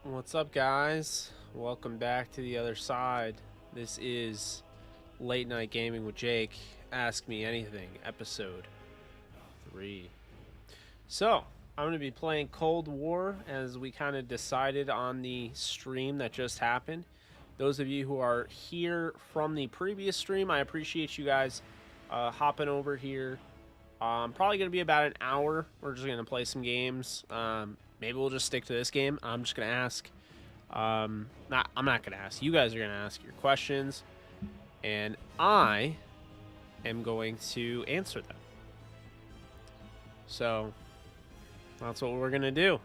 What's up, guys? Welcome back to the other side. This is Late Night Gaming with Jake. Ask Me Anything, episode 3. So, I'm going to be playing Cold War as we kind of decided on the stream that just happened. Those of you who are here from the previous stream, I appreciate you guys hopping over here. Probably going to be about an hour. We're just going to play some games. Maybe we'll just stick to this game. I'm just going to ask. I'm not going to ask. You guys are going to ask your questions. And I am going to answer them. So, that's what we're going to do.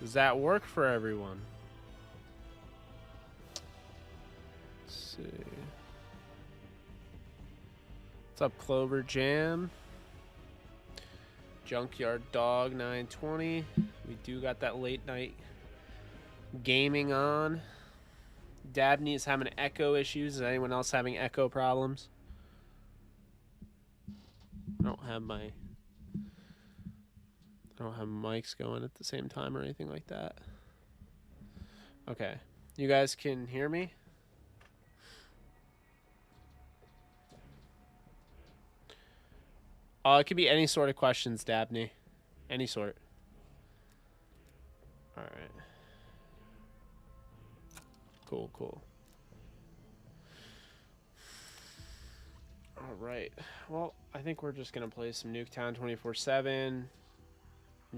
Does that work for everyone? Let's see. What's up, Clover Jam? Junkyard Dog 920. We do got that late night gaming on. Dabney's having echo issues. Is anyone else having echo problems? I don't have mics going at the same time or anything like that. Okay. You guys can hear me? It could be any sort of questions, Dabney. Any sort. Alright. Cool. Alright. Well, I think we're just going to play some Nuketown 24/7.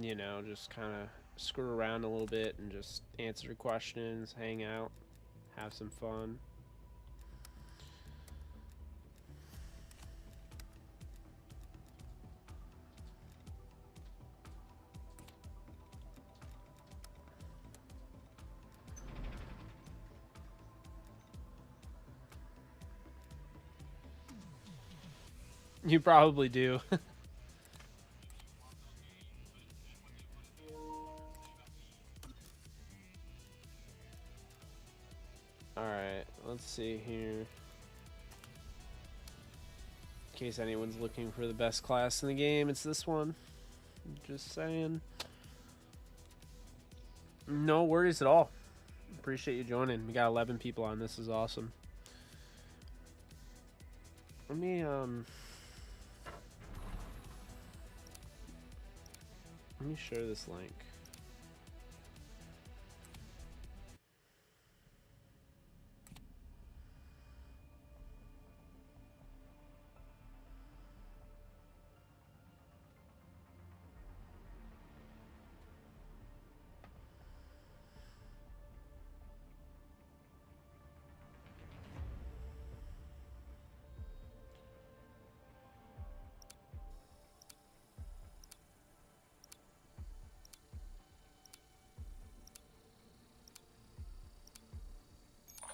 You know, just kind of screw around a little bit and just answer questions, hang out, have some fun. You probably do. Alright, let's see here. In case anyone's looking for the best class in the game, it's this one. Just saying. No worries at all. Appreciate you joining. We got 11 people on. This is awesome. Let me share this link.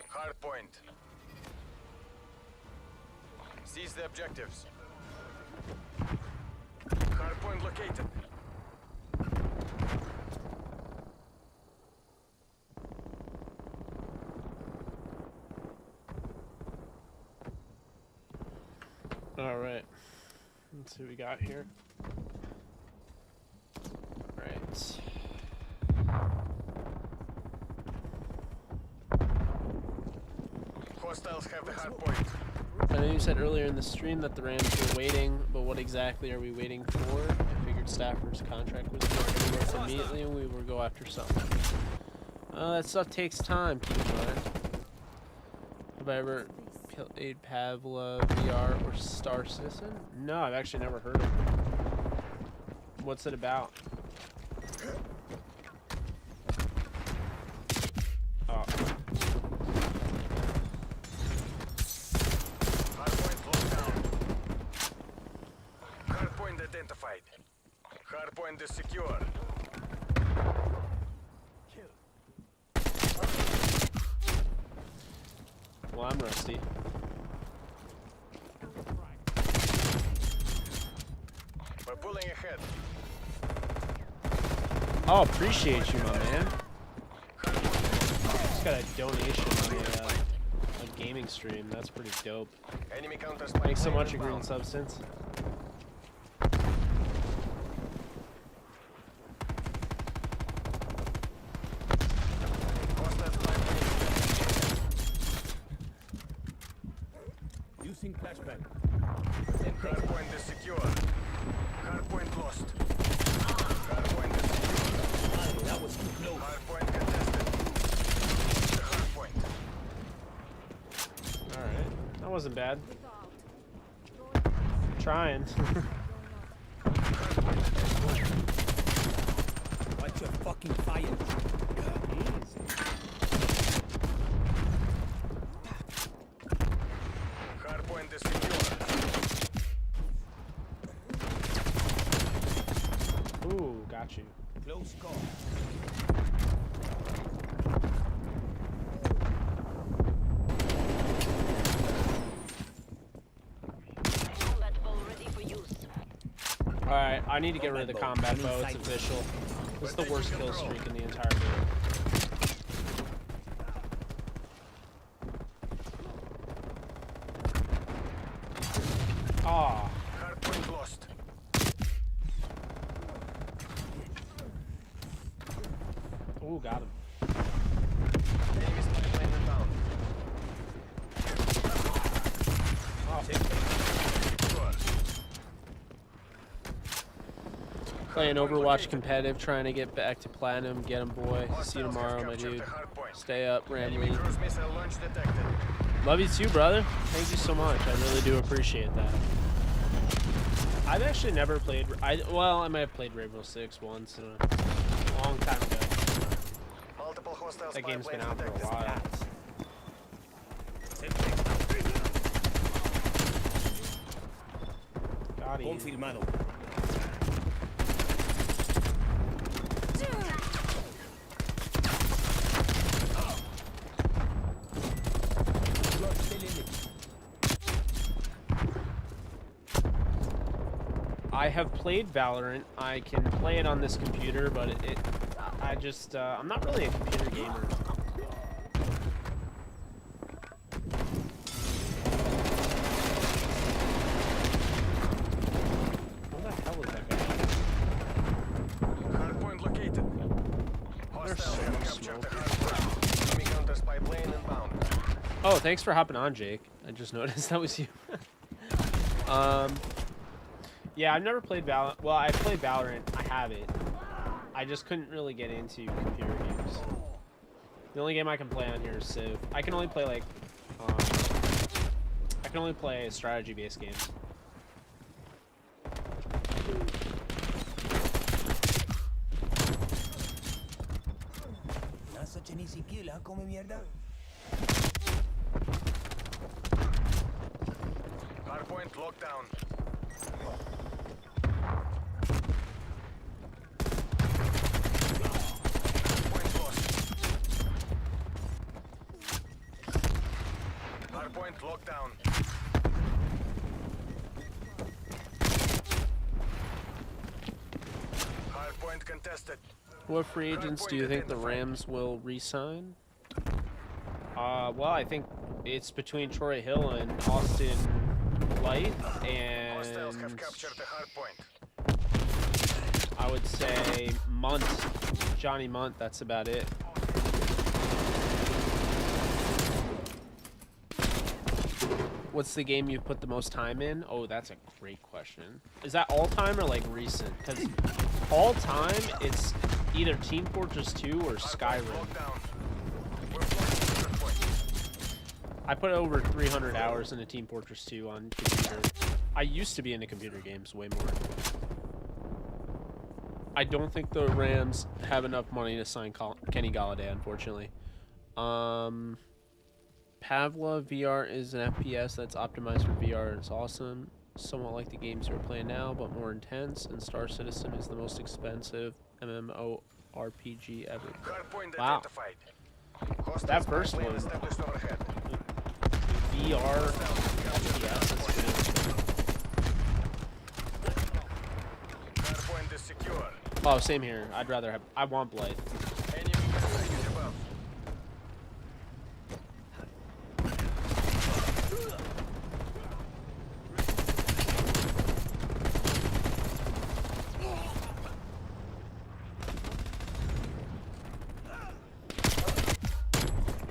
Hard point. Seize the objectives. Hard point located. All right. Let's see what we got here. All right. Hostiles have the hard point. I know you said earlier in the stream that the Rams were waiting, but what exactly are we waiting for? I figured Stafford's contract was worth immediately and we will go after something. That stuff takes time, keep in mind. Have I ever played Pavla, VR, or Star Citizen? No, I've actually never heard of it. What's it about? Oh. Identified. Hardpoint is secure. Well, I'm rusty. We're pulling ahead. Oh, appreciate you, my man. Just got a donation on a gaming stream. That's pretty dope. Enemy counters. Thanks so much, Green Substance. wasn't bad. Trying. Watch your fucking fire. Hardpoint is secure. Ooh, got you. Close call. Combat bow ready for use. Alright, I need to get rid of the combat bow. It's official. This is the worst kill streak in the entire game. Ah. Hardpoint lost. Ooh, got him. Enemy spy plane inbound. Secure. Playing Overwatch competitive, trying to get back to platinum. Get him, boy. See you tomorrow, my dude. Stay up, Enemy Ramley. cruise missile launch detected. Love you too, brother. Thank you so much. I really do appreciate that. I've actually never played. Well, I might have played Rainbow Six once in a long time ago. Multiple hostile That spy game's been planes out for a detected. while. Got him. Confirmado. I have played Valorant. I can play it on this computer, but I'm not really a computer gamer. What the hell is that guy? Hardpoint located. There's Hostiles so have much captured smoke. the hardpoint. Enemy counter spy plane inbound. Oh, thanks for hopping on, Jake. I just noticed that was you. Yeah, I've never played Valorant. Well, I played Valorant. I have it. I just couldn't really get into computer games. The only game I can play on here is Civ. I can only play like, I can only play strategy-based games. Not such an easy kill, huh, come mierda? Hardpoint locked down. Hardpoint lost. Hardpoint locked down. Hardpoint contested. What free agents do you think the Rams will re-sign? Well, I think it's between Troy Hill and Austin Light, Hostiles have and captured the hardpoint. I would say Munt, Johnny Munt. That's about it. What's the game you've put the most time in? Oh, that's a great question. Is that all time or like recent? Because all time, it's either Team Fortress 2 or Skyrim. Locked down. We're blocking the hardpoint. I put over 300 hours into Team Fortress 2 on computer. I used to be into computer games way more. I don't think the Rams have enough money to sign Kenny Golladay, unfortunately. Pavla VR is an FPS that's optimized for VR. It's awesome. Somewhat like the games you're playing now, but more intense. And Star Citizen is the most expensive MMORPG ever. Hardpoint Wow. identified. Hostile That spy first plane one. established overhead. VR FPS is good. Hardpoint is secure. Oh, same here. I'd rather have. I want Blight. Enemy package above.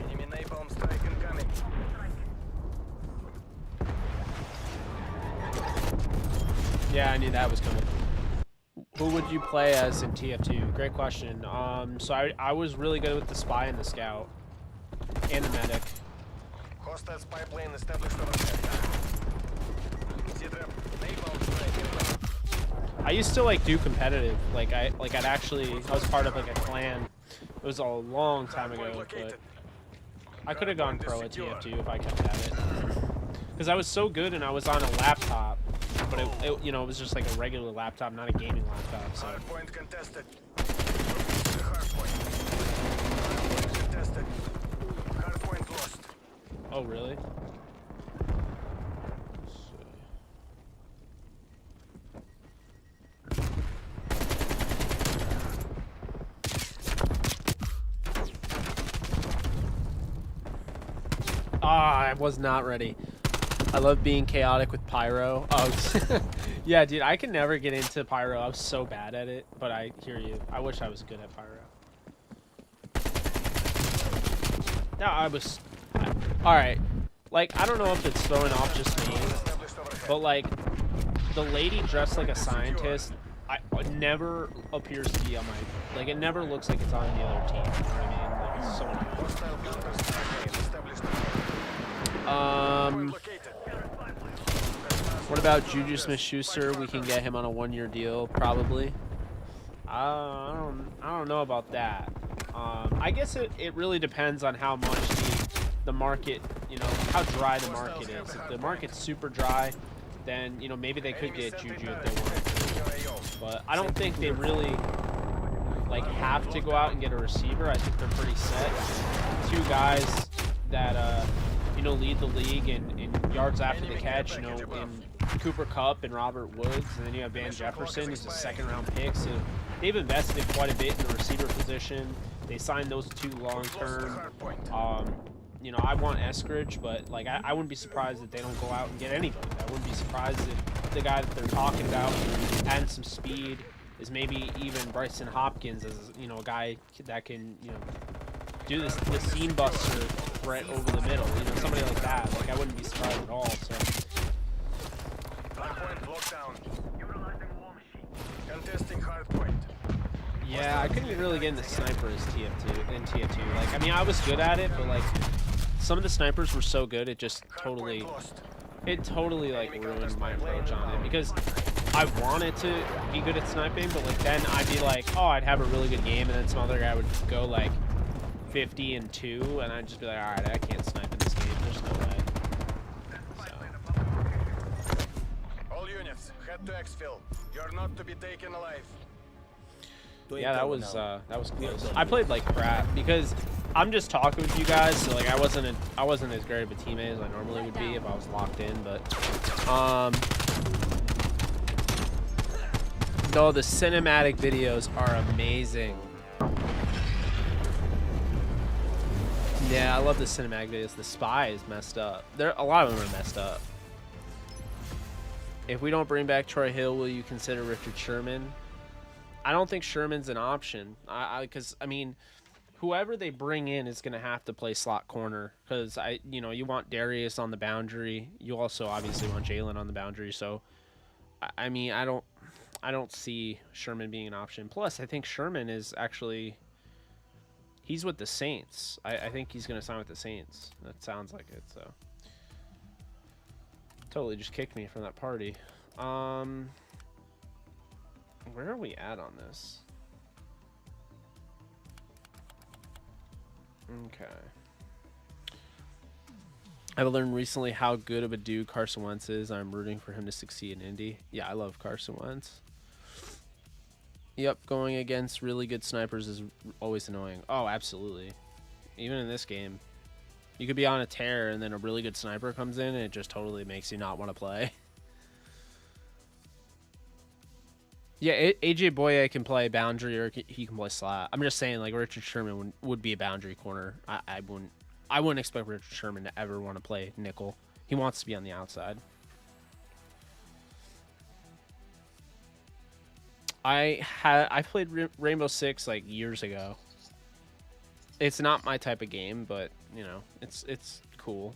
Enemy napalm strike incoming. Yeah, I knew that was coming. Who would you play as in TF2? Great question. So I was really good with the spy and the scout and the medic. Hostile spy plane established overhead. Z-trap. Napalm strike. I used to like do competitive. I'd actually I was part of like a clan. It was a long time ago, but I could have gone pro at TF2 if I kept at it. Because I was so good and I was on a laptop, but it was just like a regular laptop, not a gaming laptop. So. Hardpoint contested. Hardpoint. Hardpoint contested. Hardpoint lost. Oh really? Ah, I was not ready. I love being chaotic with pyro. Oh, yeah, dude, I can never get into pyro. I was so bad at it, but I hear you. I wish I was good at pyro. No, I was... Alright, like, I don't know if it's throwing off just me, but, like, the lady dressed like a scientist, never appears to be on my... Like, it never looks like it's on the other team, you know what I mean? Like, it's so annoying. What about Juju Smith-Schuster? We can get him on a 1-year deal, probably. I don't know about that. I guess it really depends on how much the market, how dry the market is. If the market's super dry, then, maybe they could get Juju if they wanted to. But I don't think they really, like, have to go out and get a receiver. I think they're pretty set. 2 guys that, lead the league in yards after the catch, in Cooper Kupp and Robert Woods, and then you have Van Jefferson, who's a 2nd-round pick. So they've invested quite a bit in the receiver position. They signed those 2 long-term. I want Eskridge, but like I wouldn't be surprised if they don't go out and get anybody. I wouldn't be surprised if the guy that they're talking about adding some speed is maybe even Bryson Hopkins, as a guy that can do the seam buster right over the middle. Somebody like that. Like I wouldn't be surprised at all. So. Hardpoint lockdown. Contesting hardpoint. Yeah, I couldn't really get into sniper as TF2. Like, I mean, I was good at it, but like, some of the snipers were so good, it just totally like ruined my approach on it. Because I wanted to be good at sniping, but like then I'd be like, oh, I'd have a really good game, and then some other guy would go like 50 and 2, and I'd just be like, all right, I can't snipe in this game. There's no way. All units, head to exfil. You're not to be taken alive. Yeah, that was close. I played like crap because I'm just talking with you guys, so like I wasn't as great of a teammate as I normally would be if I was locked in. But no, the cinematic videos are amazing. Yeah, I love the cinematic videos. The spy is messed up. A lot of them are messed up. If we don't bring back Troy Hill, will you consider Richard Sherman? I don't think Sherman's an option. Because I mean, whoever they bring in is going to have to play slot corner. Because you want Darius on the boundary. You also obviously want Jalen on the boundary. So, I mean, I don't see Sherman being an option. Plus, I think Sherman is actually, he's with the Saints. I think he's going to sign with the Saints. That sounds like it. So, totally just kicked me from that party. Where are we at on this? Okay. I've learned recently how good of a dude Carson Wentz is. I'm rooting for him to succeed in Indy. Yeah, I love Carson Wentz. Yep, going against really good snipers is always annoying. Oh, absolutely. Even in this game. You could be on a tear and then a really good sniper comes in and it just totally makes you not want to play. Yeah, AJ Boye can play boundary or he can play slot. I'm just saying, like, Richard Sherman would be a boundary corner. I wouldn't expect Richard Sherman to ever want to play nickel. He wants to be on the outside. I played Rainbow Six like years ago. It's not my type of game, but it's cool.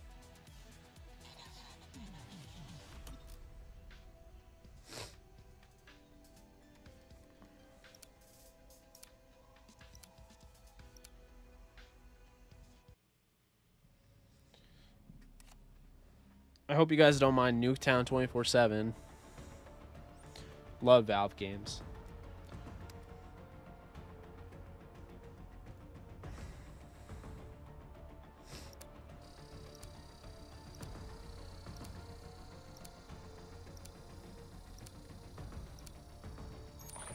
hope you guys don't mind Nuketown 24/7. Love Valve games.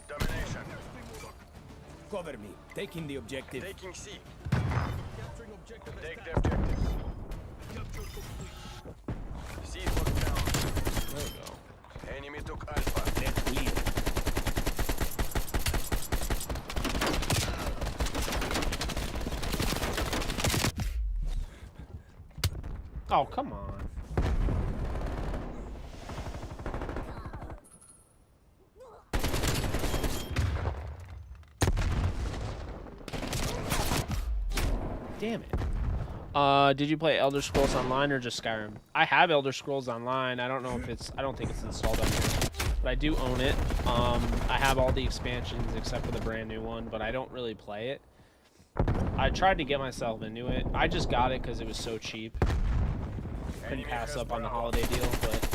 Domination. Cover me. Taking the objective. Taking C. Take the objective. C is locked down. There we go. Enemy took Alpha. They're clear. Oh, come on. Damn it. Did you play Elder Scrolls Online or just Skyrim? I have Elder Scrolls Online. I don't know if it's... I don't think it's installed on here. But I do own it. I have all the expansions except for the brand new one, but I don't really play it. I tried to get myself into it. I just got it because it was so cheap. Couldn't pass up on the holiday deal, but...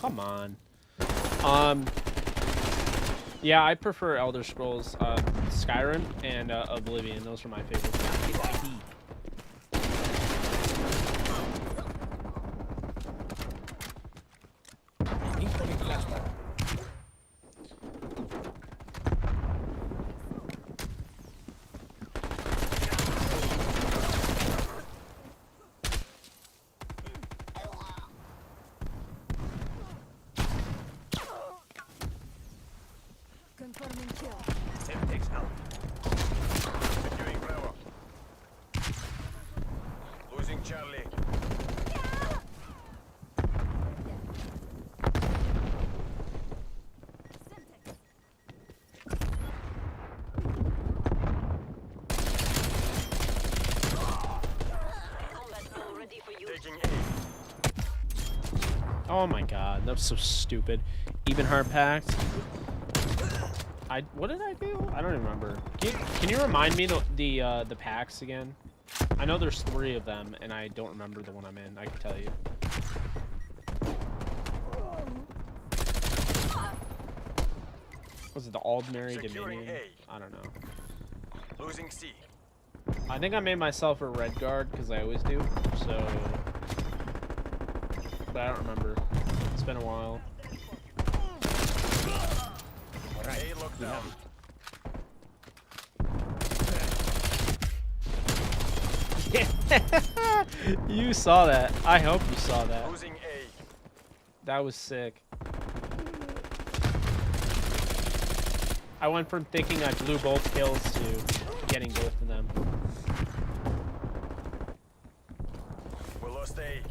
Come on. Yeah, I prefer Elder Scrolls, Skyrim and Oblivion. Those are my favorites. Incoming flashback. Confirming kill. Semtex out. Securing Bravo. Losing Charlie. Combat bow ready for use. Taking A. Oh my god, that was so stupid. Even hard packed. What did I do? I don't even remember. Can you remind me the packs again? I know there's 3 of them, and I don't remember the one I'm in. I can tell you. Was it the Aldmeri Securing Dominion? A. I don't know. Losing C. I think I made myself a red guard because I always do. So, but I don't remember. It's been a while. All right. A locked down. You saw that. I hope you saw that. Losing A. That was sick. I went from thinking I blew both kills to getting both of them. We lost A.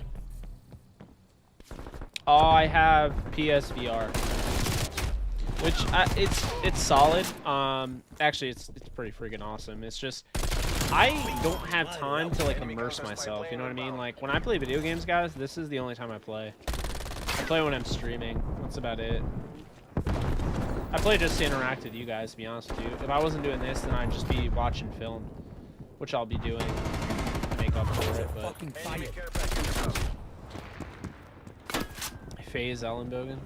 Oh, I have PSVR, which it's solid. Actually, it's pretty freaking awesome. It's just I don't have time to like immerse myself. You know what I mean? Like when I play video games, guys, this is the only time I play. I play when I'm streaming. That's about it. I play just to interact with you guys, to be honest with you. If I wasn't doing this, then I'd just be watching film, which I'll be doing to make up for it. But Fucking fire. Enemy care package above. Phase Ellenbogen.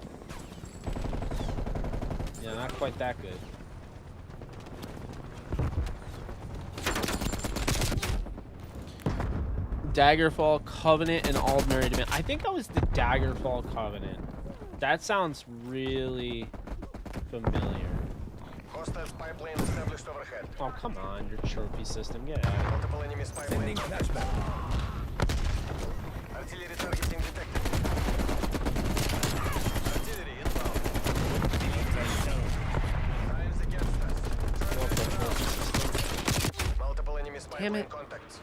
Yeah, not quite that good. Daggerfall Covenant and Aldmeri Dominion. I think I was the Daggerfall Covenant. That sounds really familiar. Hostile spy plane established overhead. Oh, come on, your trophy system. Get out of here. Multiple enemy spy Sending planes. flashback. Artillery targeting detected. Artillery inbound. Lines against us. Multiple enemy spy Damn plane it. contacts.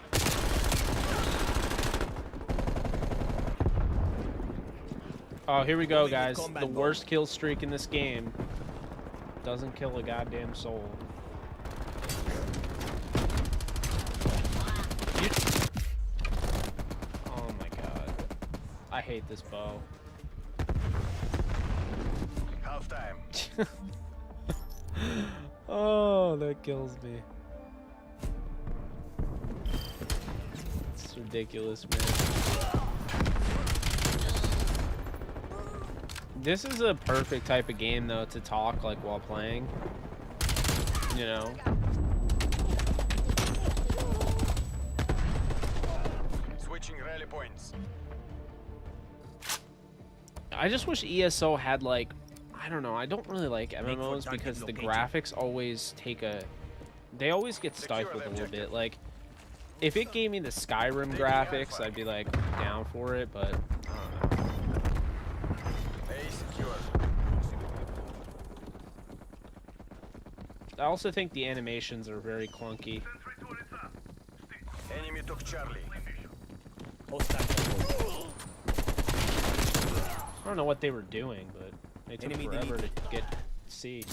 Oh, here we go, Moving to guys. combat The mode. worst kill streak in this game. Doesn't kill a goddamn soul. hate this bow. Half time. Oh, that kills me. It's ridiculous, man. This is a perfect type of game, though, to talk like while playing. You know. Switching rally points. I just wish ESO had like, I don't know. I don't really like MMOs because the graphics always take a, they always get stifled a little bit. Like, if it gave me the Skyrim graphics, I'd be like down for it, but I don't know. A secure. I also think the animations are very clunky. Enemy took Charlie. Hostile. I don't know what they were doing, but they took Enemy forever to deleted. get C.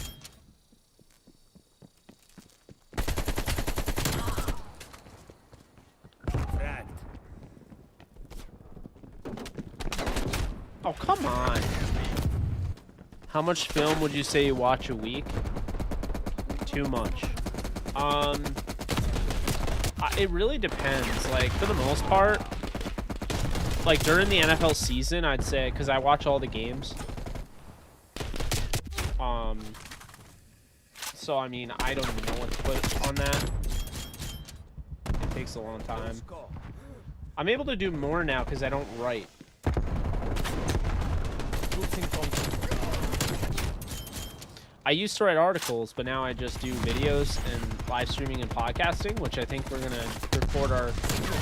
Fragged. Oh, come on. How much film would you say you watch a week? Too much. It really depends. Like, for the most part, like during the NFL season, I'd say, because I watch all the games. So I mean, I don't even know what to put on that. It takes a long time. I'm able to do more now because I don't write. I used to write articles, but now I just do videos and live streaming and podcasting, which I think we're gonna record our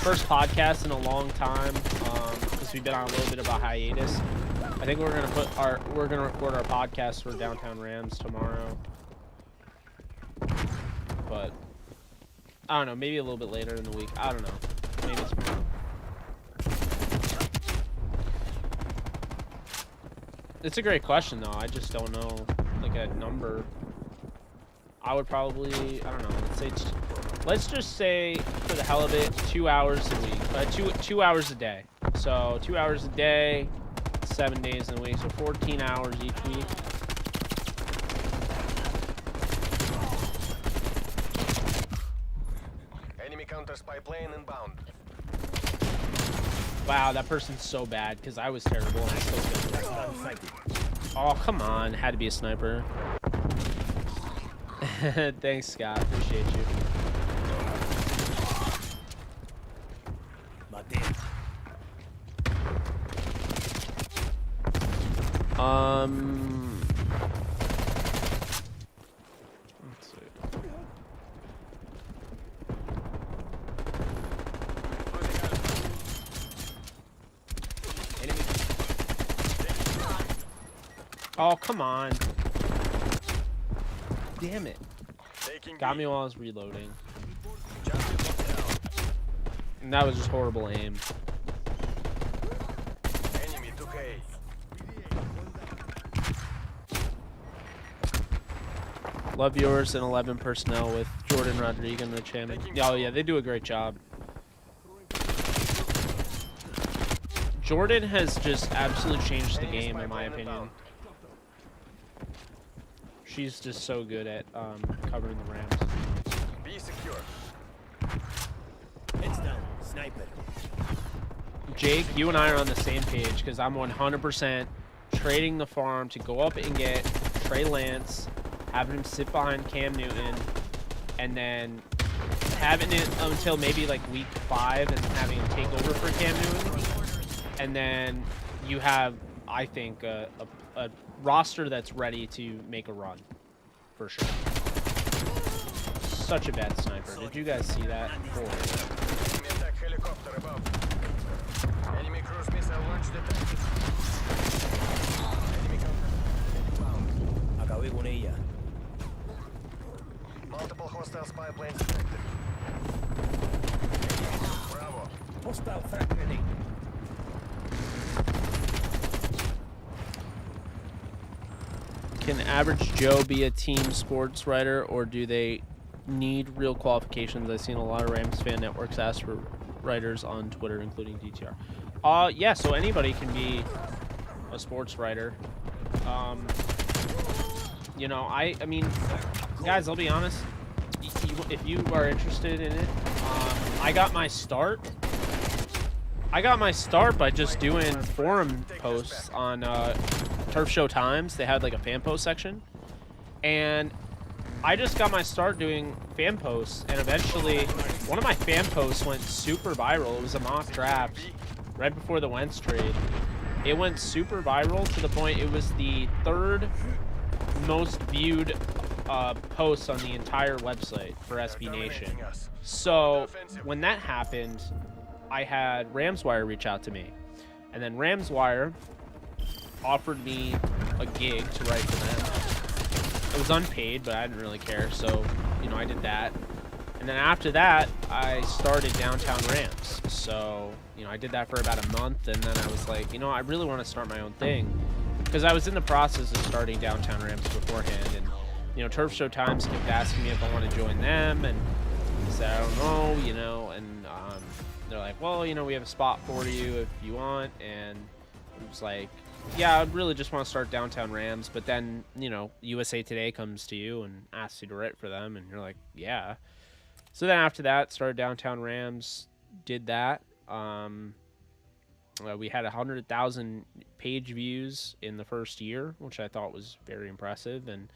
first podcast in a long time, because we've been on a little bit of a hiatus. I think we're gonna record our podcast for Downtown Rams tomorrow, but I don't know, maybe a little bit later in the week. I don't know, maybe tomorrow. It's a great question though. I just don't know like a number. I would probably, I don't know, let's just say for the hell of it, 2 hours a week, 2 hours a day. So 2 hours a day, 7 days in a week, so 14 hours each week. Enemy counter spy plane inbound. Wow, that person's so bad because I was terrible and I still killed him. Oh, come on, had to be a sniper. Thanks, Scott. Appreciate you. Let's see. Enemy. Oh, come on. Damn it. Taking Got B. me while I was reloading. Charlie locked down. And that was just horrible aim. Enemy took A. Love yours and 11 personnel with Jordan Rodriguez and the chairman. Oh yeah, they do a great job. Jordan has just absolutely changed the game in my opinion. She's just so good at covering the Rams. B secure. Heads down. Sniper. Jake, you and I are on the same page because I'm 100% trading the farm to go up and get Trey Lance, having him sit behind Cam Newton, and then having it until maybe like week 5 and then having him take over for Cam Newton. And then you have, I think, a roster that's ready to make a run, for sure. Such a bad sniper. Did you guys see that? Horrible. Enemy attack helicopter above. Enemy cruise missile launch detected. Enemy counter. Acabé con ella. Multiple hostile spy planes detected. Bravo. Hostile frag grenade. Can average Joe be a team sports writer, or do they need real qualifications? I've seen a lot of Rams fan networks ask for writers on Twitter, including DTR. Yeah, so anybody can be a sports writer. You know, I mean, guys, I'll be honest. If you are interested in it, I got my start by just doing forum posts on Turf Show Times. They had like a fan post section, and I just got my start doing fan posts, and eventually one of my fan posts went super viral. It was a mock draft right before the Wentz trade. It went super viral to the point it was the 3rd most viewed post on the entire website for SB Nation. So when that happened, I had Ramswire reach out to me, and then Ramswire offered me a gig to write for them. It was unpaid, but I didn't really care, so you know, I did that. And then after that, I started Downtown Rams. So you know, I did that for about a month, and then I was like, you know, I really want to start my own thing, because I was in the process of starting Downtown Rams beforehand, and you know, Turf Show Times kept asking me if I want to join them, and I said I don't know, you know, and they're like, well, you know, we have a spot for you if you want, and it was like, yeah, I really just want to start Downtown Rams, but then, you know, USA Today comes to you and asks you to write for them, and you're like, yeah. So then after that, started Downtown Rams, did that. We had 100,000 page views in the first year, which I thought was very impressive, and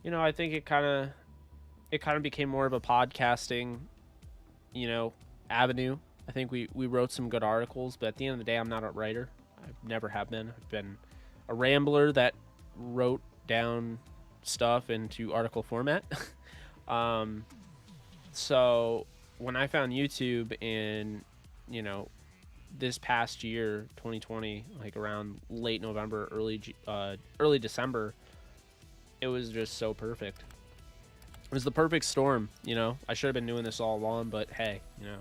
you know, I think it kind of became more of a podcasting, you know, avenue. I think we wrote some good articles, but at the end of the day, I'm not a writer. I never have been. I've been a rambler that wrote down stuff into article format. So when I found YouTube in, you know, this past year, 2020, like around late November, early December, it was just so perfect. It was the perfect storm, you know. I should have been doing this all along, but hey, you know,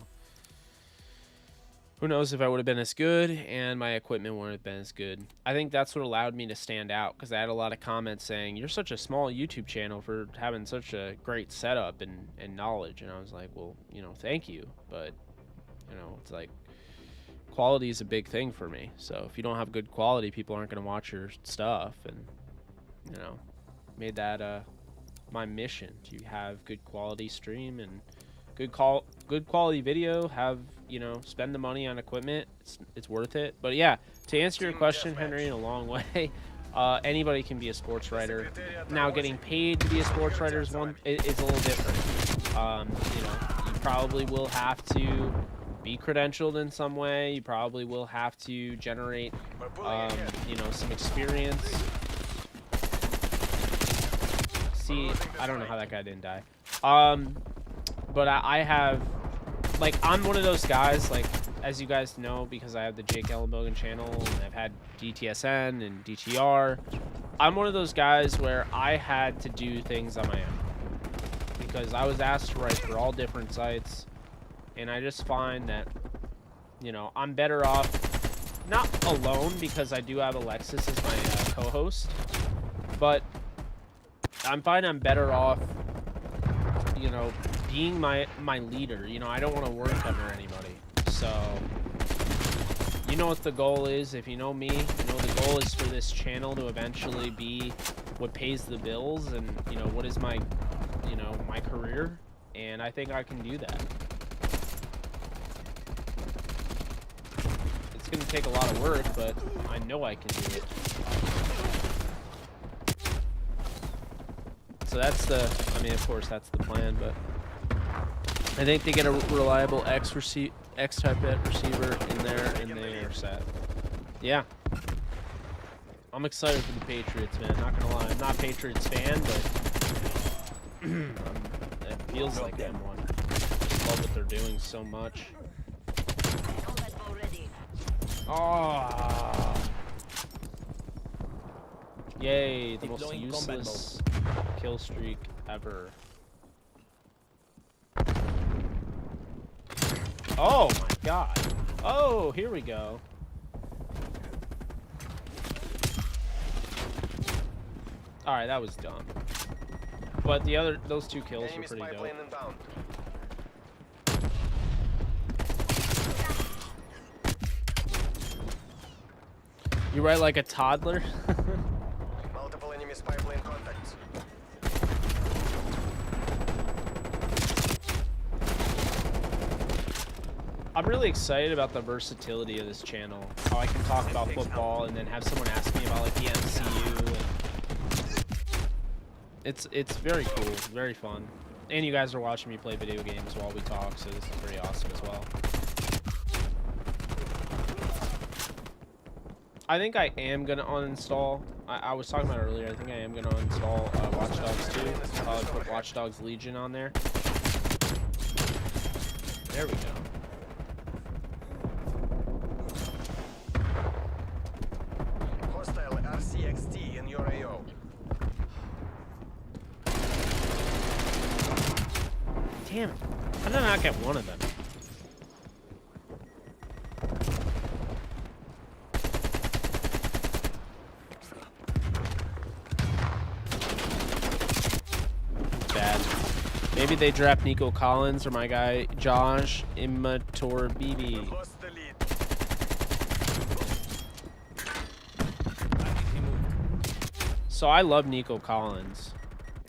who knows if I would have been as good and my equipment wouldn't have been as good. I think that's what allowed me to stand out, because I had a lot of comments saying, you're such a small YouTube channel for having such a great setup and knowledge. And I was like, well, you know, thank you. But, you know, it's like, quality is a big thing for me. So if you don't have good quality, people aren't going to watch your stuff. And, you know, made that my mission to have good quality stream and good quality video. Have, you know, spend the money on equipment. It's worth it. But yeah, to answer your question, Henry, in a long way, anybody can be a sports writer. Now, getting paid to be a sports writer is a little different. You know, you probably will have to be credentialed in some way. You probably will have to generate, you know, some experience. See, I don't know how that guy didn't die. But I have, like, I'm one of those guys, like, as you guys know, because I have the Jake ELLENBOGEN channel, and I've had DTSN and DTR. I'm one of those guys where I had to do things on my own, because I was asked to write for all different sites, and I just find that, you know, I'm better off, not alone, because I do have Alexis as my co-host, but I'm better off, you know, being my leader. You know, I don't want to work under anybody. So, you know what the goal is. If you know me, you know the goal is for this channel to eventually be what pays the bills, and, you know, what is my, you know, my career, and I think I can do that. It's going to take a lot of work, but I know I can do it. So that's the, I mean, of course, that's the plan, but I think they get a reliable X-type receiver in there, and they are set. Yeah. I'm excited for the Patriots, man. Not gonna lie. I'm not a Patriots fan, but it feels like I'm one. I love what they're doing so much. Oh. Yay, the most useless kill streak ever. Oh my god. Oh, here we go. Alright, that was dumb. But those two kills were pretty dope. You write like a toddler? Multiple enemy spy plane contacts. I'm really excited about the versatility of this channel. How I can talk about football and then have someone ask me about like the MCU. It's very cool, very fun. And you guys are watching me play video games while we talk, so this is pretty awesome as well. I think I am gonna uninstall. I was talking about it earlier. I think I am gonna uninstall Watch Dogs 2. I'll put Watch Dogs Legion on there. There we go. Hostile RCXT in your AO. Damn it. How did I not get one of them? Bad. Maybe they draft Nico Collins or my guy Josh Immatorbibi. Lost the lead. So I love Nico Collins.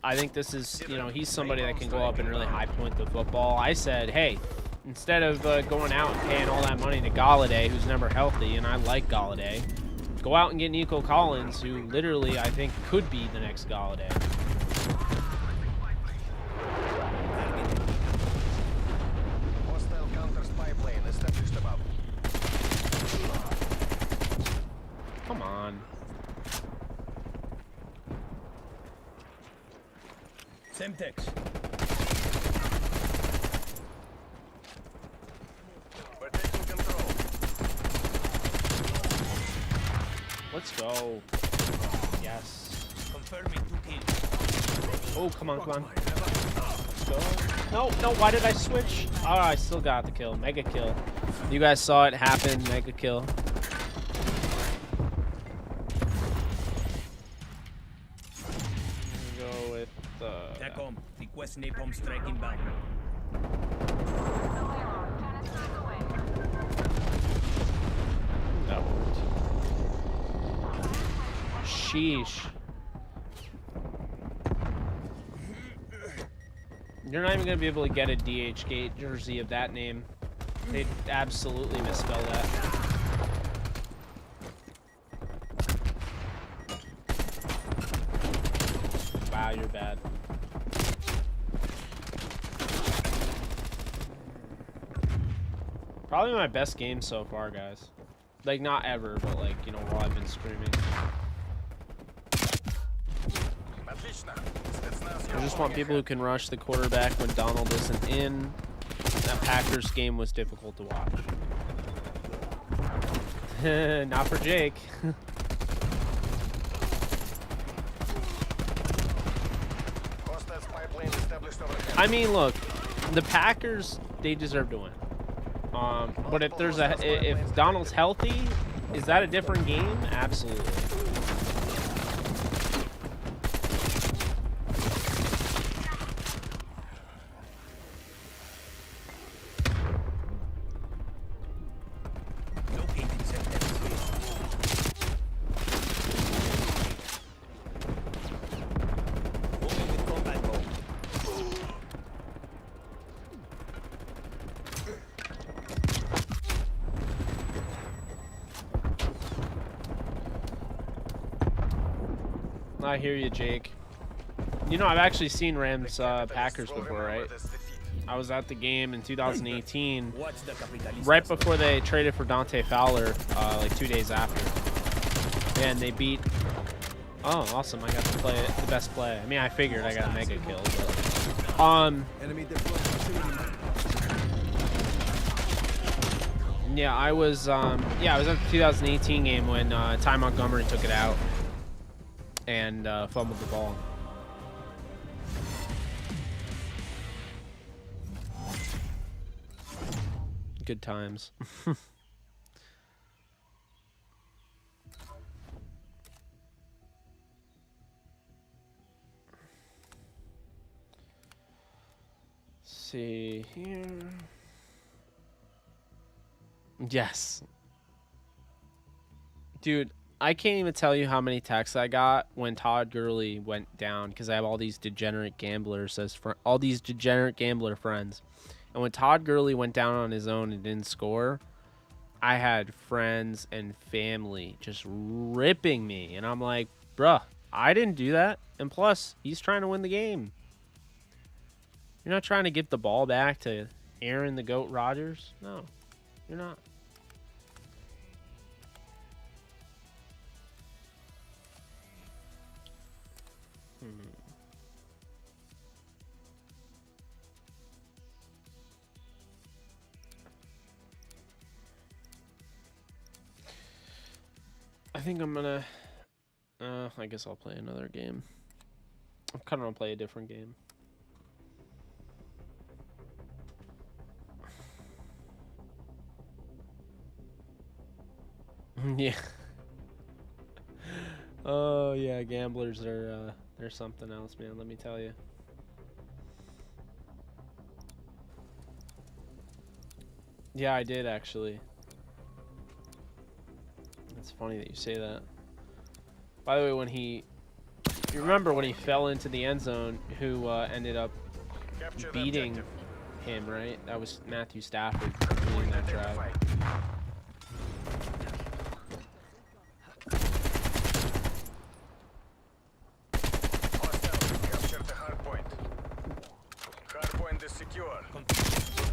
I think this is, you know, he's somebody that can go up and really high point the football. I said, hey, instead of going out and paying all that money to Galladay, who's never healthy, and I like Galladay, go out and get Nico Collins, who literally I think could be the next Galladay. Hostile counter spy plane established above. Come on. Semtex. We're taking control. Let's go. Yes. Confirming 2 kills. Oh, come on, come on. Let's go. No, no, why did I switch? Oh, I still got the kill. Mega kill. You guys saw it happen. Mega kill. Go with TACOM, request napalm strike inbound. that worked. Sheesh. You're not even gonna be able to get a DH Gate jersey of that name. They'd absolutely misspell that. Wow, you're bad. Probably my best game so far, guys. Like, not ever, but like, you know, while I've been streaming. I just want people who can rush the quarterback when Donald isn't in. That Packers game was difficult to watch. Not for Jake. I mean, look, the Packers, they deserve to win. But if there's if Donald's healthy, is that a different game? Absolutely. I hear you, Jake. You know, I've actually seen Rams Packers before, right? I was at the game in 2018, right before they traded for Dante Fowler, like 2 days after. And they beat... Oh, awesome. I got to play it, the best play. I mean, I figured I got a mega kill, but... Yeah, I was at the 2018 game when Ty Montgomery took it out and fumbled the ball. Good times. See here. Yes. Dude, I can't even tell you how many texts I got when Todd Gurley went down because I have all these degenerate gamblers as all these degenerate gambler friends. And when Todd Gurley went down on his own and didn't score, I had friends and family just ripping me. And I'm like, bruh, I didn't do that. And plus, he's trying to win the game. You're not trying to give the ball back to Aaron the Goat Rodgers? No, you're not. I think I'm gonna. I guess I'll play another game. I kind of want to play a different game. Yeah. Oh yeah, gamblers are they're something else, man. Let me tell you. Yeah, I did actually. It's funny that you say that. By the way, when you remember when he fell into the end zone, who ended up beating him, right? That was Matthew Stafford leading that drive. Capture the hard point. Hard point is secure.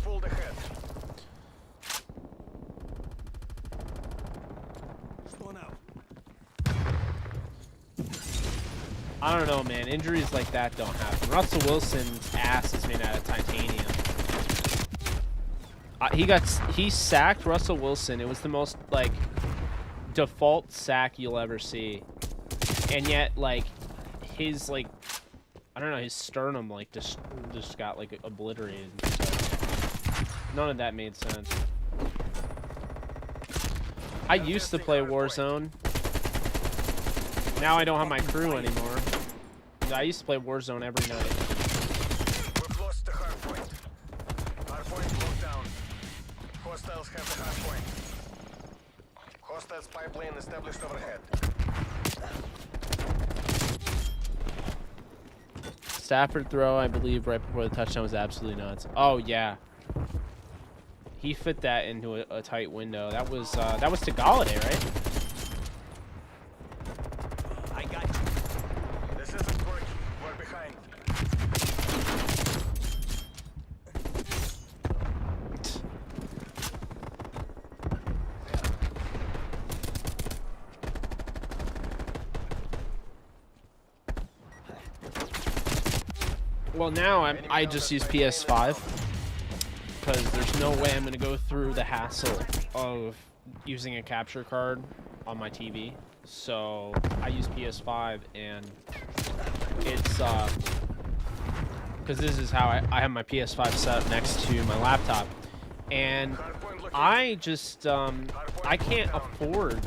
Pull the head. I don't know, man. Injuries like that don't happen. Russell Wilson's ass is made out of titanium. He sacked Russell Wilson. It was the most like default sack you'll ever see, and yet like his like I don't know, his sternum like just got like obliterated. So none of that made sense. I used to play Warzone. Now I don't have my crew anymore. I used to play Warzone every night. We've lost the hard point. Hard point locked down. Hostiles have the hard point. Hostiles pipeline established overhead. Stafford throw, I believe, right before the touchdown was absolutely nuts. Oh yeah, he fit that into a tight window. That was to Galladay, right? Well, now I just use PS5 because there's no way I'm gonna go through the hassle of using a capture card on my TV. So I use PS5, and it's because this is how I have my PS5 set up next to my laptop, and I just I can't afford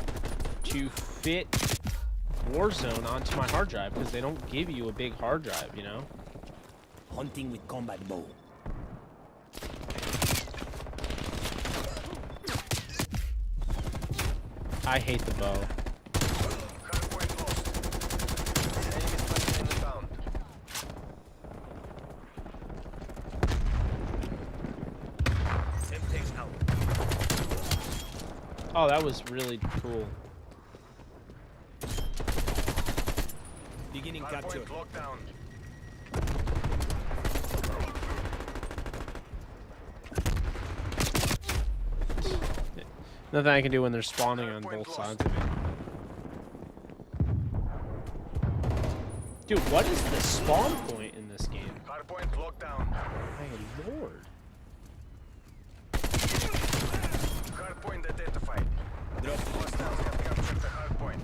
to fit Warzone onto my hard drive because they don't give you a big hard drive, you know. Hunting with combat bow. I hate the bow. Hardpoint lost. Enemy pipeline inbound. Semtex out. Oh, that was really cool. Beginning capture. Hardpoint locked down. Nothing I can do when they're spawning on both sides of me. Dude, what is the spawn point in this game? Hardpoint locked down. My lord. Hardpoint identified. Hostiles have captured the hardpoint.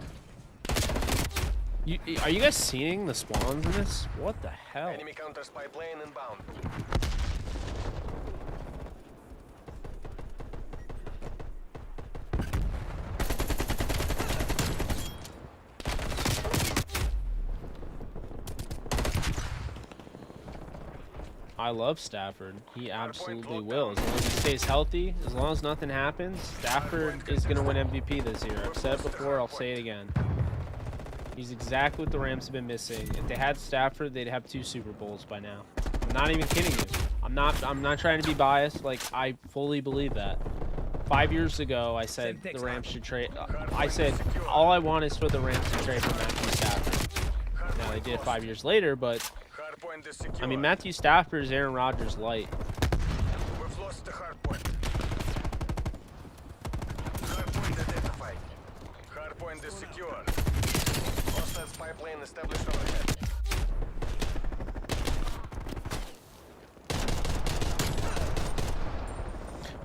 Are you guys seeing the spawns in this? What the hell? Enemy counters pipeline inbound. I love Stafford. He absolutely will. As long as he stays healthy, as long as nothing happens, Stafford is going to win MVP this year. I've said it before, I'll say it again. He's exactly what the Rams have been missing. If they had Stafford, they'd have 2 Super Bowls by now. I'm not even kidding you. I'm not trying to be biased. Like, I fully believe that. 5 years ago, I said the Rams should trade. I said all I want is for the Rams to trade for Matthew Stafford. Now, they did it 5 years later, but I mean, Matthew Stafford is Aaron Rodgers light. We've lost the hard point. Hard point identified. Hard point is secure. Hostile spy plane established overhead.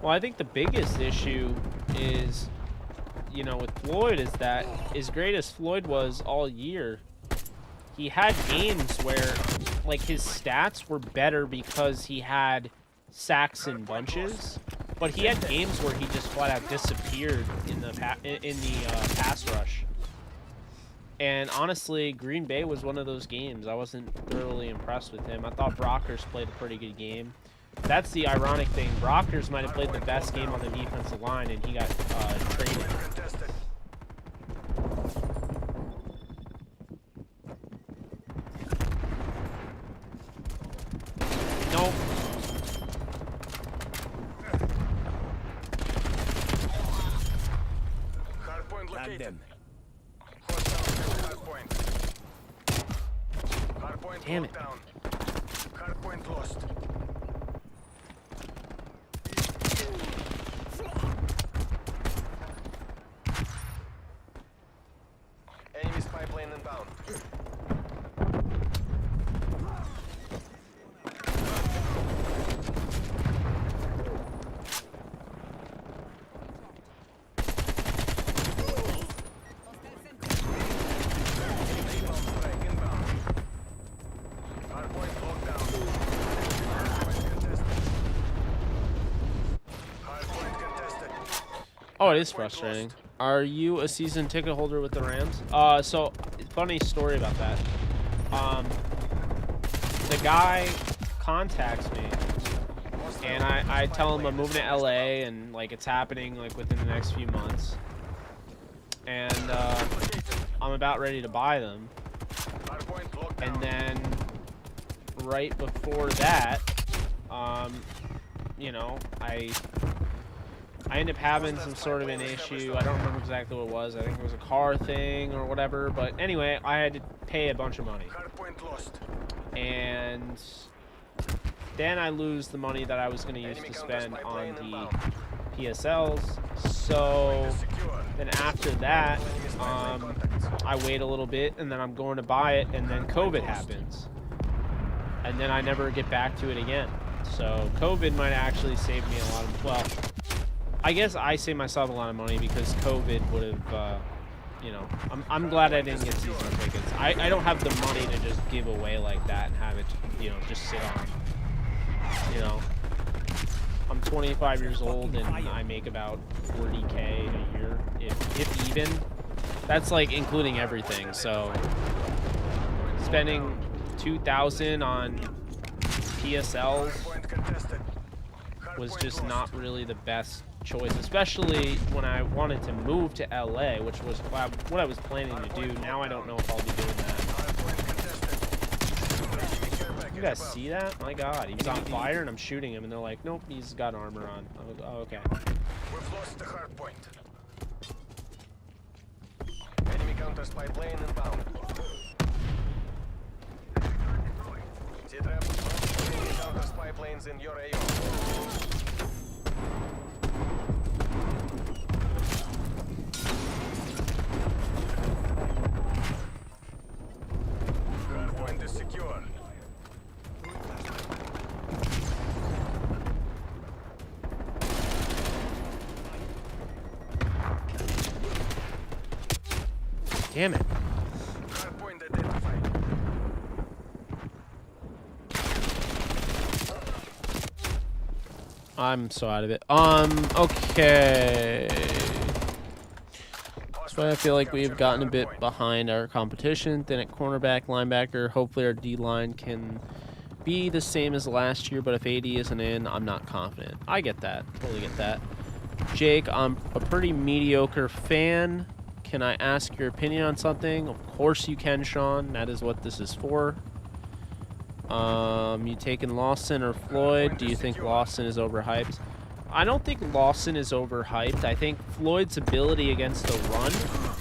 Well, I think the biggest issue is, you know, with Floyd is that as great as Floyd was all year, he had games where, like, his stats were better because he had sacks in bunches, but he had games where he just flat out disappeared in the pass rush. And honestly, Green Bay was one of those games. I wasn't thoroughly impressed with him. I thought Brockers played a pretty good game. That's the ironic thing. Brockers might have played the best game on the defensive line, and he got traded. Nope. Hardpoint Land located. them. Hardpoint. Hardpoint Damn it. down. Hardpoint lost. Enemy spy plane inbound. Oh, it is frustrating. Are you a season ticket holder with the Rams? So funny story about that. The guy contacts me, and I tell him I'm moving to LA, and like it's happening like within the next few months, and I'm about ready to buy them, and then right before that, you know, I ended up having some sort of an issue. I don't remember exactly what it was. I think it was a car thing or whatever. But anyway, I had to pay a bunch of money. And then I lose the money that I was going to use to spend on the PSLs. So then after that, I wait a little bit, and then I'm going to buy it, and then COVID happens. And then I never get back to it again. So COVID might actually save me a lot of, well, I guess I saved myself a lot of money because COVID would have, you know, I'm glad I didn't get season tickets. I don't have the money to just give away like that and have it, you know, just sit on. You know, I'm 25 years old and I make about 40K a year, if even. That's like including everything. So spending $2,000 on PSLs was just not really the best choice, especially when I wanted to move to LA, which was what I was planning to do. Now I don't know if I'll be doing that. You guys see that? My God, he was on fire and I'm shooting him and they're like, nope, he's got armor on. Oh, okay. We've lost the hard point. Enemy counter spy plane inbound. T-trap. Enemy counter spy planes in your AO. Hardpoint is secure. Damn it. Hardpoint identified. I'm so out of it. Okay. So I feel like we've gotten a bit behind our competition. Then at cornerback, linebacker, hopefully our D-line can be the same as last year, but if AD isn't in, I'm not confident. I get that. Totally get that. Jake, I'm a pretty mediocre fan. Can I ask your opinion on something? Of course you can, Sean. That is what this is for. You taking Lawson or Floyd? Do you think Lawson is overhyped? I don't think Lawson is overhyped. I think Floyd's ability against the run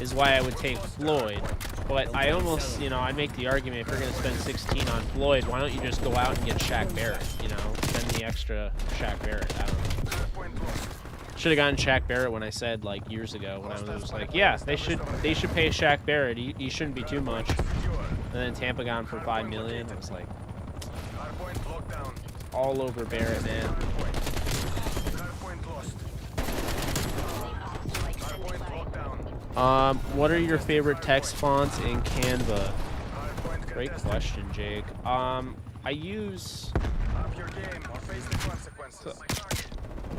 is why I would take Floyd. But I almost, you know, I make the argument if you're going to spend 16 on Floyd, why don't you just go out and get Shaq Barrett, you know? Spend the extra Shaq Barrett. I don't know. Should have gotten Shaq Barrett when I said, like, years ago when I was like, yeah, they should pay Shaq Barrett. He shouldn't be too much. And then Tampa got him for $5 million. I was like, all over Barrett, man. What are your favorite text fonts in Canva? Great question, Jake. I use...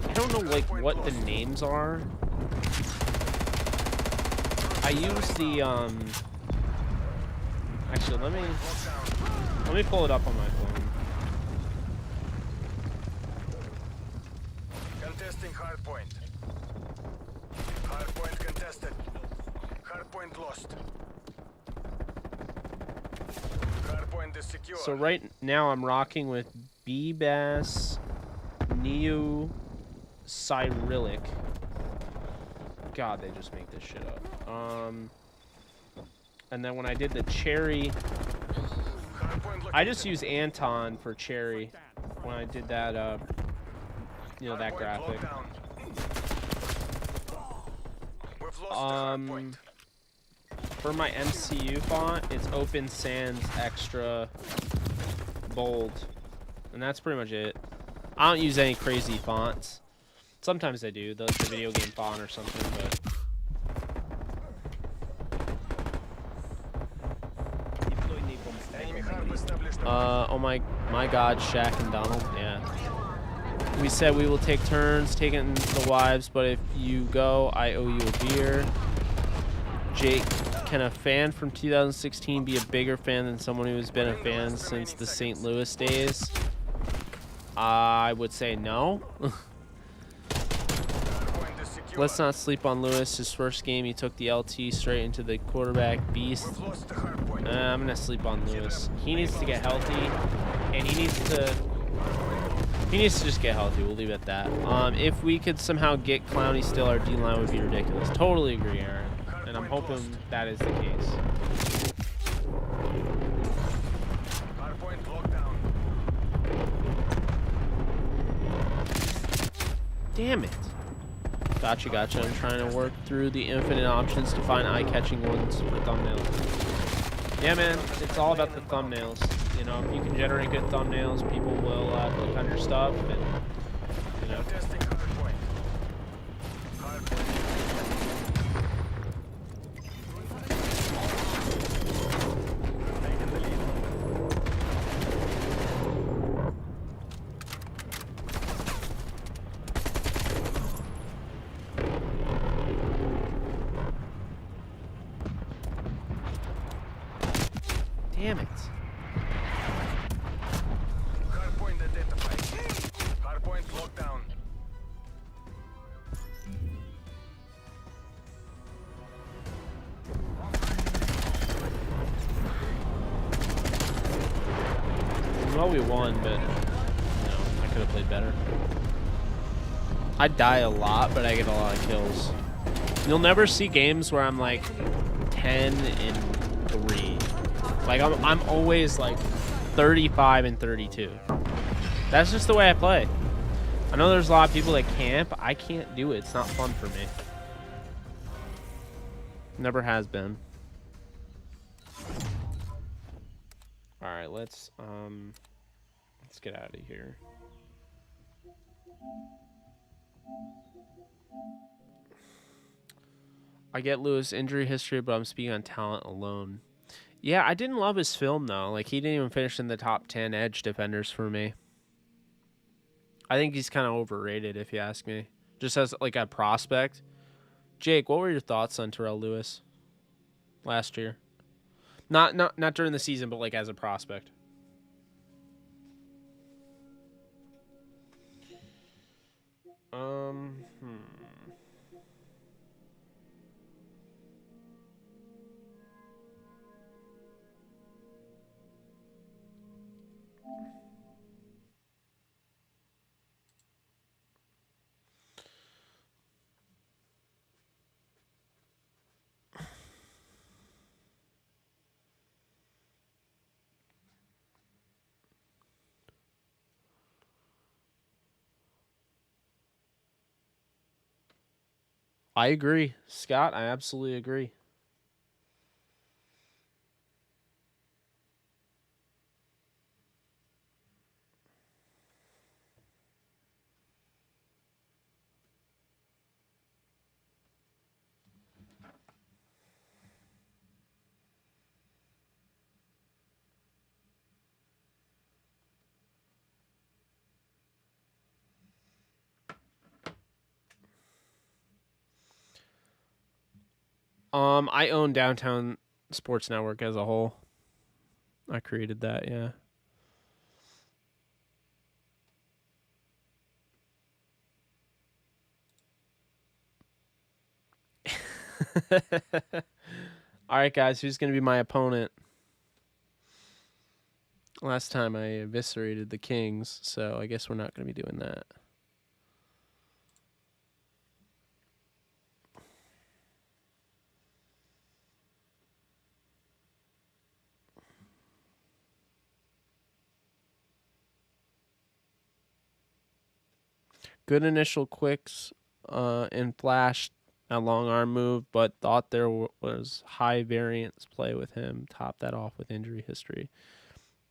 I don't know, like, what the names are. I use the, Actually, let me pull it up on my phone. Contesting hardpoint. Hardpoint contested. Hardpoint lost. Hardpoint is secure. So right now I'm rocking with B-Bass Neo Cyrillic. God, they just make this shit up. And then when I did the cherry, I just use Anton for cherry when I did that, you know, that graphic. For my MCU font, it's Open Sans Extra Bold. And that's pretty much it. I don't use any crazy fonts. Sometimes I do, the video game font or something, but... Oh my God, Shaq and Donald, yeah. We said we will take turns taking the wives, but if you go, I owe you a beer. Jake, can a fan from 2016 be a bigger fan than someone who has been a fan since the St. Louis days? I would say no. Let's not sleep on Lewis. His first game, he took the LT straight into the quarterback beast. I'm going to sleep on Lewis. He needs to get healthy, and he needs to just get healthy. We'll leave it at that. If we could somehow get Clowney still, our D-line would be ridiculous. Totally agree, Aaron. And I'm hoping that is the case. Damn it. Gotcha. I'm trying to work through the infinite options to find eye-catching ones for thumbnails. Yeah, man, it's all about the thumbnails. You know, if you can generate good thumbnails, people will click on your stuff, and, you know. Damn it. Hardpoint identified. Hardpoint locked down. Well, we won, but, you know, I could have played better. I die a lot, but I get a lot of kills. You'll never see games where I'm like 10-3. Like, I'm always like 35-32. That's just the way I play. I know there's a lot of people that camp. I can't do it. It's not fun for me. Never has been. All right, let's get out of here. I get Lewis' injury history, but I'm speaking on talent alone. Yeah, I didn't love his film, though. Like, he didn't even finish in the top 10 edge defenders for me. I think he's kind of overrated, if you ask me. Just as, like, a prospect. Jake, what were your thoughts on Terrell Lewis last year? Not during the season, but, like, as a prospect. Um. I agree, Scott. I absolutely agree. I own Downtown Sports Network as a whole. I created that, yeah. All right, guys, who's going to be my opponent? Last time I eviscerated the Kings, so I guess we're not going to be doing that. Good initial quicks in flash, a long arm move, but thought there was high variance play with him. Top that off with injury history.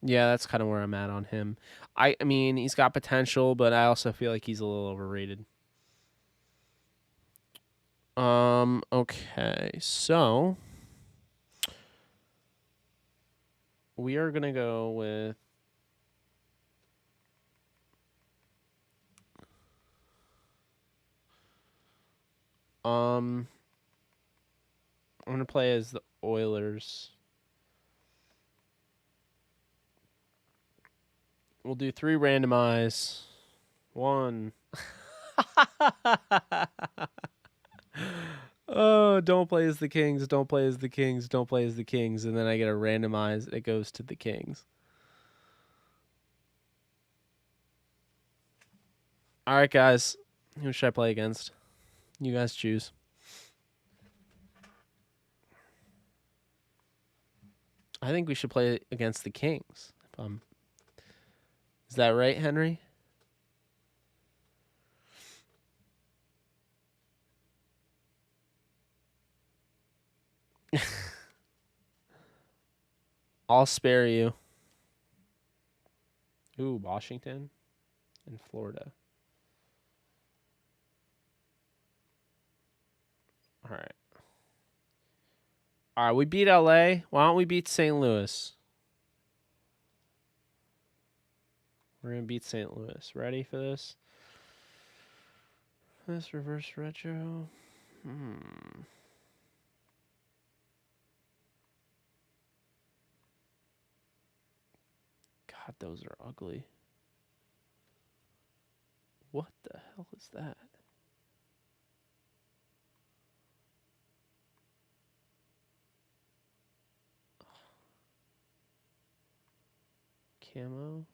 Yeah, that's kind of where I'm at on him. I mean, he's got potential, but I also feel like he's a little overrated. Okay, so we are gonna go with I'm gonna play as the Oilers. We'll do 3 randomize. 1. Oh, don't play as the Kings, don't play as the Kings, don't play as the Kings, and then I get a randomize. It goes to the Kings. All right, guys. Who should I play against? You guys choose. I think we should play against the Kings. Is that right, Henry? I'll spare you. Ooh, Washington and Florida. All right. All right, we beat LA. Why don't we beat St. Louis? We're going to beat St. Louis. Ready for this? This reverse retro. God, those are ugly. What the hell is that? Camo?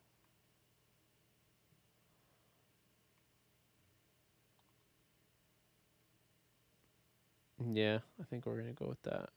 Yeah, I think we're going to go with that.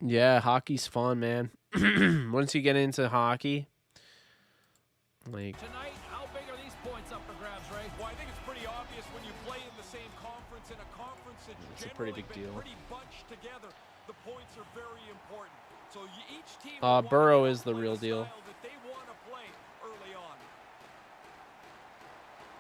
Yeah, hockey's fun, man. Once you get into hockey, like, Tonight, how big are these points up for grabs, Ray? Well, I think it's pretty obvious when you play in the same conference, in a conference that's it's a pretty generally big been deal. pretty bunched together. The points are very important. So each team will wanna Burrow get is the play real deal. style that they want to play early on.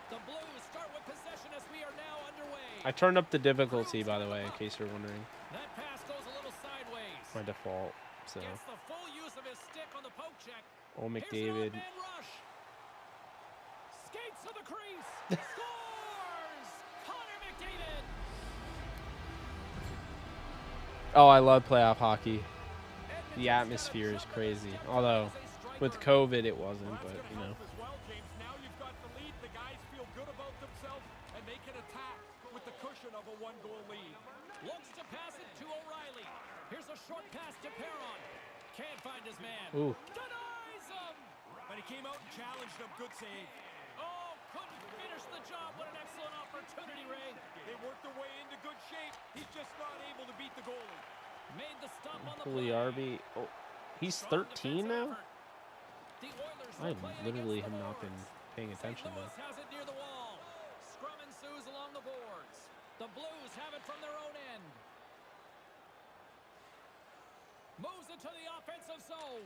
The Blues start with possession as we are now underway. I turned up the difficulty, by the way, in case you're wondering. That pass goes a little sideways. My default. So, Gets the full use of his stick on the poke check. Old Here's an McDavid. odd-man rush. Skates to the crease. Scores! Connor McDavid. Oh, I love playoff hockey. The atmosphere is crazy. Although, with COVID, it wasn't, but, you know. As well, James. Now you've got the lead. The guys feel good about themselves, and they can attack with the cushion of a one-goal lead. Looks to pass it to O'Reilly. Here's a short pass to Perron. Can't find his man. Ooh. Denies him. But he came out and challenged them. Good save. Oh, couldn't finish the job. What an excellent opportunity, Ray. They worked their way into good shape. He's just not able to beat the goalie. Made the stop on the Holy play. RB. Oh, he's Strong 13 defensive now? effort. The Oilers I will play it literally against have the not been boards. paying St. attention, Louis though. has it near the wall. Scrum ensues along the boards. The Blues have it from their own end. Moves it to the offensive zone.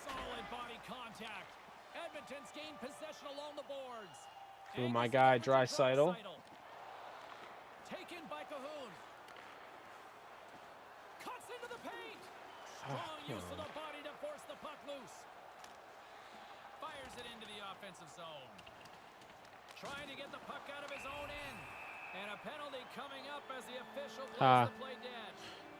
Solid body contact. Edmonton's gained possession along the boards. Ooh, And my it's guy, delivered to Draisaitl. Taken by Cahoon. Cuts into the paint. Oh, Strong use of come the body to force the puck loose. Fires it into the offensive zone. Trying to get the puck out of his own end. And a penalty coming up as the official blows the play dead.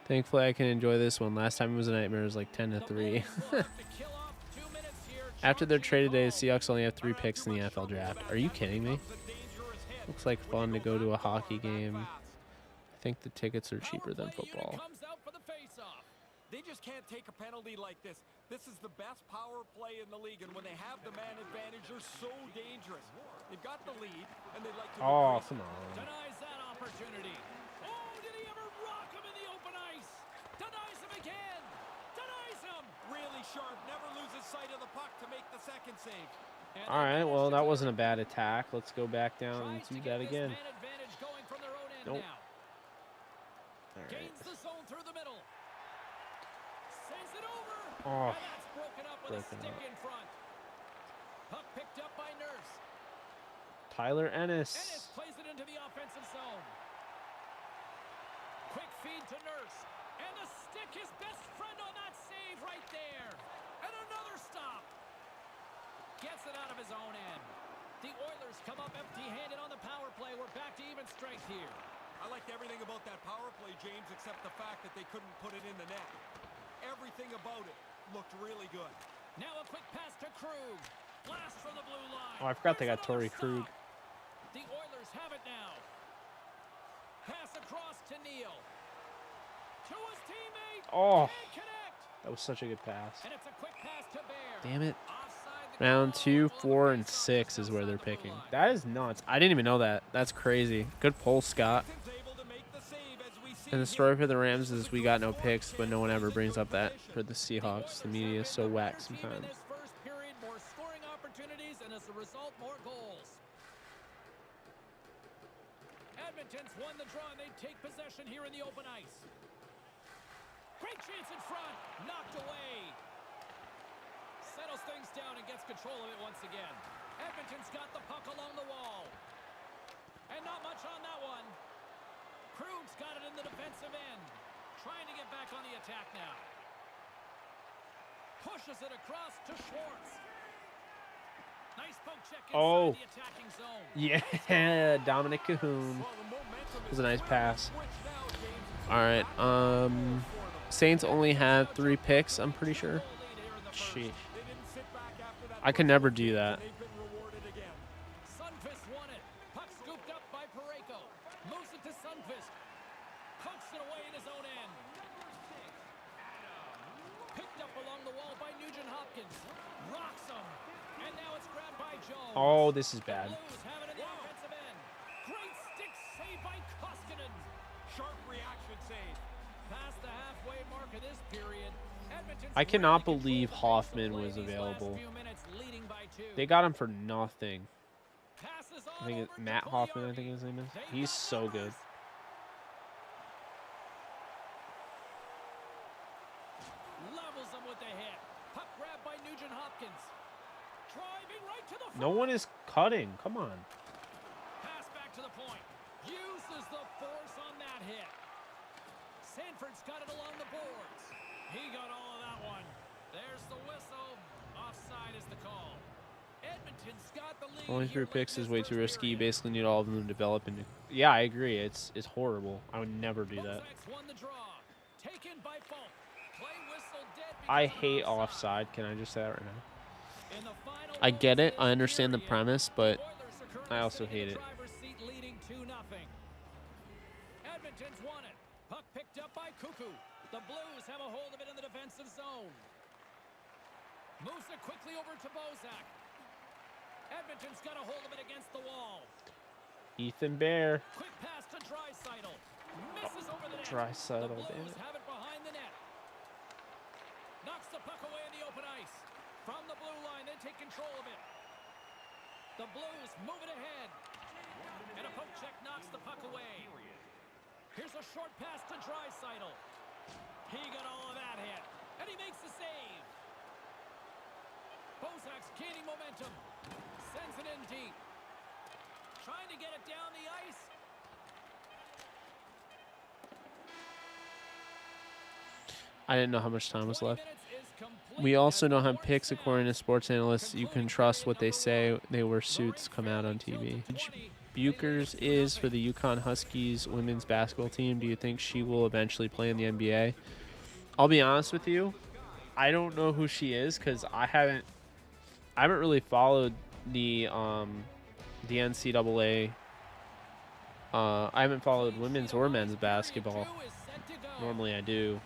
Thankfully, I can enjoy this one. Last time it was a nightmare. It was like 10-3. The Blues will have to kill off 2 minutes here. After their Charging trade today, home. Seahawks only have 3 picks in the NFL draft. Are you kidding me? Looks like fun to go to a hockey game. I think the tickets are cheaper than Power play unit football. comes out for the face-off. They just can't take a penalty like this. This is the best power play in the league, and when they have the man advantage, they're so dangerous. They've got the lead, and they'd like to... Oh, decrease it. come on. Denies that opportunity. Oh, did he ever rock him in the open ice? Denies him again. Denies him. Really sharp, never loses sight of the puck to make the second save. And All right, they well, manage that to wasn't a bad attack. Let's go back down and tries to do get that this again. man advantage going from their own end Nope. now. All right. Gains the zone through the middle. Sends it over. Oh, And that's broken up with broken a stick up. in front. Puck picked up by Nurse. Tyler Ennis Ennis. plays it into the offensive zone. Quick feed to Nurse. And the stick, his best friend on that save right there. And another stop. Gets it out of his own end. The Oilers come up empty-handed on the power play. We're back to even strength here. I liked everything about that power play, James, except the fact that they couldn't put it in the net. Everything about it looked really good. Now a quick pass to Krug. Blast from the blue line. Oh, I forgot they There's got Torrey another Krug. stop. The Oilers have it now. Pass across to Neal. To his teammate. Oh, Can't connect. that was such a good pass. And it's a quick pass to Bear. Damn it. Offside the Round call. 2, Well, 4, the and face-off 6 just is where outside they're the blue picking. line. That is nuts. I didn't even know that. That's crazy. Good pull, Scott. Edmonton's able to make the save as we see And the here. story for the Rams is we got no picks, but no one ever brings up that for the Seahawks. The media is so whack Team in sometimes. this first period, more scoring opportunities, and as a result, more goals. Edmonton's won the draw, and they take possession here in the open ice. Great chance in front, knocked away. Settles things down and gets control of it once again. Edmonton's got the puck along the wall. And not much on that one. Krug's got it in the defensive end. Trying to get back on the attack now. Pushes it across to Schwartz. Nice poke check inside the attacking zone. Yeah, Dominic Cahoon. Well, the momentum Was is a nice flipped. pass. Switch now, James. All right. Saints only had 3 picks, I'm pretty sure. Sheesh. They didn't sit back after that I could first never goal, do that. and they've been rewarded again. Sundqvist won it. Puck scooped up by Parayko. Moves it to Sundqvist. Pokes it away in his own end. Picked up along the wall by Nugent Hopkins. Rocks him. And now it's grabbed by Jones. Oh, this is bad. Blues have it in the offensive end. Great stick save by Koskinen. Sharp reaction save. Past the halfway mark of this period. Edmonton's I cannot really believe controlled the pace Hoffman of was play these last available. few minutes, leading by 2. They got him for nothing. Passes I on think over it's to Matt Hoffman, I Pugliarvi. think his name is. They've He's got so good. numbers. Levels them with the hit. Puck grab by Nugent Hopkins. Driving right to the front. No one is cutting. Come on. Pass back to the point. Uses the force on that hit. Sanford's got it along the boards. He got all of that one. There's the whistle. Offside is the call. Edmonton's got the lead. Only 3 here late picks in is this way first too risky. You period. basically need all of them to develop into. Yeah, I agree. It's horrible. I would never do that. Bozak's won the draw. Taken by Fulk. Play whistle dead because I of an hate offside. Can I just say that right now? In the final I get it. moments of I this understand the period, premise, but Oilers are currently I also sitting in hate the it. driver's seat leading 2-0. Edmonton's won it. Puck picked up by Cuckoo. The Blues have a hold of it in the defensive zone. Moves it quickly over to Bozak. Edmonton's got a hold of it against the wall. Ethan Bear. Quick pass to Draisaitl. Misses over the net. Draisaitl, The damn Blues it. have it behind the net. Knocks the puck away in the open ice. From the blue line, they take control of it. The Blues move it ahead. And a poke check knocks the puck away. Here's a short pass to Draisaitl. He got all of that hit. And he makes the save. Bozak's gaining momentum. Sends it in deep. Trying to get it down the ice. I didn't know how much time was 20 left. minutes is complete We also as don't the have picks Hornets according to have sports analysts. You can concluded trust period what they number say. one. They wear suits, come out on TV. Which Buchers is for the Yukon Huskies women's basketball team. Do you think she will eventually play in the NBA? I'll be honest with you. I don't know who she is because I haven't really followed the NCAA. I haven't followed women's or men's basketball. Normally I do.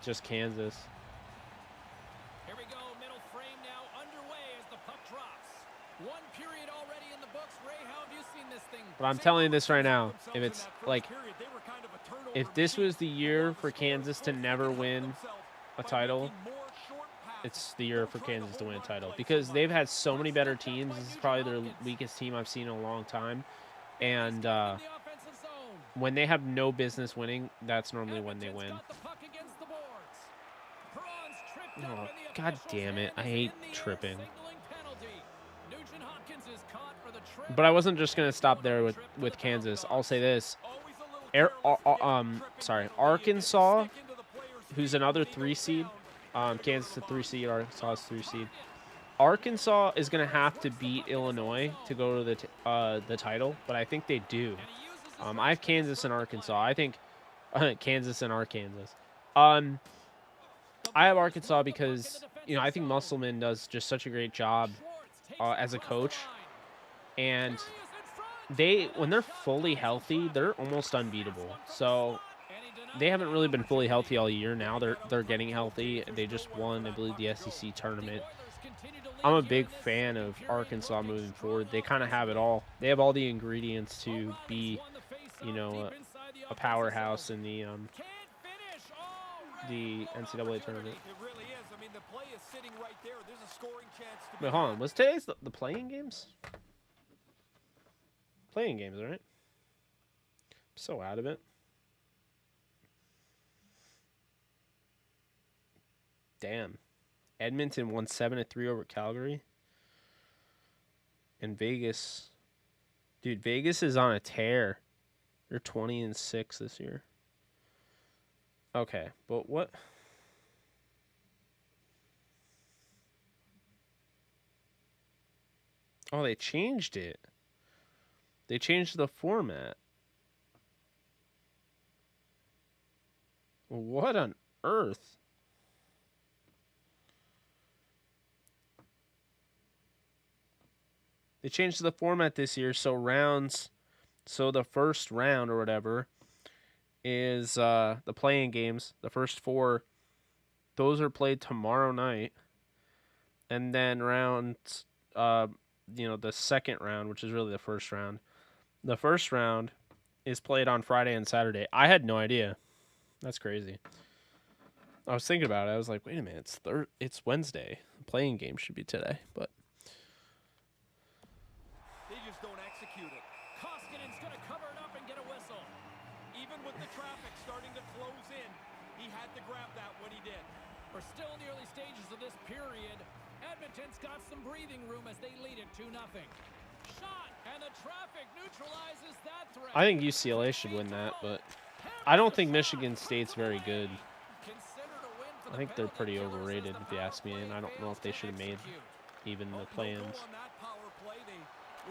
Just Kansas. Here we go, middle frame now underway as the puck drops. 1 period already in the books. Ray, how have you seen this thing? But I'm telling you this right now. If it's like, if this was the year for Kansas to never win a title, it's the year for Kansas to win a title because they've had so many better teams. This is probably their weakest team I've seen in a long time. And when they have no business winning, that's normally when they win. Oh, God damn it. I hate tripping. But I wasn't just going to stop there with Kansas. I'll say this. Arkansas, who's another 3 seed. Kansas is a 3 seed. Arkansas is 3 seed. Arkansas is going to have to beat Illinois to go to the title, but I think they do. I have Kansas and Arkansas. I think Kansas and Arkansas. I have Arkansas because, I think Musselman does just such a great job as a coach. And when they're fully healthy, they're almost unbeatable. So they haven't really been fully healthy all year. Now they're getting healthy. They just won, I believe, the SEC tournament. I'm a big fan of Arkansas moving forward. They kind of have it all. They have all the ingredients to be, a powerhouse in the NCAA tournament. It really is. I mean, the play is sitting right there. There's a scoring chance to be Wait, hold on. Was today's the playing games? Playing games, right? I'm so out of it. Damn. Edmonton won 7-3 over Calgary. And Vegas. Dude, Vegas is on a tear. They're 20-6 this year. Okay, but what? Oh, they changed it. They changed the format. What on earth? They changed the format this year, so the first round or whatever is the playing games. The first 4, those are played tomorrow night. And then the second round, which is really the first round. The first round is played on Friday and Saturday. I had no idea. That's crazy. I was thinking about it. I was like, wait a minute, it's Wednesday. The playing game should be today, but They just don't execute it. Koskinen's going to cover it up and get a whistle. Even with the traffic starting to close in, he had to grab that when he did. We're still in the early stages of this period. Edmonton's got some breathing room as they lead it 2-0. Shot, and the traffic neutralizes that threat. I think UCLA should win that, but I don't think Michigan State's very good. Considered a win for I the think they're pretty penalty killers overrated, as the if you power ask me, and play I don't know if they fails should have to made execute. even the No goal play-ins. on that power play. They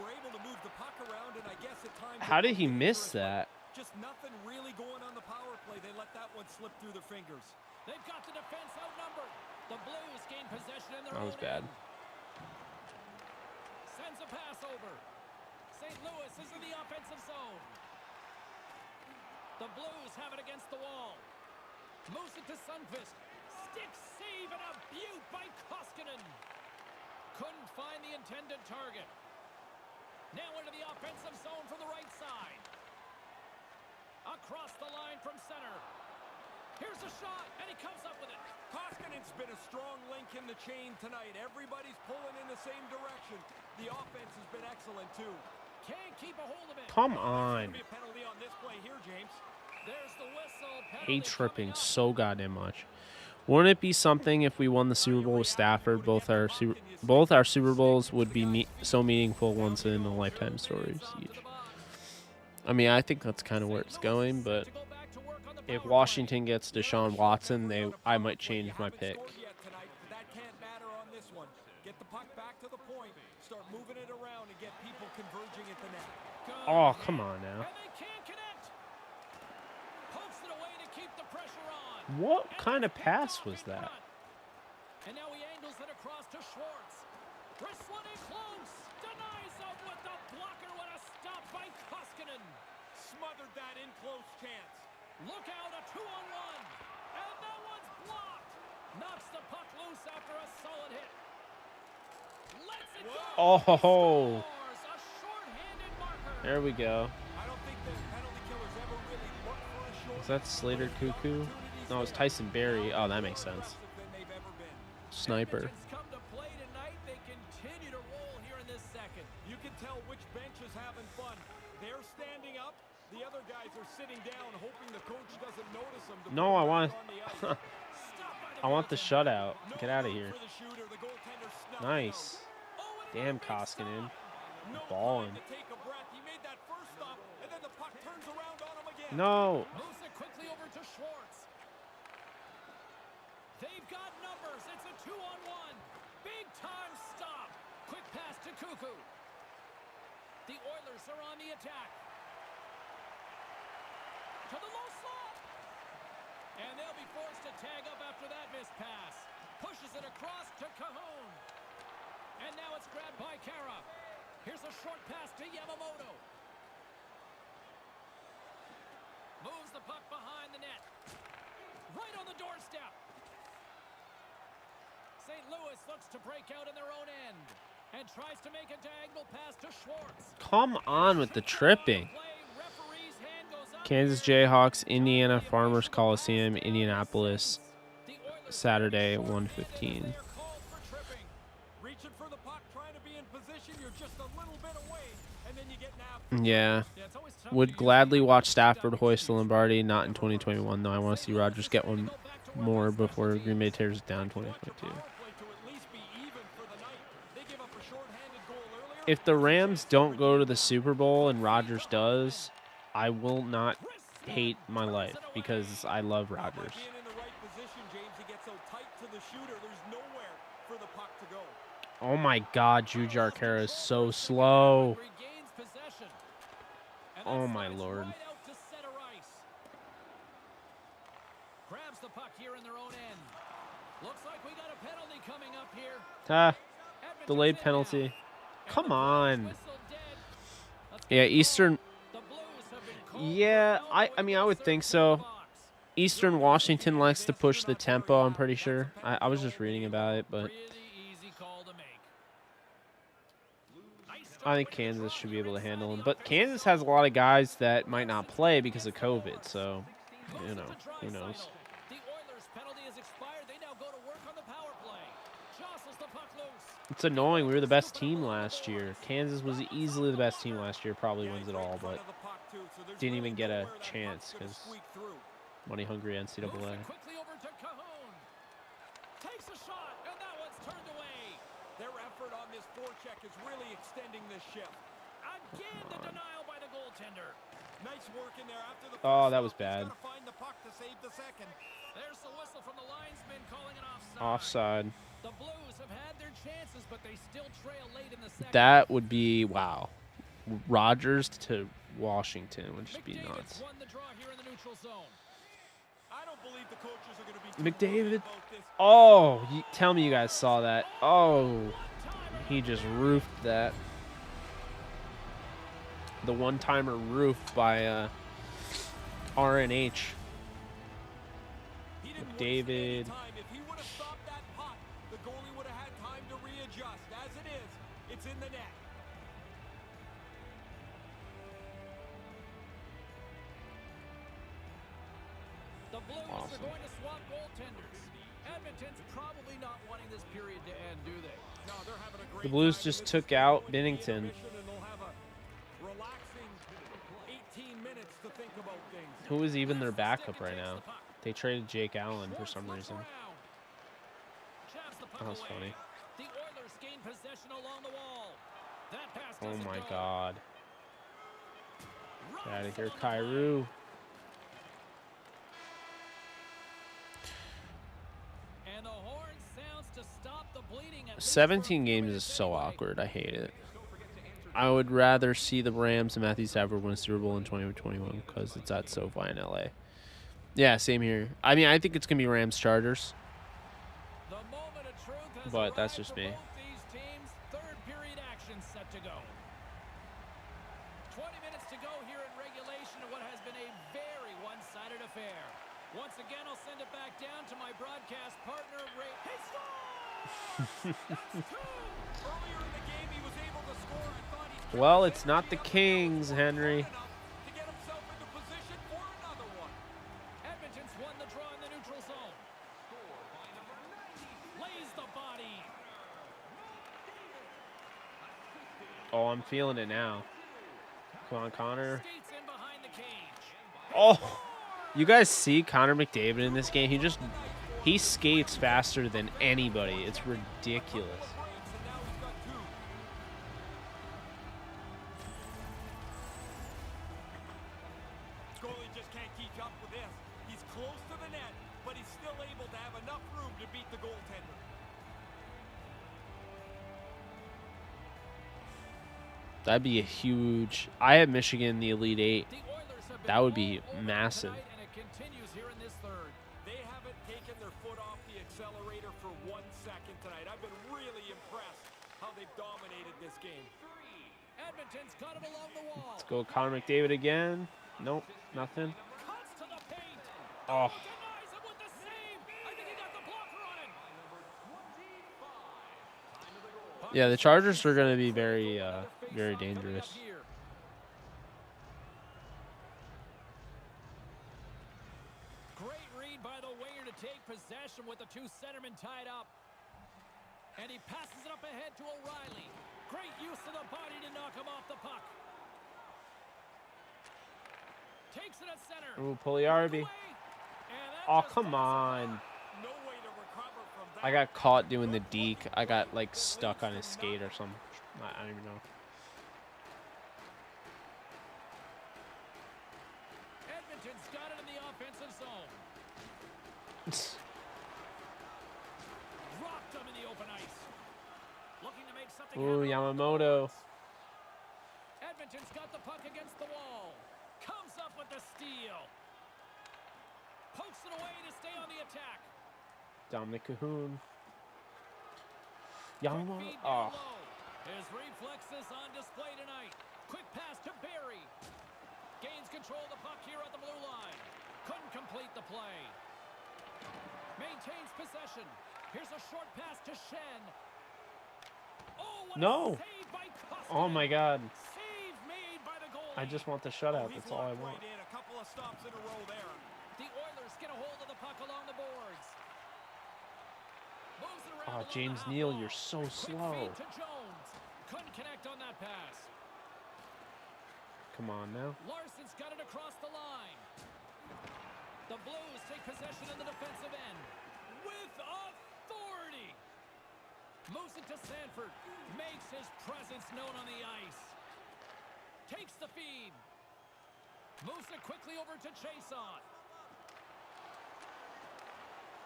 were able to move the puck around, and I guess at times How it did was he miss dangerous, but that? Just nothing really going on the power play. They let that one slip through their fingers. They've got the defense outnumbered. The Blues gain possession in their That own was bad. end. Sends a pass over. St. Louis is in the offensive zone. The Blues have it against the wall. Moves it to Sundqvist. Stick save and a beaut by Koskinen. Couldn't find the intended target. Now into the offensive zone from the right side. Across the line from center. Here's a shot, and he comes up with it. Koskinen's been a strong link in the chain tonight. Everybody's pulling in the same direction. The offense has been excellent, too. Can't keep a hold of it. Come There's on. gonna be a penalty on this play here, James. There's the whistle. Hate Penalty tripping coming up. so goddamn much. Wouldn't it be something if we won the Super Bowl with Stafford? Both our Super Bowls would be so meaningful, once in a lifetime stories. I mean, I think that's kind of where it's going, but if Washington gets Deshaun Watson, I might change my pick. That can't matter on this one. Get the puck back to the point. Start moving it around and get people converging at the net. Oh, come on now. And they can't connect. Pokes it away to keep the pressure on. What kind of pass was that? And now he angles it across to Schwartz. Wrestling in close. Denies him with the blocker. What a stop by Koskinen. Smothered that in close chance. Look out, a 2-on-1. And that one's blocked. Knocks the puck loose after a solid hit. Lets it go. Oh, Scores. A short-handed marker. there we go. I don't think the penalty killers ever really look for a short. Is that Slater Cuckoo? No, it's Tyson Berry. Oh, that makes sense. Than they've ever been. Sniper. Edmonton's come to play tonight. They continue to roll here in this second. You can tell which bench is having fun. They're standing up. The other guys are sitting down, hoping the coach doesn't notice them. No, I want On the ice. I want the shutout. Get out of room here. for the shooter. The goaltender snubbed Nice. it out. Damn, Koskinen. No Balling. time to take a breath. He made that first stop, and then the puck turns around on him again. No. Moves it quickly over to Schwartz. They've got numbers. It's a 2-on-1. Big time stop. Quick pass to Cuckoo. The Oilers are on the attack. To the low slot. And they'll be forced to tag up after that missed pass. Pushes it across to Cahoon. And now it's grabbed by Kara. Here's a short pass to Yamamoto. Moves the puck behind the net. Right on the doorstep. St. Louis looks to break out in their own end and tries to make a diagonal pass to Schwartz. Come on with the tripping. Play, referee's hand goes up. Kansas Jayhawks, Indiana Farmers Coliseum, Indianapolis, The Oilers Saturday, short 1:15. handed, they're called for tripping. Reaching for the puck, trying to be in position. You're just a little bit away, and then you get nabbed. Yeah. Yeah, it's always tough to Would use gladly the watch defense Stafford to hoist the double Lombardi, not in 2021, though. I want to see Rodgers get one more before Green Bay tears it down in 2022. If the Rams don't go to the Super Bowl and Rodgers does, I will not hate my life because I love Rodgers. Being in the right position, James, he gets so tight to the shooter. There's nowhere for the puck to go. Oh my God, Jujhar Khaira is so slow. Regains possession. And Oh that my slides Lord. right out to center ice. Grabs the puck here in their own end. Looks like we got a penalty coming up here. Ah, Edmonton's delayed in now. penalty. And Come the play's on. whistled dead. Let's Yeah, get the Eastern. call. The Blues have been called Yeah, for an I elbow mean, in I the would center think of the so. box. Eastern Washington likes to push the tempo, I'm pretty sure. I was just reading about it, but Really easy call to make. Nice start I think with the Kansas draw should be here able to inside handle the him. But offensive Kansas zone. has a lot of guys that might not play because of COVID, so goes You know, into who knows? Draisaitl. The Oilers' penalty has expired. They now go to work on the power play. Jostles the puck loose. It's annoying. We were the best team last year. Kansas was easily the best team last year. Probably Yeah, wins he's it right all, in front but of the puck, too, so there's didn't really even get a nowhere that chance puck's gonna because squeak through. money hungry Moves NCAA. it quickly over to Cahoon. Takes a shot, and that one's turned away. Their effort on this forecheck is really extending this shift. Again, the denial by the goaltender. Nice work in there after the Oh, first that was stop. He's bad. gotta find the puck to save the second. There's the whistle from the linesman calling it offside. Offside. The Blues have had their chances, but they still trail late in the second. That would be wow. Rogers to Washington would just be McDavid's nuts. won the draw here in the neutral zone. I don't believe the coaches are gonna be too McDavid. worried about this. Oh, tell me you guys saw that. Oh, he just roofed that. The one-timer roof by RNH. He didn't waste McDavid. any time. If he would have stopped that puck, the goalie would have had time to readjust. As it is, it's in the net. The Blues Awesome. are going to swap goaltenders. Edmonton's probably not wanting this period to end, do they? No, they're having a great The Blues time. just This took is gonna out go into the Binnington. intermission, and they'll have a relaxing 18 minutes to think about things. Who is even their backup right now? They traded Jake Allen for some reason. That was funny. The Oilers gain possession along the wall. That pass Oh doesn't my go. God. Get out of here, Runs along the Kyrou. line. And the horn sounds to stop the bleeding. At least for a 17 few games minutes is so anyway. awkward. I hate it. I would rather see the Rams and Matthew Stafford win a Super Bowl in 2021 because it's at SoFi in LA. Yeah, same here. I mean, I think it's going to be Rams-Chargers. The moment of truth has But that's arrived just for me. both these teams. Third period action set to go. 20 minutes to go here in regulation of what has been a very one-sided affair. Once again, I'll send it back down to my broadcast partner, Ray. He scores! That's two! Earlier in the game, he was able to score. I thought he Well, it's not the Kings, Henry. to get himself into position for another one. Edmonton's won the draw in the neutral zone. Lays the body. Oh, I'm feeling it now. Come on, Connor. Skates in behind the cage. Oh, you guys see Connor McDavid in this game? He skates faster than anybody. It's ridiculous. Breaks, and now he's got two. Goalie just can't keep up with this. He's close to the net, but he's still able to have enough room to beat the goaltender. That'd be a huge. I have Michigan in the Elite Eight. The Oilers have been That would be all over massive. tonight, and it continues here in this third. They haven't taken their foot off the accelerator for 1 second tonight. I've been really impressed how they've dominated this game. Edmonton's got it along the wall. Let's go, Connor McDavid again. Nope, nothing. Cuts to the paint. Oh, Denies him with the save. I think he got the blocker on it. yeah. The Chargers are going to be very, very dangerous. Great read by the winger to take possession with the two centermen tied up. And he passes it up ahead to O'Reilly. Great use of the body to knock him off the puck. Takes it at center. Ooh, Pugliarvi. Away. And that Oh, just come falls on. No way to recover from that. I got caught doing the deke. I got like stuck on his skate or something. I don't even know. Edmonton's got it in the offensive zone. Dropped him in the open ice. Looking to make something Ooh, happen on the Yamamoto. boards. Edmonton's got the puck against the wall. Comes up with the steal. Pokes it away to stay on the attack. Dominic Cahoon. Quick Yamamoto. feed down Oh, low. His reflexes on display tonight. Quick pass to Barry. Gains control of the puck here at the blue line. Couldn't complete the play. Maintains possession. Here's a short pass to Shen. Oh, what No. a save by Koskinen. oh my God. Save made by the goalie. I just want the shutout. He's That's all I locked want. right in. A couple of stops in a row there. The Oh, James Neal, you're so Quick slow. feed to Jones. Couldn't connect on that pass. Come on now. Larson's got it across the line. The Blues take possession in the defensive end with authority. Moves it to Sanford. Makes his presence known on the ice. Takes the feed. Moves it quickly over to Chason.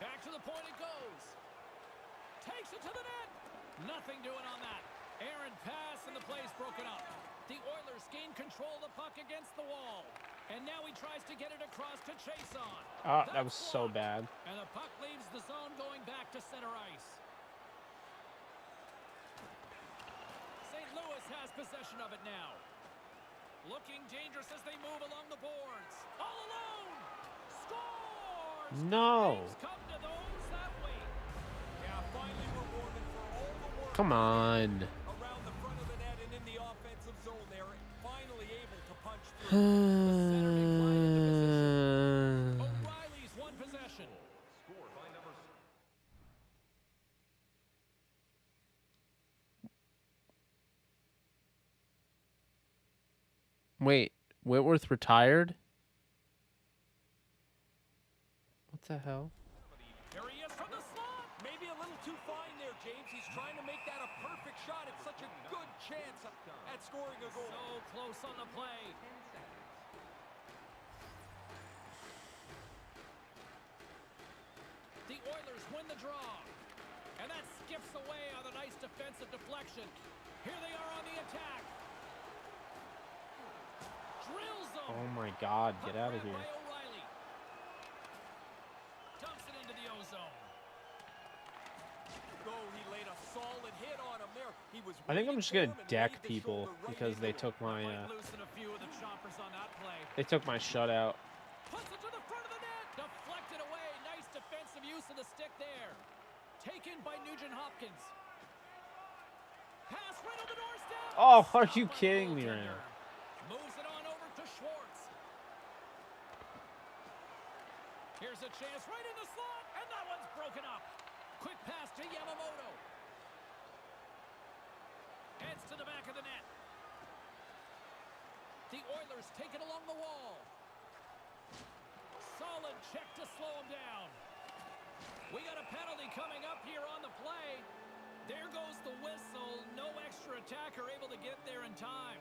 Back to the point it goes. Takes it to the net. Nothing doing on that. Errant pass and the play's broken up. The Oilers gain control of the puck against the wall. And now he tries to get it across to Chason. Oh, that was so bad. And the puck leaves the zone going back to center ice. St. Louis has possession of it now. Looking dangerous as they move along the boards. All alone. Scores! No. Things come to those that wait. Yeah, finally rewarded for all the work Come on. around the front of the net and in the offensive zone there. Finally able to punch through. O'Reilly's won possession. Wait, Whitworth retired? What the hell? Here he is from the slot. Maybe a little too fine there, James. He's trying to make that a perfect shot. It's such a good chance at scoring a goal. So close on the play. The Oilers win the draw. And that skips away on a nice defensive deflection. Here they are on the attack. Drills them. Oh my God, get out of Grabbed here. by O'Reilly. Dumps it into the ozone. Oh, he laid a solid hit on him there. He was I think I'm waiting just for gonna him and deck laid the people shoulder right because into they it. took my Might loosen a few of the choppers on that play. shutout. Puts it to the front of the net. Deflected away. Nice defensive use of the stick there. Taken by Nugent Hopkins. Pass right on the doorstep. Oh, are Stopped you by the kidding me goaltender. right now? Moves it on over to Schwartz. Here's a chance right in the slot, and that one's broken up. Quick pass to Yamamoto. Heads to the back of the net. The Oilers take it along the wall. Solid check to slow him down. We got a penalty coming up here on the play. There goes the whistle. No extra attacker able to get there in time.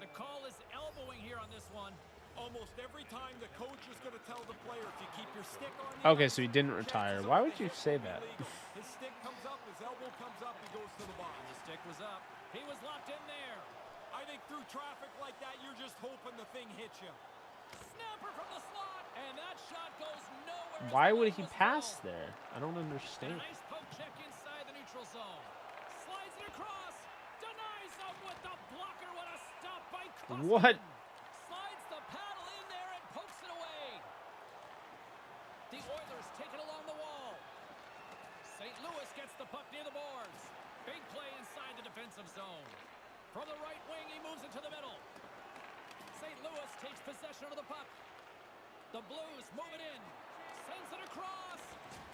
The call is elbowing here on this one. Almost every time the coach is going to tell the player to keep your stick on the Okay, ice, so he didn't retire. Why would you say that? His stick comes up, his elbow comes up, he goes to the box. The stick was up. He was locked in there. I think through traffic like that, you're just hoping the thing hits you. Snapper from the slot, and that shot goes nowhere. as Why the would puck he was pass thrown. there? I don't And understand. a nice poke check inside the neutral zone. Slides it across. Denies him with the blocker. What a stop by Koskinen. What? Slides the paddle in there and pokes it away. The Oilers take it along the wall. St. Louis gets the puck near the boards. Big play inside the defensive zone. From the right wing, he moves it to the middle. St. Louis takes possession of the puck. The Blues move it in. Sends it across.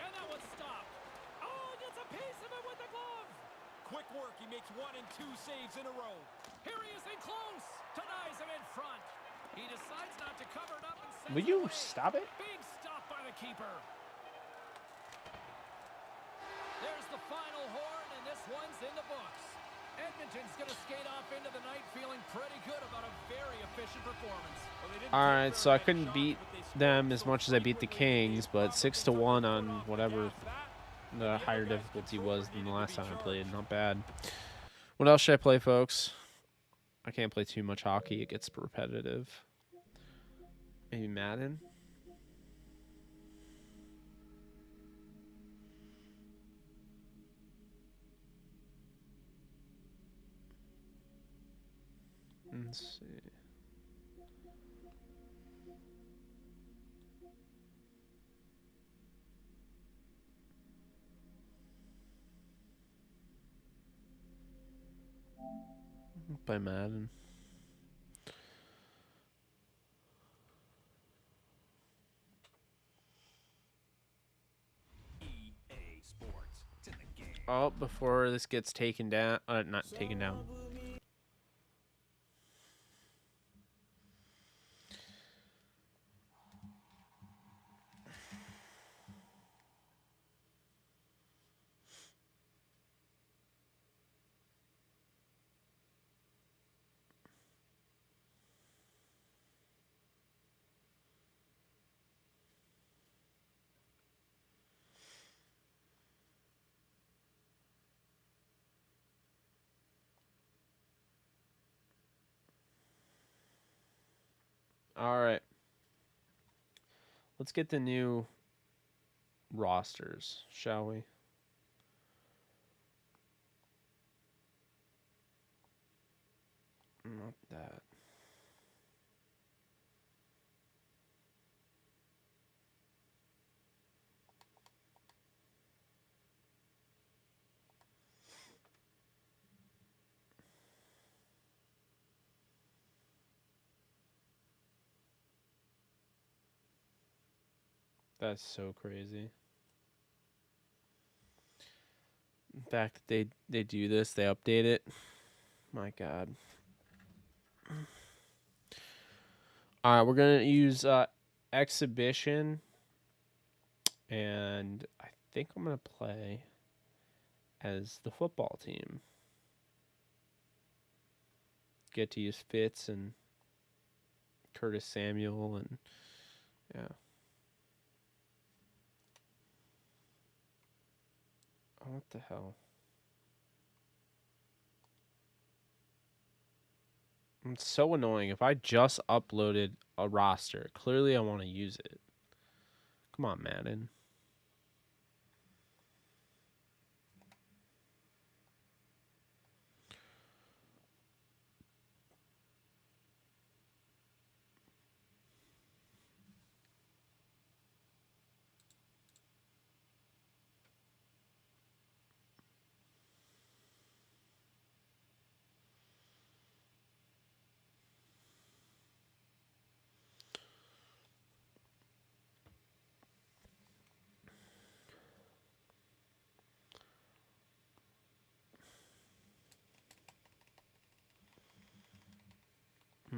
And that one's stopped. Oh, gets a piece of it with the glove. Quick work, he makes 1 and 2 saves in a row. Here he is in close. Denies him in front. He decides not to cover it up and sends Will it you away. stop it? Big stop by the keeper. There's the final horn, and this one's in the books. Edmonton's going to skate off into the night feeling pretty good about a very efficient performance. Well, they didn't All take right, very so I many couldn't shots, beat but they scored them as so much as I beat the frequently. Kings, but 6-1 on whatever Past that, the higher guys difficulty control was or than the needed to last be time I charged. played. Not bad. What else should I play, folks? I can't play too much hockey. It gets repetitive. Maybe Madden? Let's see. Play Madden. EA Sports. It's in the game. Oh, before this gets taken down, not taken down. All right. Let's get the new rosters, shall we? Not that. That's so crazy. The fact that they do this, they update it. My God. All right, we're gonna use exhibition, and I think I'm gonna play as the football team. Get to use Fitz and Curtis Samuel, and yeah. Oh, what the hell? It's so annoying. If I just uploaded a roster, clearly I want to use it. Come on, Madden.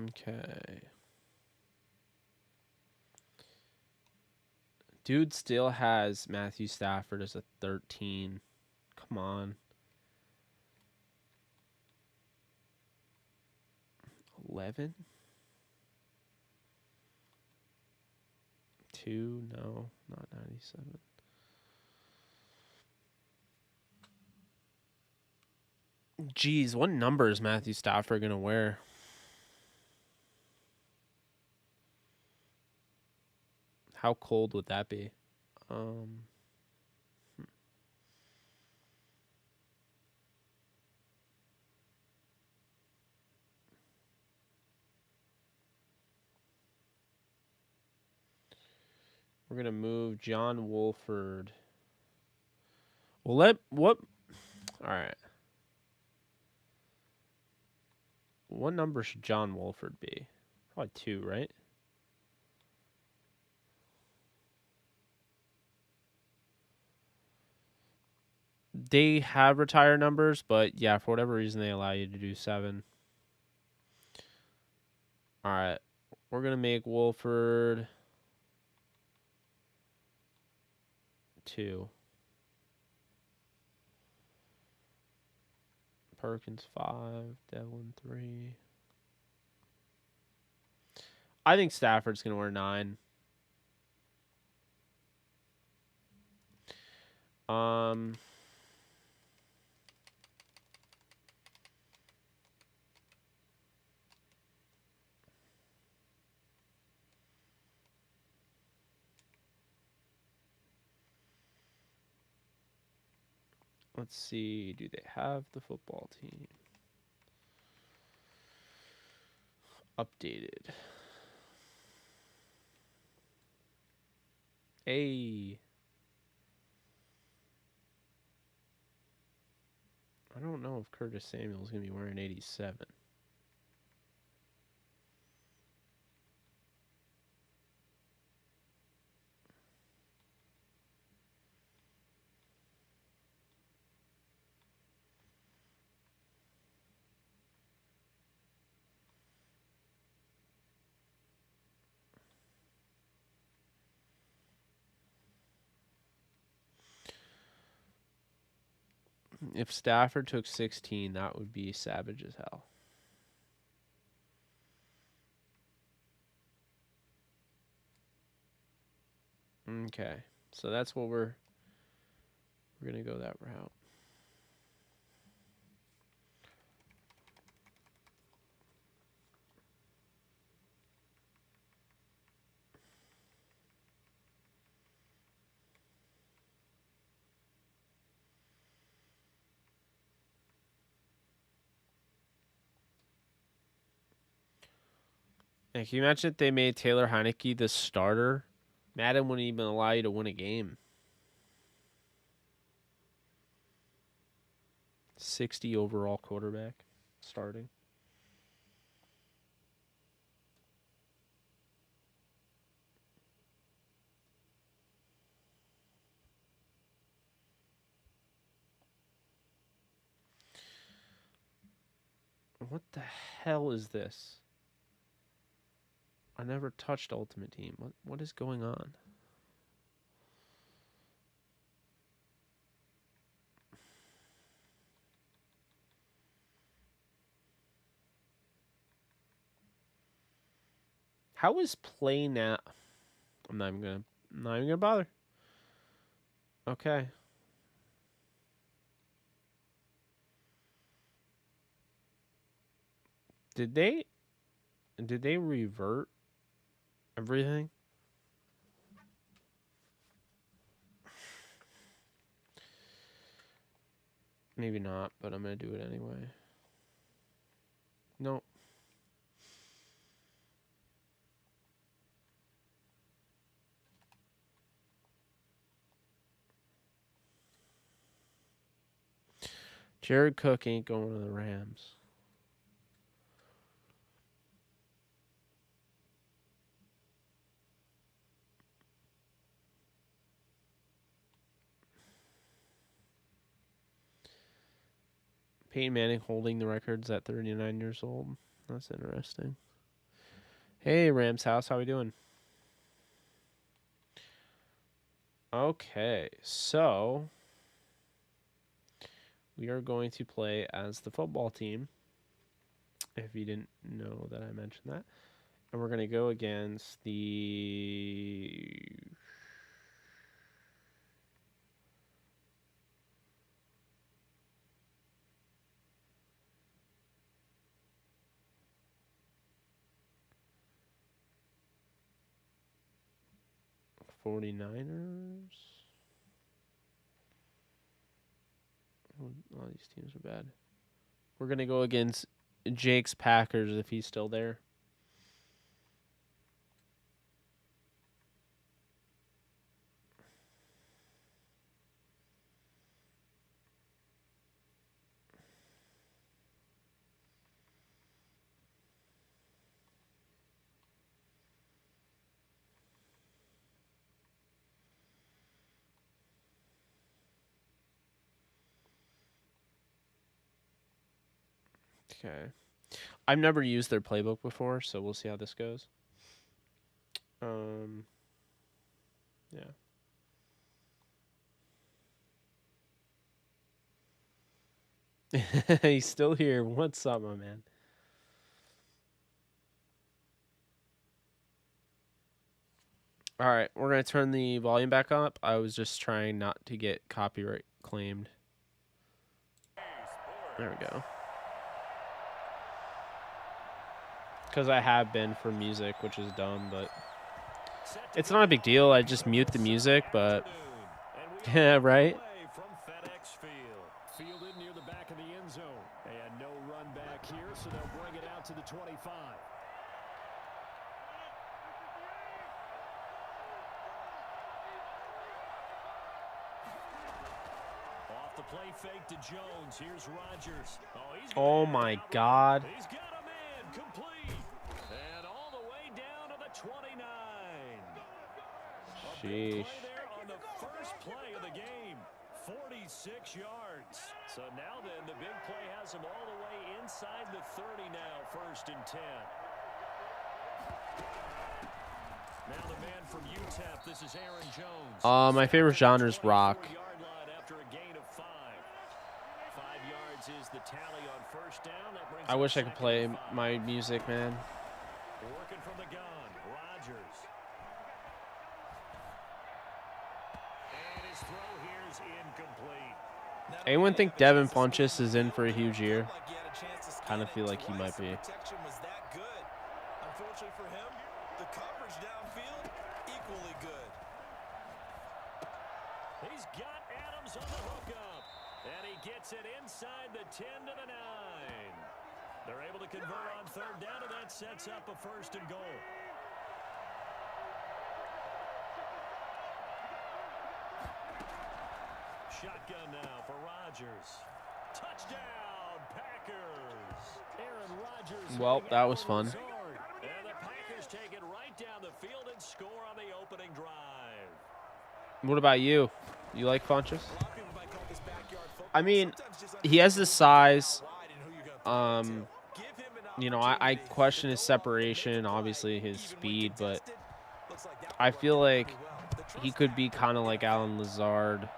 Okay. Dude still has Matthew Stafford as a 13. Come on. 11? 2? No, not 97. Jeez, what number is Matthew Stafford going to wear? How cold would that be? Um, we're going to move John Wolford. Well, what? All right. What number should John Wolford be? Probably 2, right? They have retired numbers, but yeah, for whatever reason, they allow you to do 7. All right. We're going to make Wolford 2. Perkins 5. Devlin 3. I think Stafford's going to wear 9. Let's see. Do they have the football team updated? Hey. I don't know if Curtis Samuel is going to be wearing 87. If Stafford took 16, that would be savage as hell. Okay, so that's what we're gonna go that route. And can you imagine if they made Taylor Heineke the starter? Madden wouldn't even allow you to win a game. 60 overall quarterback starting. What the hell is this? I never touched Ultimate Team. What is going on? How is play now? I'm not even gonna bother. Okay. Did they revert everything? Maybe not, but I'm gonna do it anyway. Nope. Jared Cook ain't going to the Rams. Peyton Manning holding the records at 39 years old. That's interesting. Hey, Rams House, how we doing? Okay, so we are going to play as the football team, if you didn't know that I mentioned that. And we're going to go against the... '49ers. All these teams are bad. We're going to go against Jake's Packers if he's still there. Okay. I've never used their playbook before, so we'll see how this goes. Yeah. He's still here. What's up, my man? All right, we're going to turn the volume back up. I was just trying not to get copyright claimed. There we go. Because I have been for music, which is dumb, but it's not a big deal. I just mute the music, but yeah, right? From FedEx Field. Fielded near the back of the end zone. And no run back here, so they'll bring it out to the 25. Off the play fake to Jones. Here's Rodgers. Oh my God. He's got a man complete. And all the way down to the 29. Sheesh. Play there on the first play of the game. 46 yards. So now then, the big play has him all the way inside the 30 now, 1st and 10. Now the man from UTEP, this is Aaron Jones. My favorite genre is rock. Yard line after a gain of 5. raises the tally on first down. That brings I up wish I could second play and 5. my music, man. Working from the gun, Rodgers. And his throw here is incomplete. Anyone think Devin Funchess is in for a huge year? Kind of feel like he might be. Protection was that good. Unfortunately for him, the coverage downfield equally good. He's got Adams on the hookup. And he gets it inside the 10 to the 9. They're able to convert on third down, and that sets up a first and goal. Shotgun now for Rodgers. Touchdown, Packers. Aaron Rodgers. Well, that was fun. And the Packers take it right down the field and score on the opening drive. What about you? You like Funchess? I mean, he has the size. You know, I question his separation, obviously his speed, but I feel like he could be kind of like Alan Lazard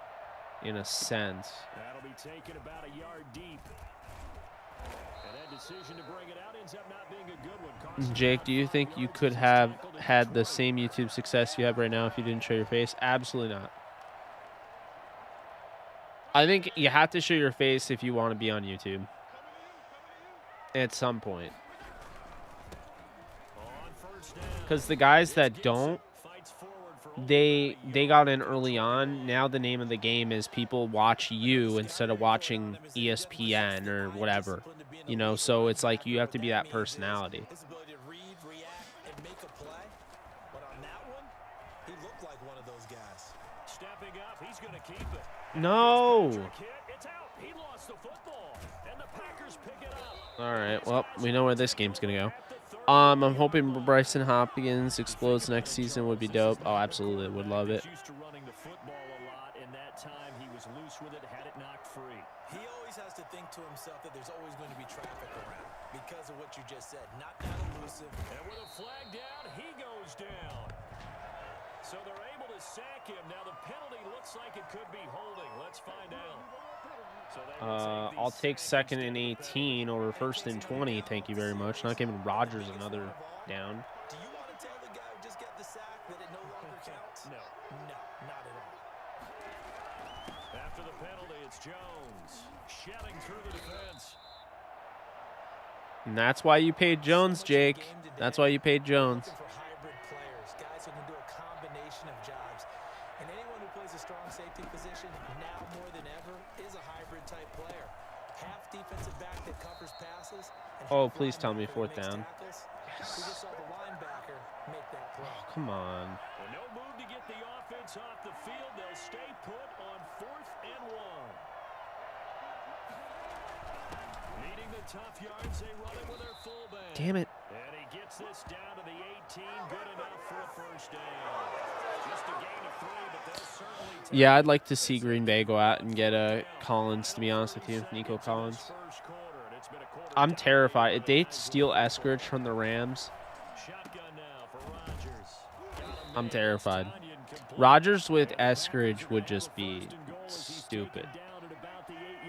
in a sense. That'll be taken about a yard deep. And that decision to bring it out ends up not being a good one. Jake, do you think you could have had the same YouTube success you have right now if you didn't show your face? Absolutely not. I think you have to show your face if you want to be on YouTube. At some point. Because the guys that don't, they got in early on. Now the name of the game is people watch you instead of watching ESPN or whatever. You know, so it's like you have to be that personality. His ability to read, react, and make a play. But on that one, he looked like one of those guys. Stepping up, he's going to keep it. No. It's out. He lost the football, and the Packers pick it up. All right. Well, we know where this game's going to go. I'm hoping Bryson Hopkins explodes next season. Would be dope. Oh, absolutely. Would love it. Used to running the football a lot, and that time he was loose with it, had it knocked free. He always has to think to himself that there's always going to be traffic around because of what you just said. Not that elusive. And with a flag down, he goes down. So they're able to sack him. Now the penalty looks like it could be holding. Let's find out. So I'll take second and 18 over first and 20. Thank you very much. Not giving Rodgers another down. Do you want to tell the guy who just got the sack that it no longer counts? No. No, not at all. After the penalty, it's Jones shedding through the defense. And that's why you paid Jones, Jake. That's why you paid Jones. Looking for hybrid players, guys who can do a combination of jobs. And anyone who plays a strong safety position now more than ever is a hybrid type player. Half defensive back that covers passes. And Oh, half please tell me linebacker fourth that makes down. tackles. We just saw the linebacker make that play. Oh, come on. Well, no move to get the offense off the field. They'll stay put on 4th and 1. Needing the tough yards, they run it with their fullback. Damn it. And he gets this down to the 18. Good enough for a first down. Just a gain of 3, but they'll certainly take Yeah, I'd like to see Green Bay go out and get Collins, to be honest with you. Nico Collins. first quarter, and it's been a quarter I'm tie. terrified. If they steal Eskridge from the Rams, Shotgun now for Rodgers. I'm terrified. Rodgers with Eskridge would just be stupid.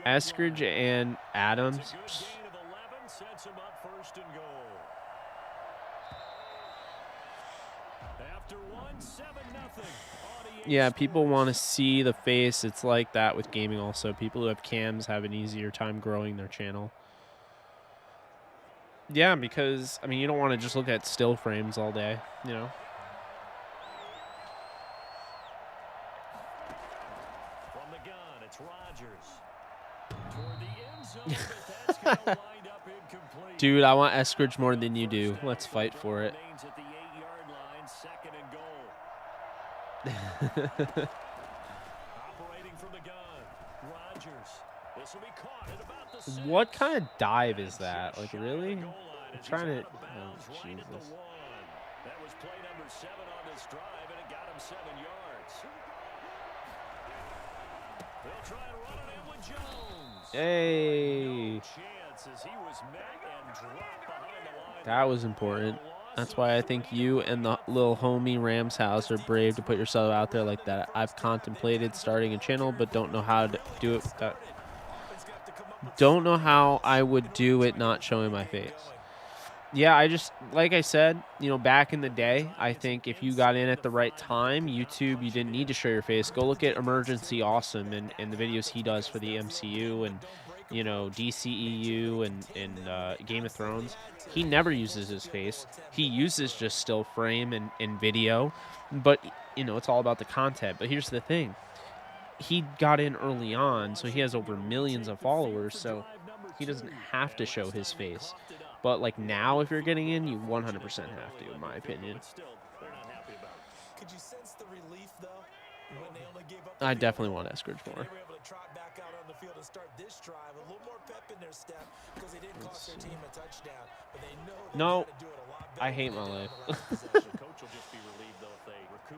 Eskridge and Adams. Gain of 11 sets him up 1st and goal. After 1, 7-0. Yeah, people want to see the face. It's like that with gaming also. People who have cams have an easier time growing their channel. Yeah, because, I mean, you don't want to just look at still frames all day, you know? From the gun, it's Rodgers. Toward the end zone, but that's going to wind up incomplete. Dude, I want Eskridge more than you do. Let's fight for it. Remains at the 8-yard line, 2nd and goal. Operating from the gun, Rodgers. This will be caught at about the 6. What kind of dive is that? Like, really? Goal line, I'm and trying he's to... out of bounds Oh, right at the Jesus. 1. That was play number 7 on this drive, and it got him 7 yards. They'll try and run it in with Jones. Hey. Chance as he was met and dropped behind the line. That was important. That's why I think you and the little homie Rams house are brave to put yourself out there like that. I've contemplated starting a channel, but don't know how to do it with that. Offense got to come up Don't know how I would do it not showing my face. Yeah, I just, like I said, you know, back in the day, I think if you got in at the right time, YouTube, you didn't need to show your face. Go look at Emergency Awesome and the videos he does for the MCU and, you know, DCEU and Game of Thrones. He never uses his face. He uses just still frame and video. But, you know, it's all about the content. But here's the thing. He got in early on, so he has over millions of followers, so he doesn't have to show his face. But, like, now, if you're getting in, you 100% have to, in my opinion. Could you sense the relief, though, when they only gave up I definitely want Eskridge more. They were able to trot back out on the field and start this drive a little more pep in their step because they didn't cost their team a touchdown, but they know they No, gotta do it a lot better. I hate my life.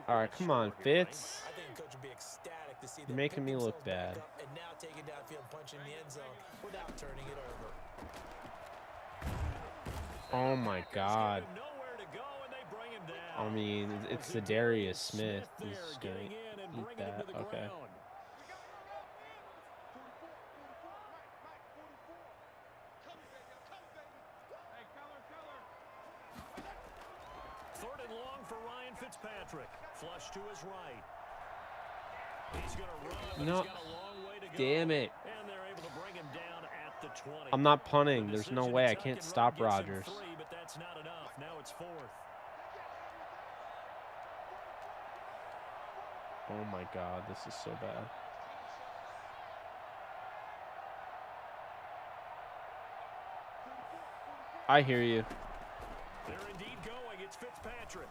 All right, come on, Fitz. I think coach would be ecstatic to see You're them making pick me look themselves back bad. up and now take it downfield and punch in the end zone without turning it over. Oh, my God. I mean, it's the Darius Smith. He's just going to eat that. Okay. Third and long for Ryan Fitzpatrick. Flush to his right. He's going to run. No. He's got a long way to go. Damn it. And they're able to bring him down at the 20. I'm not punting. There's no way. I can't stop Rodgers. But that's not enough. Now it's fourth. Oh, my God. This is so bad. I hear you. They're indeed going. It's Fitzpatrick.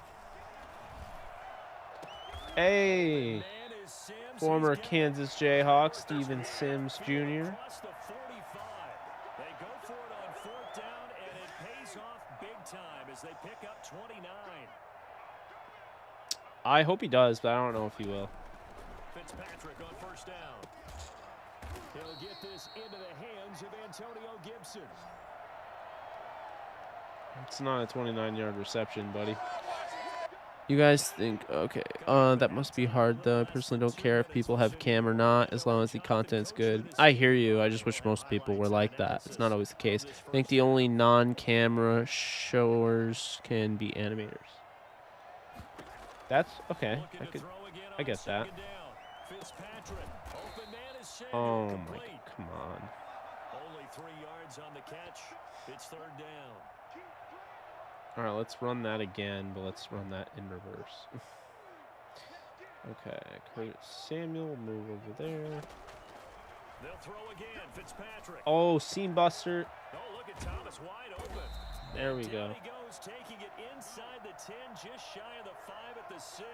Hey. Man is Sims. Former He's got Kansas Jayhawk, Steven Sims Jr. plus the 45. They go for it on fourth down, and it pays off big time as they pick up 29. I hope he does, but I don't know if he will. Fitzpatrick on first down. He'll get this into the hands of Antonio Gibson. It's not a 29-yard reception, buddy. You guys think, okay, that must be hard, though. I personally don't care if people have cam or not, as long as the content's good. I hear you. I just wish most people were like that. It's not always the case. I think the only non-camera showers can be animators. That's, okay. I get that. Oh, my, come on. Only 3 yards on the catch. It's third down. All right, let's run that again, but let's run that in reverse. Okay, Curtis Samuel will move over there. They'll throw again. Fitzpatrick. Oh, seam buster. Oh, look at Thomas wide open. There we go. Down he goes, taking it inside the 10, just shy of the 5 at the 6.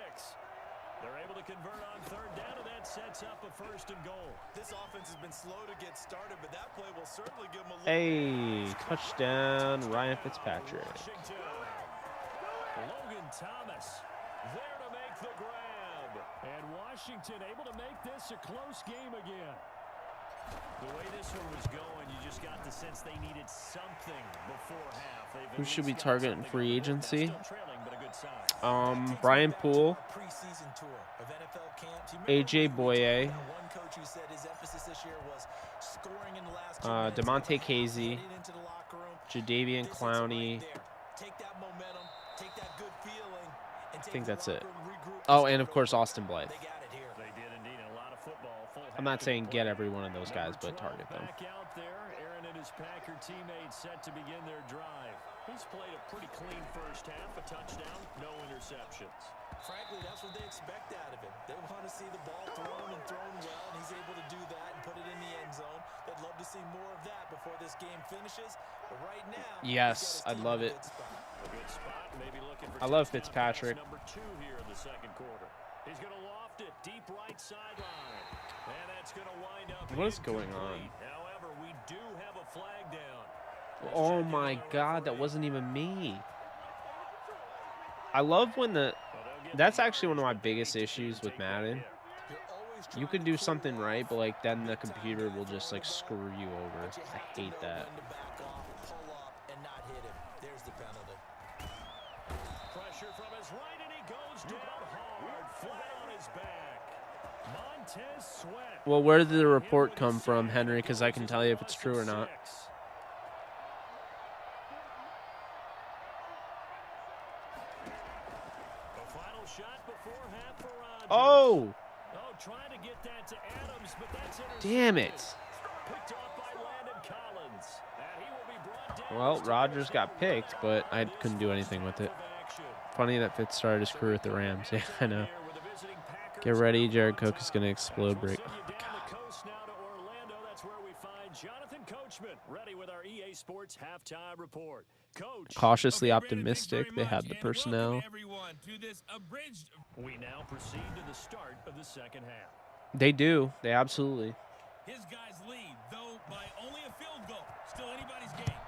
They're able to convert on third down, and that sets up a first and goal. This offense has been slow to get started, but that play will certainly give them a Hey, touchdown, Ryan Fitzpatrick. Washington. Logan Thomas there to make the grab. And Washington able to make this a close game again. The way this one was going, you just got the sense they needed something before half. Who should we target in free agency? Brian Poole, AJ Boye, DeMonte Casey, Jadeveon Clowney. I think that's it. Oh, and of course Austin Blythe. I'm not saying get every one of those guys, but target them. Back out there, Aaron and his Packer teammates set to begin their drive. He's played a pretty clean first half, a touchdown, no interceptions. Frankly, that's what they expect out of him. They want to see the ball thrown and thrown well, and he's able to do that and put it in the end zone. They'd love to see more of that before this game finishes. But right now, yes, I'd love it. A good spot, maybe looking for I love Fitzpatrick. number 2 here in the second quarter. He's going to loft it deep right sideline. And that's going to wind up. What is going on? However, we do have a flag down. Oh my God, that wasn't even me. I love when that's actually one of my biggest issues with Madden. You could do something right, but like then the computer will just like screw you over. I hate that. Pressure from his right, and he goes down hard, flat on his back. Montez Sweat. Well, where did the report come from, Henry? Because I can tell you if it's true or not. The final shot before half for Rodgers. Oh! Oh, trying to get that to Adams, but that's Damn it. picked off by Landon Collins. And he will be brought down. Well, Rodgers got picked, but I couldn't do anything with it. Funny that Fitz started his career with the Rams. Yeah, I know. Get ready, Jared Cook is going to explode break. Oh, my God. That's where we find Jonathan Coachman ready with our EA Sports halftime report. Coach. Cautiously optimistic. They have the personnel. We now proceed to the start of the second half. They do. They absolutely. His guys lead, though by only a field goal. Still anybody's game.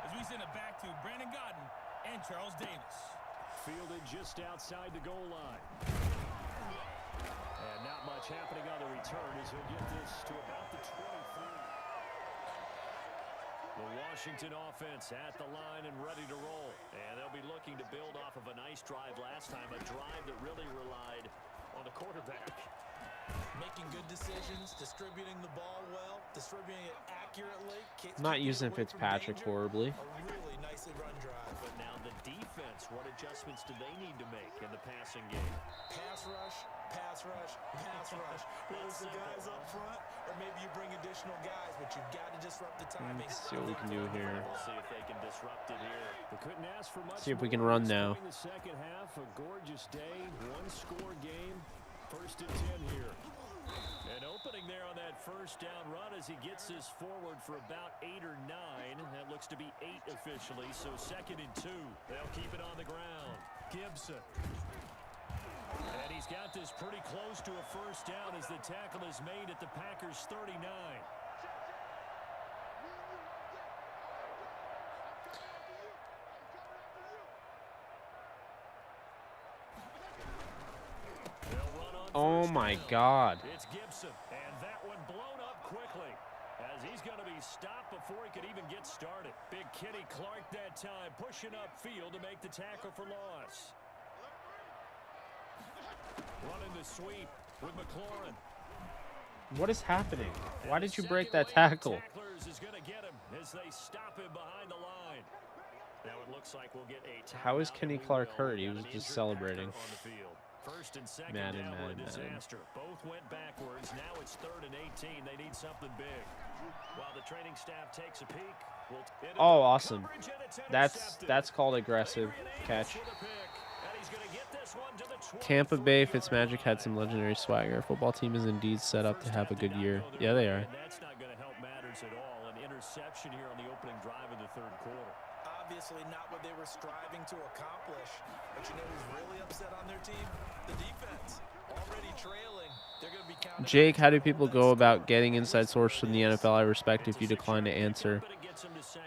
As we send it back to Brandon Godden and Charles Davis. Fielded just outside the goal line. And not much happening on the return as he'll get this to about the 23. The Washington offense at the line and ready to roll. And they'll be looking to build off of a nice drive last time, a drive that really relied on the quarterback. Making good decisions, distributing the ball well, distributing it accurately. Not using Fitzpatrick horribly. A really nicely run drive. But now the defense, what adjustments do they need to make in the passing game? Pass rush, pass rush, pass rush. Whether it's the guys up front, or maybe you bring additional guys, but you've got to disrupt the timing. Let's see what we can do here. We'll see if they can disrupt it here. They couldn't ask for much. See if we can run now. The second half, a gorgeous day, one-score game. First and 10 here. And opening there on that first down run as he gets this forward for about 8 or 9. That looks to be 8 officially, so second and 2. They'll keep it on the ground. Gibson. And he's got this pretty close to a first down as the tackle is made at the Packers' 39. Oh, my God. It's Gibson, and that one blown up quickly as he's going to be stopped before he could even get started. Big Kenny Clark that time pushing upfield to make the tackle for loss. Running the sweep with McLaurin. What is happening? Why did you break that tackle? Tacklers is going to get him as they stop him behind the line. Now it looks like we'll get a How is Kenny Clark hurt? He was just celebrating. On the field. First and second Madden, down were a Madden. disaster. Both went backwards. Now it's 3rd and 18. They need something big. While the training staff takes a peek. Oh, awesome. That's called aggressive catch. Tampa Bay Fitzmagic had some legendary swagger. Football team is indeed set up to have a good year. Yeah, they are. That's not going to help matters at all. An interception here on the opening drive of the 3rd quarter. Obviously not what they were striving to accomplish. But you know who's really upset on their team? The defense. Already trailing. They're going to be counting. Jake, how do people go about getting inside source from the NFL? I respect if you decline to answer.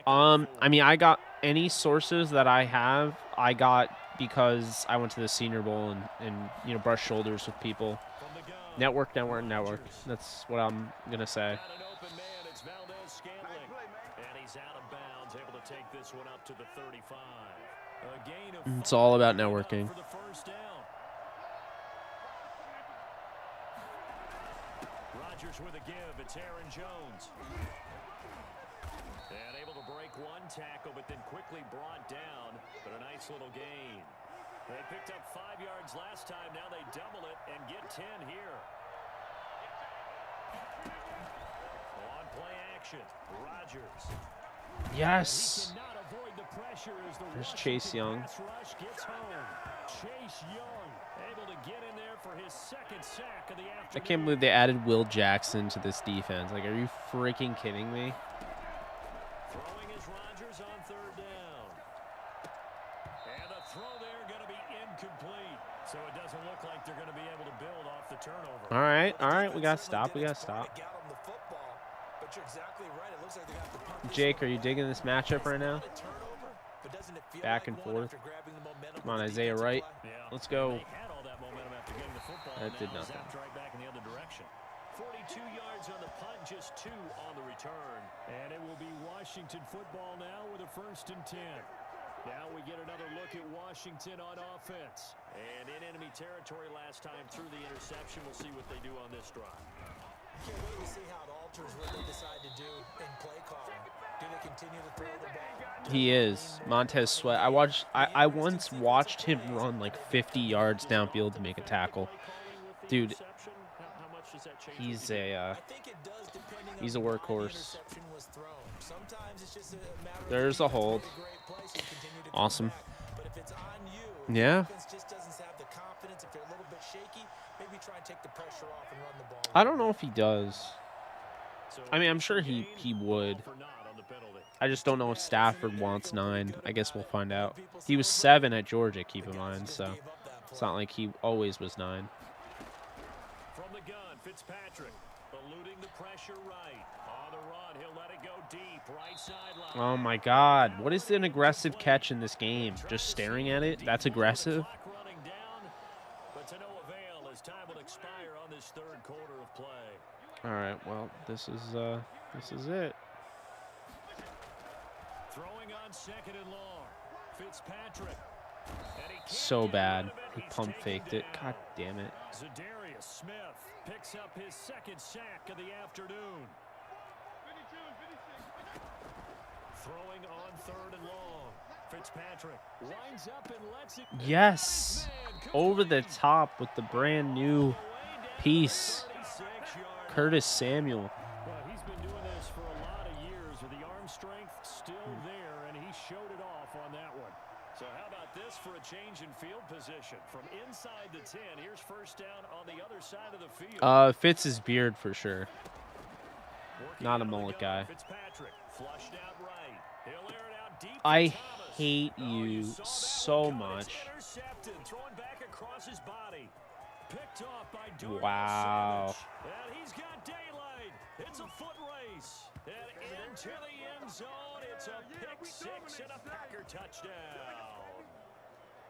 I mean, I got any sources that I have, I got because I went to the Senior Bowl and you know, brushed shoulders with people. Network. That's what I'm going to say. Take this one up to the 35. A gain of It's all about networking. For the first down. Rodgers with a give. It's Aaron Jones. And able to break one tackle, but then quickly brought down. But a nice little gain. They picked up 5 yards last time. Now they double it and get 10 here. On play action. Rodgers. Yes. There's Chase Young. Chase Young able to get in there for his 2nd sack of the afternoon. I can't believe they added Will Jackson to this defense. Like, are you freaking kidding me? Throwing is Rodgers on 3rd down. And the throw there going to be incomplete. So it doesn't look like they're going to be able to build off the turnover. All right. We got to stop. But you're exactly right. It looks like they got the punt. Jake, are you digging this matchup right now? Back and forth. Come on, Isaiah Wright. Let's go. That did nothing. Right back in the other direction. 42 yards on the punt, just 2 on the return. And it will be Washington football now with a 1st and 10. Now we get another look at Washington on offense. And in enemy territory last time through the interception. We'll see what they do on this drive. Can't wait to see how it alters what they decide to do in play calling. Do they continue to throw the ball? He is. Montez Sweat. I once watched him run like 50 yards downfield to make a tackle. Dude, he's a workhorse. There's a hold. Awesome. Yeah. I don't know if he does. I mean, I'm sure he would. I just don't know if Stafford wants 9. I guess we'll find out. He was 7 at Georgia, keep in mind, so it's not like he always was 9. From the gun, Fitzpatrick eluding the pressure right. On the run, he'll let it go deep, right sideline. Oh my God. What is an aggressive catch in this game? Just staring at it? That's aggressive? Running down, but to no avail as time will expire on this third quarter of play. All right, well, this is it. Throwing on second and long. Fitzpatrick. So bad. He pump faked it. God damn it. Zadarius Smith picks up his second sack of the afternoon. Throwing on third and long. Fitzpatrick lines up and lets it. Yes. Over the top with the brand new piece. Curtis Samuel. Well, he's been doing this for a lot of years with the arm strength still there, and he showed it off on that one. So how about this for a change in field position? From inside the 10, here's first down on the other side of the field. Fits his beard for sure. Not a mullet guy. Fitzpatrick flushed out right. He'll air it out deep. I hate you so much. Throwing back across his body. Picked off by Dorian Wow. Savage. And he's got daylight. It's a foot race. And into the end zone. It's a pick six and a Packer touchdown.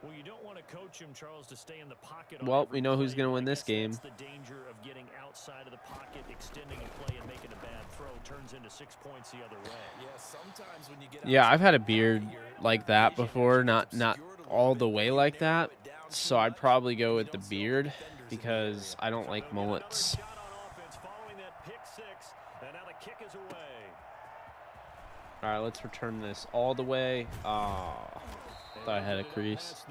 Well, you don't want to coach him, Charles, to stay in the pocket. Well, we know who's going to win this game. That's the danger of getting outside of the pocket, extending a play, and making a bad throw. Turns into 6 points the other way. Yeah, sometimes when you get Yeah, I've had a beard like that before, not all the way like that. So I'd probably go with the beard because I don't like mullets. All right, let's return this all the way. Oh, thought I had a crease.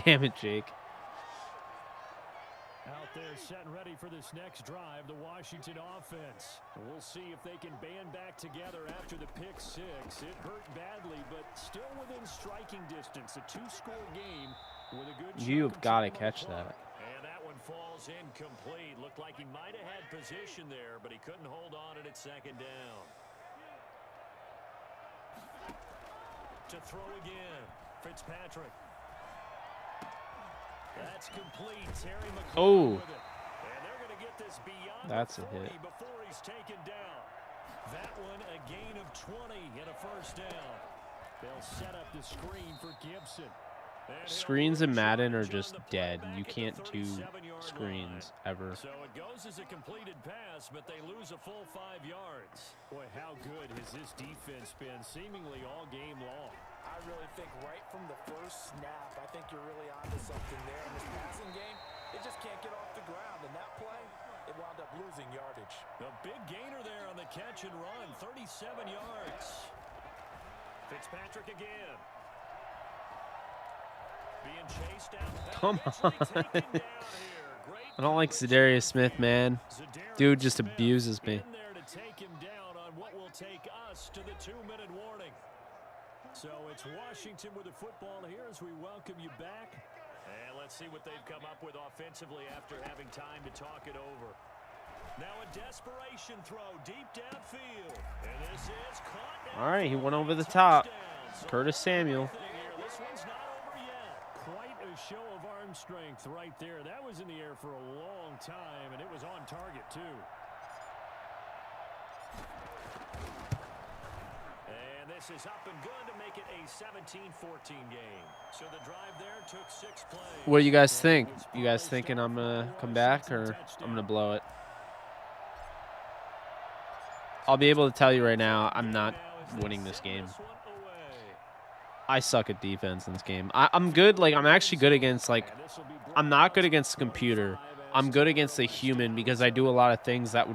Damn it, Jake. Out there set and ready for this next drive, the Washington offense. We'll see if they can band back together after the pick six. It hurt badly, but still within striking distance. A 2-score game with a good. You've got to catch that. And that one falls incomplete. Looked like he might have had position there, but he couldn't hold on at second down. To throw again, Fitzpatrick. That's complete. Terry McLaurin. Oh. With it. And they're going to get this beyond That's a 40 hit. before he's taken down. That one a gain of 20 and a first down. They'll set up the screen for Gibson. Screens in Madden are just dead. You can't do screens ever. So it goes as a completed pass, but they lose a full 5 yards. Boy, how good has this defense been seemingly all game long? I really think right from the first snap, I think you're really onto something there. In this passing game, it just can't get off the ground. And that play, it wound up losing yardage. A big gainer there on the catch and run, 37 yards. Fitzpatrick again. Being chased down. Come on. I don't like Zadarius Smith, man. Dude just abuses me. In there to take him down on what will take us to the 2-minute warning. So it's Washington with the football here as we welcome you back. And let's see what they've come up with offensively after having time to talk it over. Now a desperation throw deep downfield. And this is caught. All right, he went over the top. Curtis Samuel. This one's not over yet. Quite a show of arm strength right there. That was in the air for a long time, and it was on target too. And this is up and good to make it a 17-14 game. So the drive there took 6 plays. What do you guys think? You guys thinking I'm going to come back or I'm going to blow it? I'll be able to tell you right now, I'm not winning this game. I suck at defense in this game. I'm good. Like, I'm actually good against, like, I'm not good against the computer. I'm good against the human because I do a lot of things that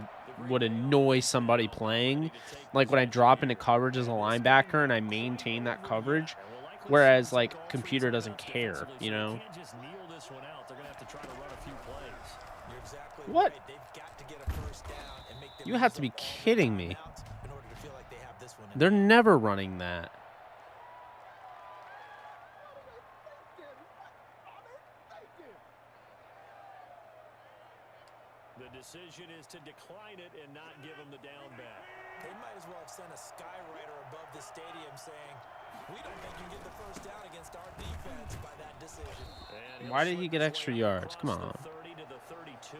would annoy somebody playing. Like, when I drop into coverage as a linebacker and I maintain that coverage, whereas, like, computer doesn't care, you know? What? You have to be kidding me. They're never running that. The decision is to decline it and not give him the down back. They might as well have sent a skywriter above the stadium saying, we don't think you can get the first down against our defense by that decision. Why did he get extra yards? Come on. 30 to the 32.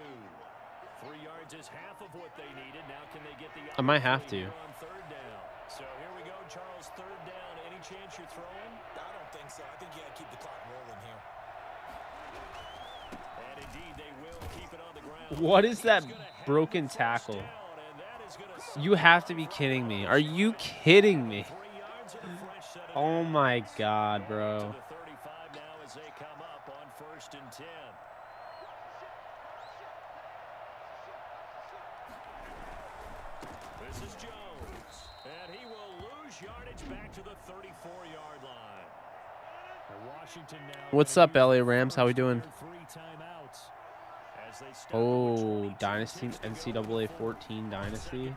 3 yards is half of what they needed. Now can they get the I might have to. on third down? So here we go, Charles, third down. Any chance you're throwing? I don't think so. I think you got to keep the clock rolling here. And indeed, they will keep it on the ground. What is that broken tackle? You have to be kidding me. Are you kidding me? Oh my God, bro. This is Jones, and he will lose yardage back to the 34-yard line. Washington now. What's up, LA Rams? How we doing? Oh, Dynasty, NCAA 14 Dynasty.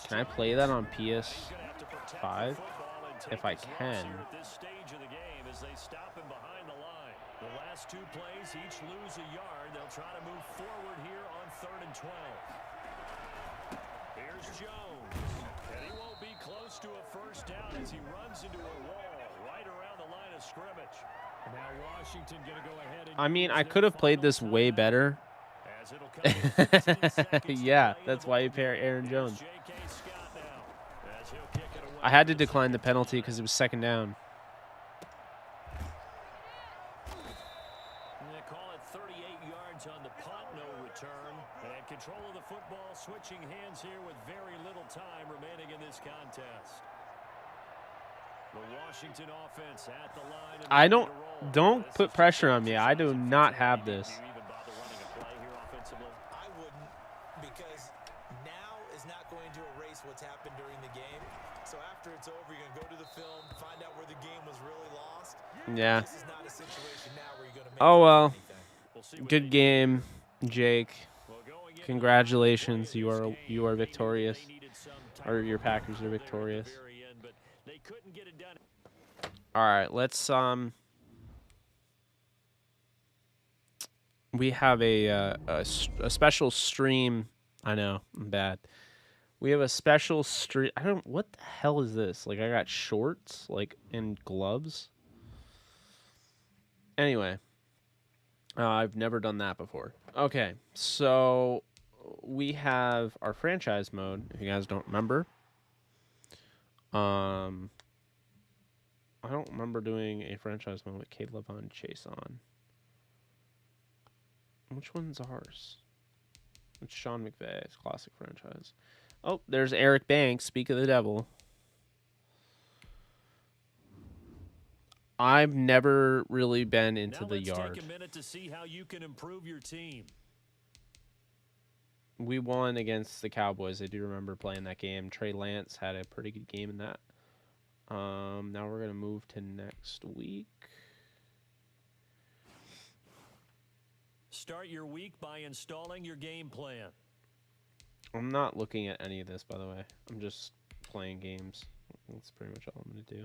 Can I play that on PS5? If I can. The last 2 plays each lose a yard. They'll try to move forward here on 3rd and 12. Here's Jones, and he won't be close to a first down as he runs into a wall right around the line of scrimmage. Now Washington going to go ahead and I mean, I could have played this way better. Yeah, that's why you pair Aaron Jones. I had to decline the penalty because it was 2nd down. They call it 38 yards on the punt, no return. And control of the football, switching hands here with very little time remaining in this contest. The Washington offense at the line. I don't put pressure on me. I do not have this. I wouldn't, because now is not going to erase what's happened during the game. So after it's over, you're going to go to the film, find out where the game was really lost. Yeah. This is not a situation now where you're going to make Oh well. anything. Good game, Jake. Congratulations. You are victorious. Or your Packers are victorious. All right, let's we have a special stream. I know, I'm bad. We have a special stream. What the hell is this? Like, I got shorts, like, and gloves. Anyway, I've never done that before. Okay, so we have our franchise mode, if you guys don't remember. I don't remember doing a franchise mode with Caleb on Chase on. Which one's ours? It's Sean McVay's classic franchise. Oh, there's Eric Banks. Speak of the devil. I've never really been into the yard. Take a minute to see how you can improve your team. We won against the Cowboys. I do remember playing that game. Trey Lance had a pretty good game in that. Now we're going to move to next week. Start your week by installing your game plan. I'm not looking at any of this, by the way. I'm just playing games. That's pretty much all I'm going to do.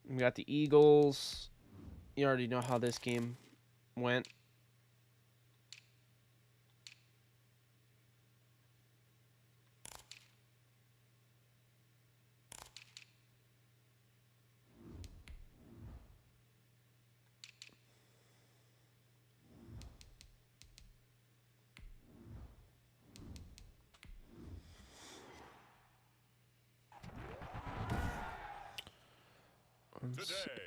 We got the Eagles. You already know how this game went. Today,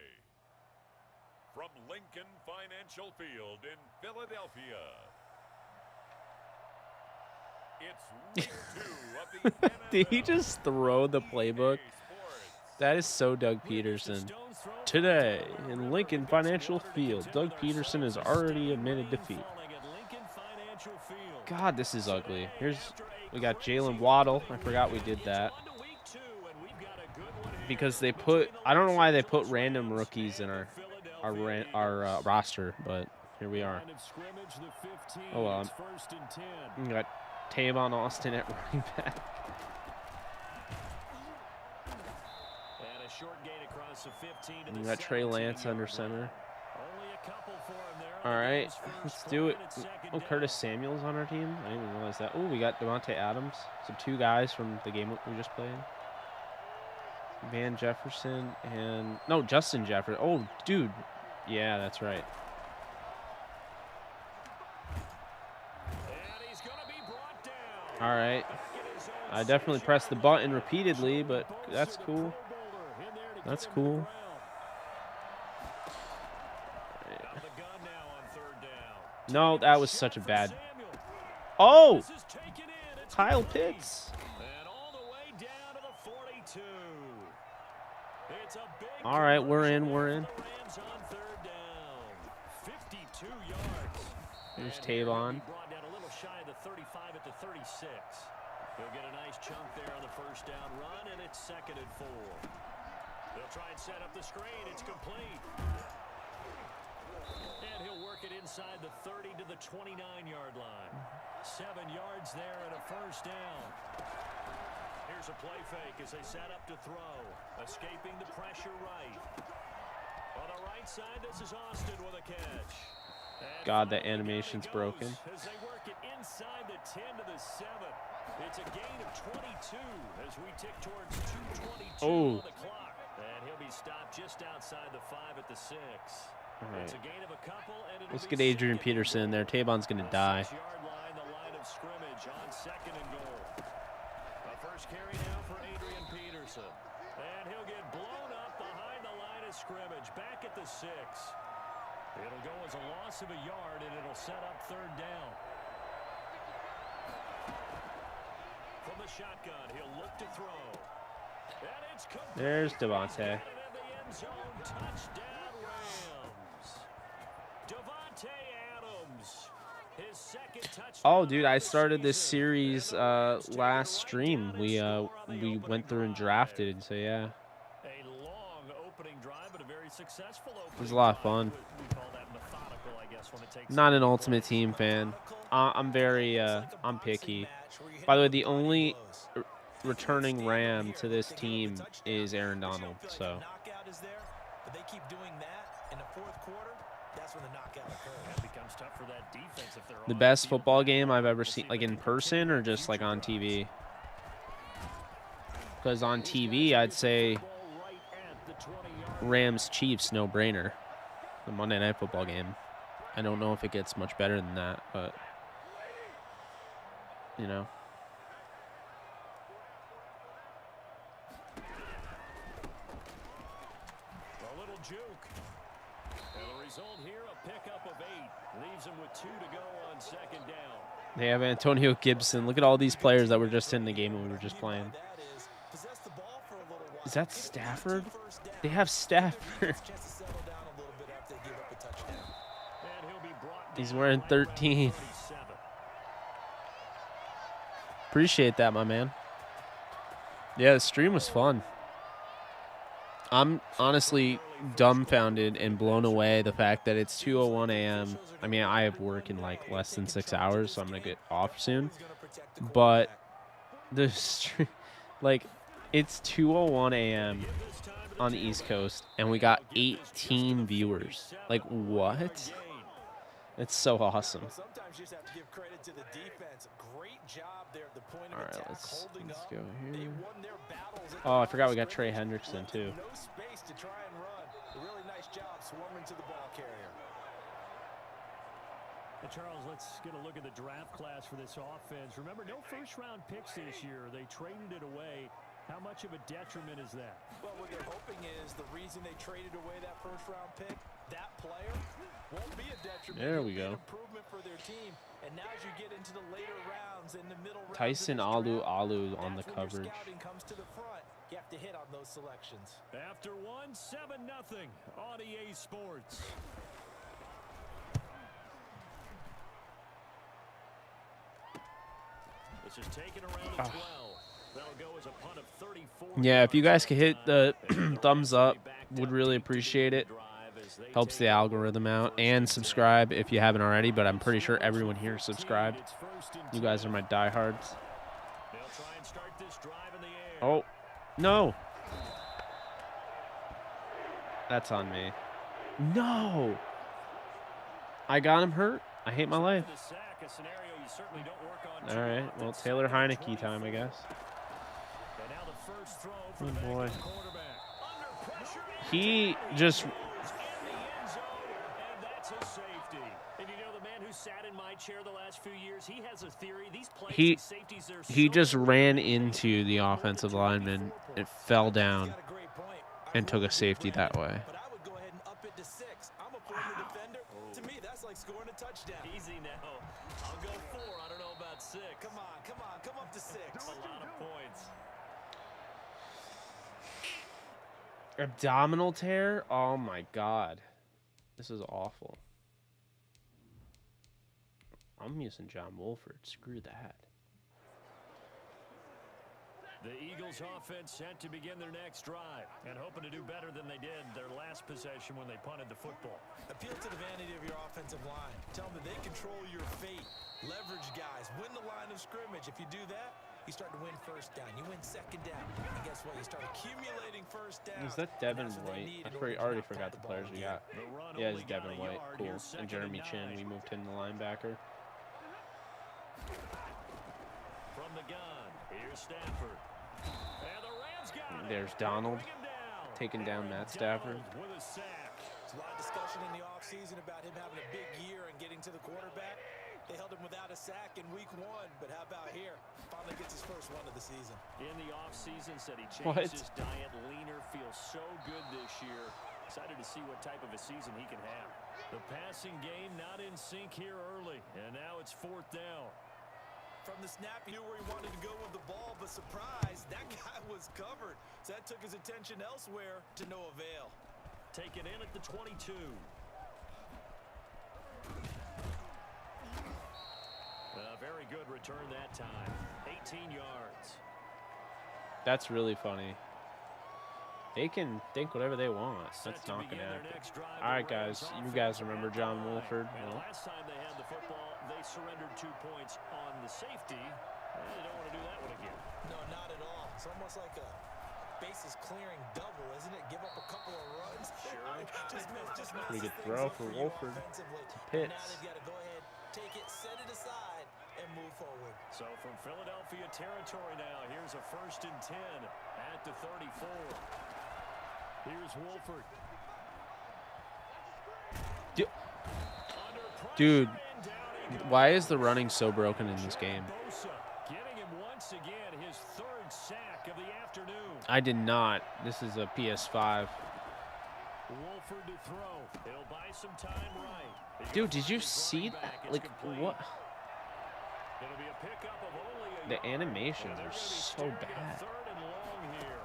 from Lincoln Financial Field in Philadelphia, It's week 2 of the Did he NFL just throw the playbook? That is so Doug Peterson. Today, in Lincoln Financial Field, Doug Peterson has already admitted defeat. God, this is ugly. We got Jalen Waddle. I forgot we did that. Because they I don't know why they put random rookies in our roster, but here we are. Oh, well. We got Tavon Austin at running back. And a short gain across the 15 to We the got Trey Lance under center. All right, let's do it. Oh, Curtis Samuel's on our team. I didn't even realize that. Oh, we got Devontae Adams. So 2 guys from the game we just played. Van Jefferson and... No, Justin Jefferson. Oh, dude. Yeah, that's right. All right. I definitely pressed the button repeatedly, but that's cool. That's cool. No, that was such a bad... Oh! Kyle Pitts. All right, we're in. Here's Tavon. He'll get a nice chunk there on the first down run, and it's 2nd and 4. They'll try and set up the screen. It's complete. And he'll work it inside the 30 to the 29-yard line. 7 yards there and a first down. Here's a play fake as they set up to throw. Escaping the pressure right. On the right side, this is Austin with a catch. God, that animation's broken. As they work it inside the 10 to the 7. It's a gain of 22 as we tick towards 2:22 on the clock. And he'll be stopped just outside the 5 at the 6. All right. It's a gain of a couple, and Let's get Adrian Peterson in there. Tavon's going to die. 6-yard line, the line of scrimmage on 2nd and goal. A first carry now for Adrian Peterson. And he'll get blown up behind the line of scrimmage. Back at the 6. It'll go as a loss of a yard, and it'll set up 3rd down. From the shotgun, he'll look to throw. And it's complete. There's Devontae. Touchdown Rams. Devontae Adams. His 2nd touchdown. Oh, dude, I started this series last stream. We went through and drafted, so yeah. A long opening drive, but a very successful opening. It was a lot of fun. We call that methodical, I guess, when it takes Not an Ultimate Team fan. I'm very I'm picky. By the way, the only returning Ram to this team is Aaron Donald. So But they keep doing that in the 4th quarter. That's when the knockout occurs. It becomes tough for that defense if they're the on best the field. football game I've ever seen, like in person or just like on TV. Because on TV, I'd say Rams Chiefs, no brainer. The Monday Night Football game. I don't know if it gets much better than that, but you know. A little juke. And the result here, a pickup of 8. Leaves them with 2 to go on 2nd down. They have Antonio Gibson. Look at all these players that were just in the game when we were just playing. Is that Stafford? They have Stafford. He's wearing 13. Appreciate that, my man. Yeah, the stream was fun. I'm honestly dumbfounded and blown away the fact that it's 2:01 a.m. I mean, I have work in like less than 6 hours, so I'm going to get off soon. But the stream, like, it's 2:01 a.m. on the East Coast, and we got 18 viewers. Like, what? It's so awesome. Sometimes you just have to give credit to the defense. Great job there at the point of All right, attack, let's holding up. go They here. won their battles at Oh, I the forgot we line got of Trey scrimmage. Hendrickson, too. No space to try and run. A really nice job swarming to the ball carrier. Hey, Charles, let's get a look at the draft class for this offense. Remember, no first-round picks this year. They traded it away How much of a detriment is that? Well, what they're hoping is the reason they traded away that first-round pick, that player won't be a detriment. There we It'll be go. an improvement for their team. And now as you get into the later rounds, in the middle rounds Tyson of this Alu draft, on the that's when your coverage. scouting comes to the front. You have to hit on those selections. After one, 7-0 on EA Sports. This is taken around the 12. That'll go as a punt of 34. Yeah, if you guys could hit the thumbs up, would really appreciate it. Helps the algorithm out. And subscribe if you haven't already, but I'm pretty sure everyone here is subscribed. You guys are my diehards. Oh, no. That's on me. No. I got him hurt. I hate my life. All right. Well, Taylor Heineke time, I guess. Oh, boy. He just... He just ran into the offensive lineman. It fell down and took a safety that way. But I would go ahead and up it to 6. I'm a former defender. To me, that's like scoring a touchdown. Easy now. I'll go 4. I don't know about 6. Come on. Come up to 6. A lot of points. Abdominal tear? Oh, my God. This is awful. I'm using John Wolford. Screw that. The Eagles offense set to begin their next drive and hoping to do better than they did their last possession when they punted the football. Appeal to the vanity of your offensive line. Tell them that they control your fate. Leverage guys. Win the line of scrimmage. If you do that, you start to win first down. You win second down. And guess what? You start accumulating first down. Is that Devin White? I already forgot the players we got. Yeah, it's Devin White. Cool. And Jeremy Chin. We moved him to linebacker. From the gun, here's Stafford. And the Rams got it. There's Donald taking down Matt Stafford. With a sack. There's a lot of discussion in the offseason about him having a big year and getting to the quarterback. They held him without a sack in week 1, but how about here? Finally gets his first one of the season. In the offseason, said he changed his diet leaner, feels so good this year. Excited to see what type of a season he can have. The passing game not in sync here early, and now it's 4th down. From the snap, he knew where he wanted to go with the ball, but surprise, that guy was covered. So that took his attention elsewhere to no avail. Taken in at the 22. A very good return that time. 18 yards. That's really funny. They can think whatever they want. That's not going to happen. All right, guys. You guys remember John Wolford? Well, last time they had the football, they surrendered 2 points on the safety. They don't want to do that one again. No, not at all. It's almost like a bases clearing double, isn't it? Give up a couple of runs. Sure. just pretty good throw for Wolford to Pitts. Now they've got to go ahead, take it, set it aside, and move forward. So from Philadelphia territory now, here's a 1st and 10 at the 34. Here's Wolford. Dude, why is the running so broken in this game? Getting him once again his 3rd sack of the afternoon. I did not. This is a PS5. Wolford to throw. It'll buy some time right. Dude, did you see that? Like, what? It'll be a pickup of only a The animations are so bad. 3rd and long here.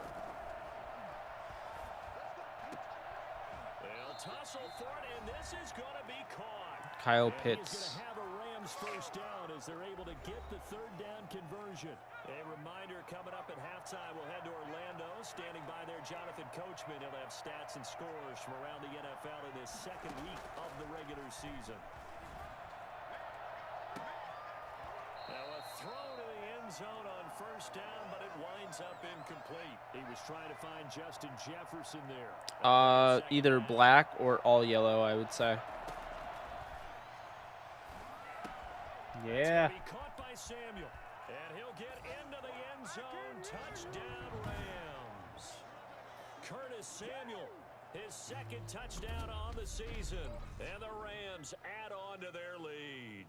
They'll tussle for it, and this is going to be caught. Kyle And Pitts. he's going to have a Rams first down as they're able to get the 3rd down conversion. A reminder coming up at halftime. We'll head to Orlando. Standing by there, Jonathan Coachman. He'll have stats and scores from around the NFL in this 2nd week of the regular season. Now a throw to the end zone on 1st down, but it winds up incomplete. He was trying to find Justin Jefferson there. Either black or all yellow, I would say. Yeah. Be caught by Samuel, and he'll get into the end zone. Touchdown, Rams. Curtis Samuel, his 2nd touchdown on the season, and the Rams add on to their lead.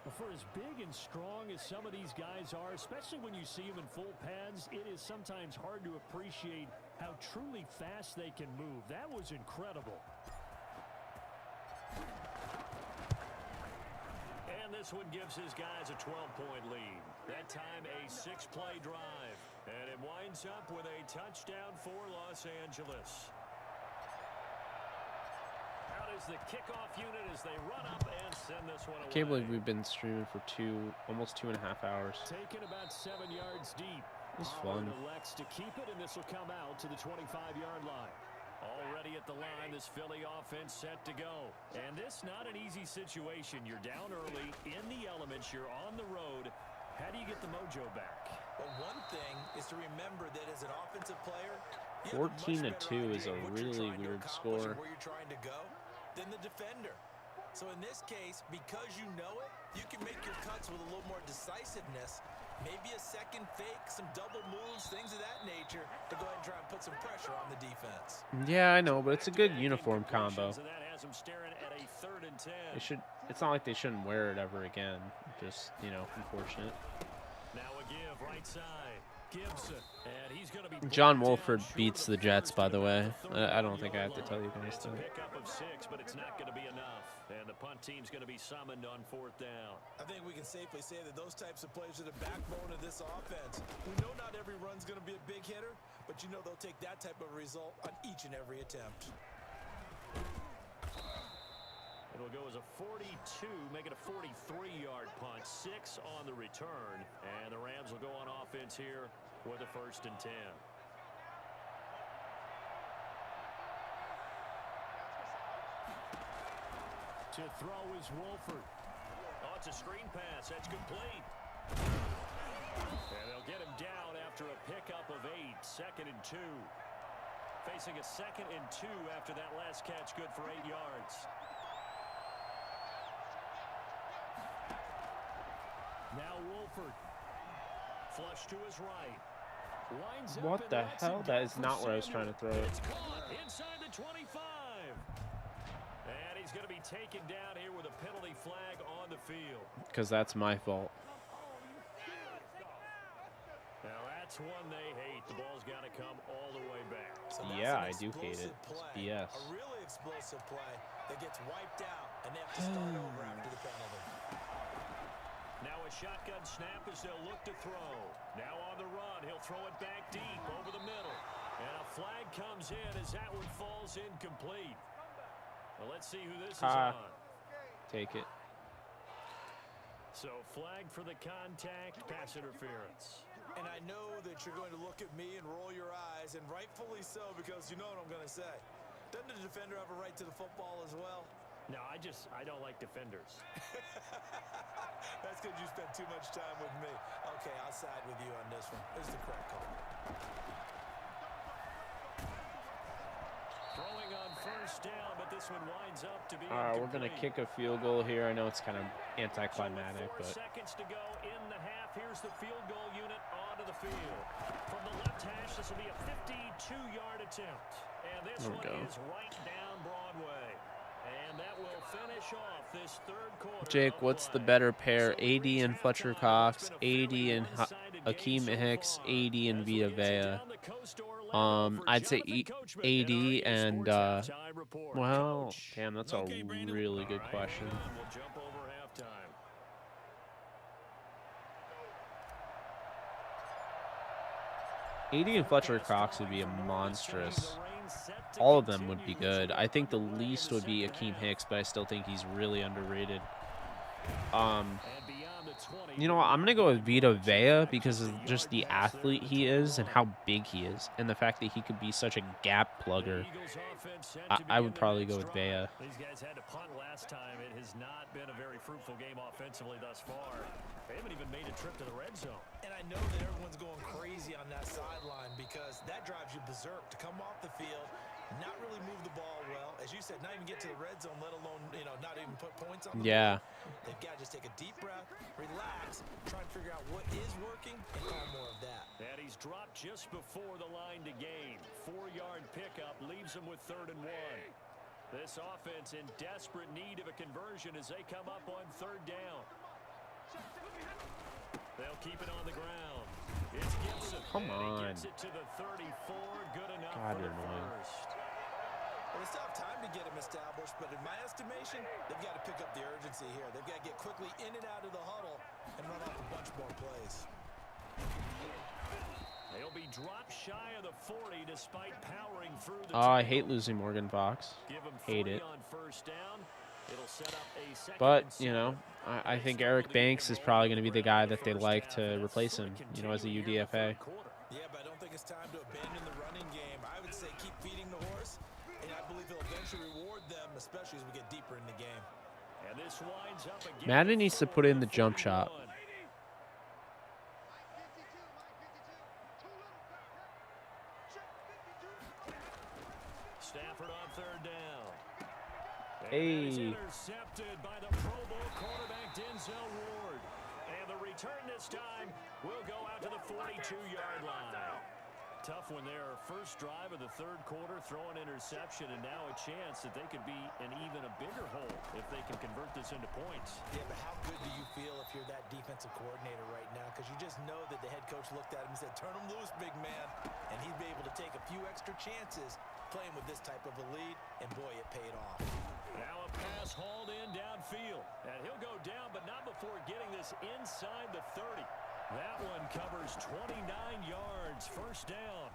Well, for as big and strong as some of these guys are, especially when you see them in full pads, it is sometimes hard to appreciate how truly fast they can move. That was incredible. And this one gives his guys a 12-point lead. That time a 6-play drive. And it winds up with a touchdown for Los Angeles. Out is the kickoff unit as they run up and send this one away. I can't believe we've been streaming for almost 2.5 hours. Taken about 7 yards deep. It was fun. Elects to keep it, and this will come out to the 25-yard line. Already at the line, this Philly offense set to go. And this not an easy situation. You're down early, in the elements, you're on the road. How do you get the mojo back? Well, one thing is to remember that as an offensive player, 14-2 is a really weird score. Where you're trying to go than the defender. So in this case, because you know it, you can make your cuts with a little more decisiveness. Maybe a second fake, some double moves, things of that nature to go ahead and try and put some pressure on the defense. Yeah, I know, but it's a good uniform combo. They should. It's not like they shouldn't wear it ever again. Just, you know, unfortunate. Now a give right side. Gibson, and he's going to be John Wolford beats the Jets, by the way. I don't think I have to tell you guys that. Pickup of 6, but it's not going to be enough. And the punt team's going to be summoned on 4th down. I think we can safely say that those types of plays are the backbone of this offense. We know not every run's going to be a big hitter, but you know they'll take that type of result on each and every attempt. It'll go as a 42, make it a 43-yard punt, 6 on the return. And the Rams will go on offense here with a 1st and 10. To throw is Wolford. Oh, it's a screen pass. That's complete. And they'll get him down after a pickup of 8, 2nd and 2. Facing a 2nd and 2 after that last catch, good for 8 yards. Now Wolford. Flush to his right. Lines up What the hell? That is not where I was trying to throw it. It's caught inside the 25. And he's going to be taken down here with a penalty flag on the field. Because that's my fault. Now that's one they hate. The ball's got to come all the way back. So yeah, I do hate it. It's BS. A really explosive play that gets wiped out, and they have to start over after the penalty. Now a shotgun snap as they'll look to throw. Now on the run, he'll throw it back deep over the middle. And a flag comes in as that one falls incomplete. Well, let's see who this is on. Take it. So flag for the contact, pass interference. And I know that you're going to look at me and roll your eyes, and rightfully so, because you know what I'm going to say. Doesn't the defender have a right to the football as well? No, I don't like defenders. That's because you spent too much time with me. Okay, I'll side with you on this one. This is the correct call. Throwing on 1st down, but this one winds up to be We're going to kick a field goal here. I know it's kind of anticlimactic, so with 4 but seconds to go in the half. Here's the field goal unit onto the field. From the left hash, this will be a 52-yard attempt. And this one is right down Broadway. And that will finish off this 3rd quarter. Jake, what's the better pair? AD and Fletcher Cox, AD and Akeem Hicks, AD and Vita Vea. I'd say AD and, well, damn, that's a really good question. We'll jump over halftime. AD and Fletcher Cox would be a monstrous. All of them would be good. I think the least would be Akeem Hicks, but I still think he's really underrated. You know what? I'm going to go with Vita Vea because of just the athlete he is and how big he is. And the fact that he could be such a gap plugger. I would probably go with Vea. These guys had to punt last time. It has not been a very fruitful game offensively thus far. They haven't even made a trip to the red zone. And I know that everyone's going crazy on that sideline because that drives you berserk to come off the field, not really move the ball well. As you said, not even get to the red zone, let alone, not even put points on the board. They've got to just take a deep breath, relax, try and figure out what is working, and call more of that. And he's dropped just before the line to gain. 4-yard pickup leaves him with 3rd and 1. This offense in desperate need of a conversion as they come up on 3rd down. They'll keep it on the ground. It's Gibson. Come And he on. gets it to the 34. Good enough God, for you're the annoying. first. Well, they still have time to get him established, but in my estimation, they've got to pick up the urgency here. They've got to get quickly in and out of the huddle and run off a bunch more plays. They'll be dropped shy of the 40 despite powering through the Oh, I tackle. hate losing Morgan Fox. Give him Hate 3 it. on first down. It'll set up a second But, and you know, 7. I think Eric Banks is probably going to be the guy that they like to replace him, you know, as a UDFA. Yeah, but I don't think it's time to abandon the running game. I would say keep feeding the horse, and I believe he'll eventually reward them, especially as we get deeper in the game. And this winds up again. Madden needs to put in the jump shot. Stafford on third down. And Hey. that is intercepted by the Pro Bowl quarterback Denzel Ward. And the return this time will go out to the 42-yard line. Tough one there. First drive of the third quarter, throw an interception, and now a chance that they could be in even a bigger hole if they can convert this into points. Yeah, but how good do you feel if you're that defensive coordinator right now? Because you just know that the head coach looked at him and said, turn him loose, big man. And he'd be able to take a few extra chances playing with this type of a lead, and boy, it paid off. Now a pass hauled in downfield. And he'll go down, but not before getting this inside the 30. That one covers 29 yards. First down.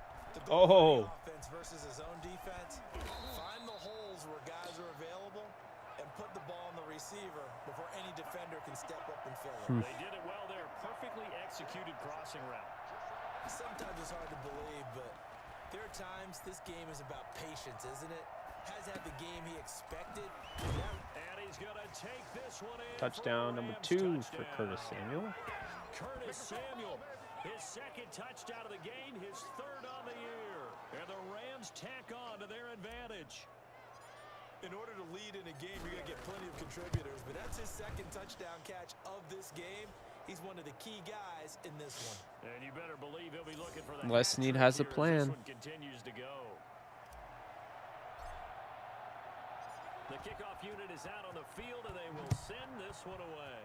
Oh. Offense versus his own defense. Find the holes where guys are available and put the ball on the receiver before any defender can step up and fill it. They did it well there. Perfectly executed crossing route. Sometimes it's hard to believe, but there are times this game is about patience, isn't it? Has had the game he expected. And he's going to take this one in. Touchdown number 2 for Curtis Samuel. Curtis Samuel, his second touchdown of the game, his third on the year. And the Rams tack on to their advantage. In order to lead in a game, you're going to get plenty of contributors, but that's his second touchdown catch of this game. He's one of the key guys in this one. And you better believe he'll be looking for the Les Snead has a plan. This one continues to go. The kickoff unit is out on the field, and they will send this one away.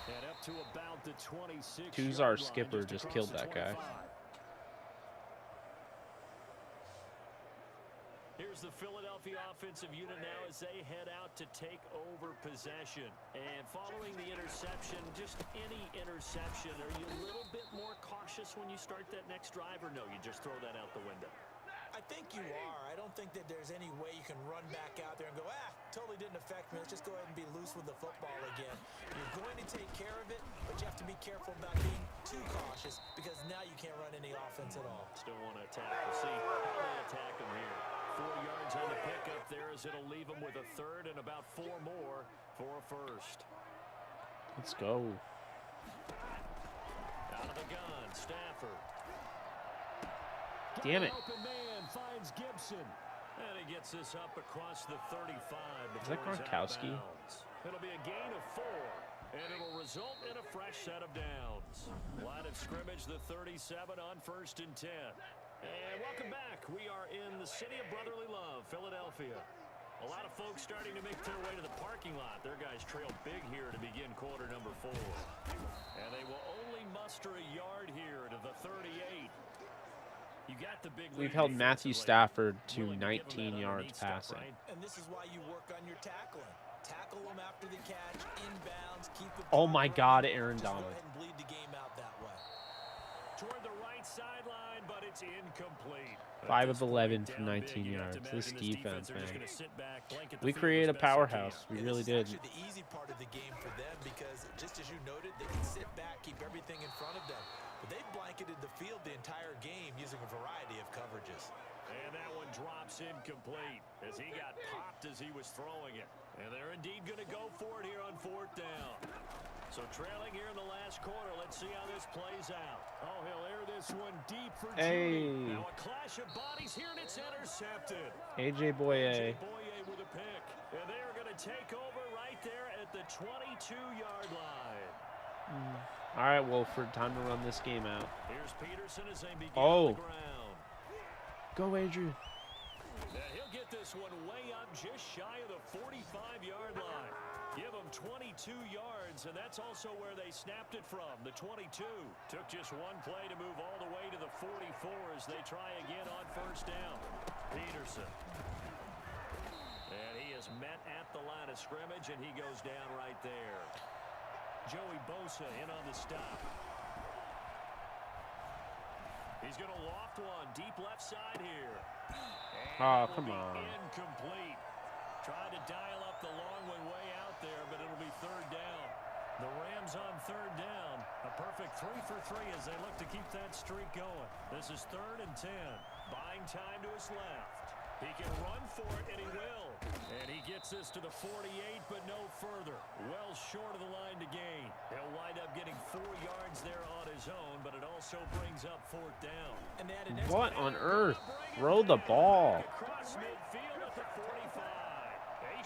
And up to about the 26. Tuzar Skipper just killed that guy. Here's the Philadelphia offensive unit now as they head out to take over possession. And following the interception, just any interception, are you a little bit more cautious when you start that next drive, or no, you just throw that out the window? I think you are. I don't think that there's any way you can run back out there and go, totally didn't affect me. Let's just go ahead and be loose with the football again. You're going to take care of it, but you have to be careful about being too cautious because now you can't run any offense at all. Still want to attack. We'll see how they attack them here. 4 yards on the pickup there as it'll leave them with a third and about 4 more for a first. Let's go. Out of the gun, Stafford. Damn it. Open man finds Gibson. And he gets this up across the 35. Is that Gronkowski? It'll be a gain of 4. And it'll result in a fresh set of downs. Line of scrimmage, the 37 on 1st and 10. And welcome back. We are in the city of brotherly love, Philadelphia. A lot of folks starting to make their way to the parking lot. Their guys trail big here to begin quarter number 4. And they will only muster a yard here to the 38. You got the big We've held Matthew Stafford to 19 yards passing. And this is why you work on your tackling. Tackle them after the catch, inbounds, keep the Oh my God, Aaron Just go Donald. ahead and bleed the game out that way. Toward the right sideline, but it's incomplete. 5 of 11 from 19 yards. This defense, man. We created a powerhouse. We really did. It's actually the easy part of the game for them because, just as you noted, they can sit back, keep everything in front of them. But they've blanketed the field the entire game using a variety of coverages. And that one drops incomplete as he got popped as he was throwing it. And they're indeed going to go for it here on 4th down. So trailing here in the last quarter. Let's see how this plays out. Oh, he'll air this one deep for Judy. Now a clash of bodies here, and it's intercepted. AJ Boye. Boye with a pick. And they're going to take over right there at the 22-yard line. All right, Wolford, time to run this game out. Here's Peterson as they begin Oh. on the ground. Go, Adrian. And he'll get this one way up just shy of the 45-yard line. Give them 22 yards, and that's also where they snapped it from, the 22. Took just one play to move all the way to the 44 as they try again on first down. Peterson. And he is met at the line of scrimmage, and he goes down right there. Joey Bosa in on the stop. He's going to loft one deep left side here. Oh, come on. Incomplete. Tried to dial up the long one way out there, but it'll be third down. The Rams on third down. A perfect 3 for 3 as they look to keep that streak going. This is 3rd and 10. Buying time to his left. He can run for it, and he will. And he gets this to the 48, but no further. Well short of the line to gain. He'll wind up getting 4 yards there on his own, but it also brings up 4th down. And they had an What on earth? Throw the ball. Across midfield at the 45.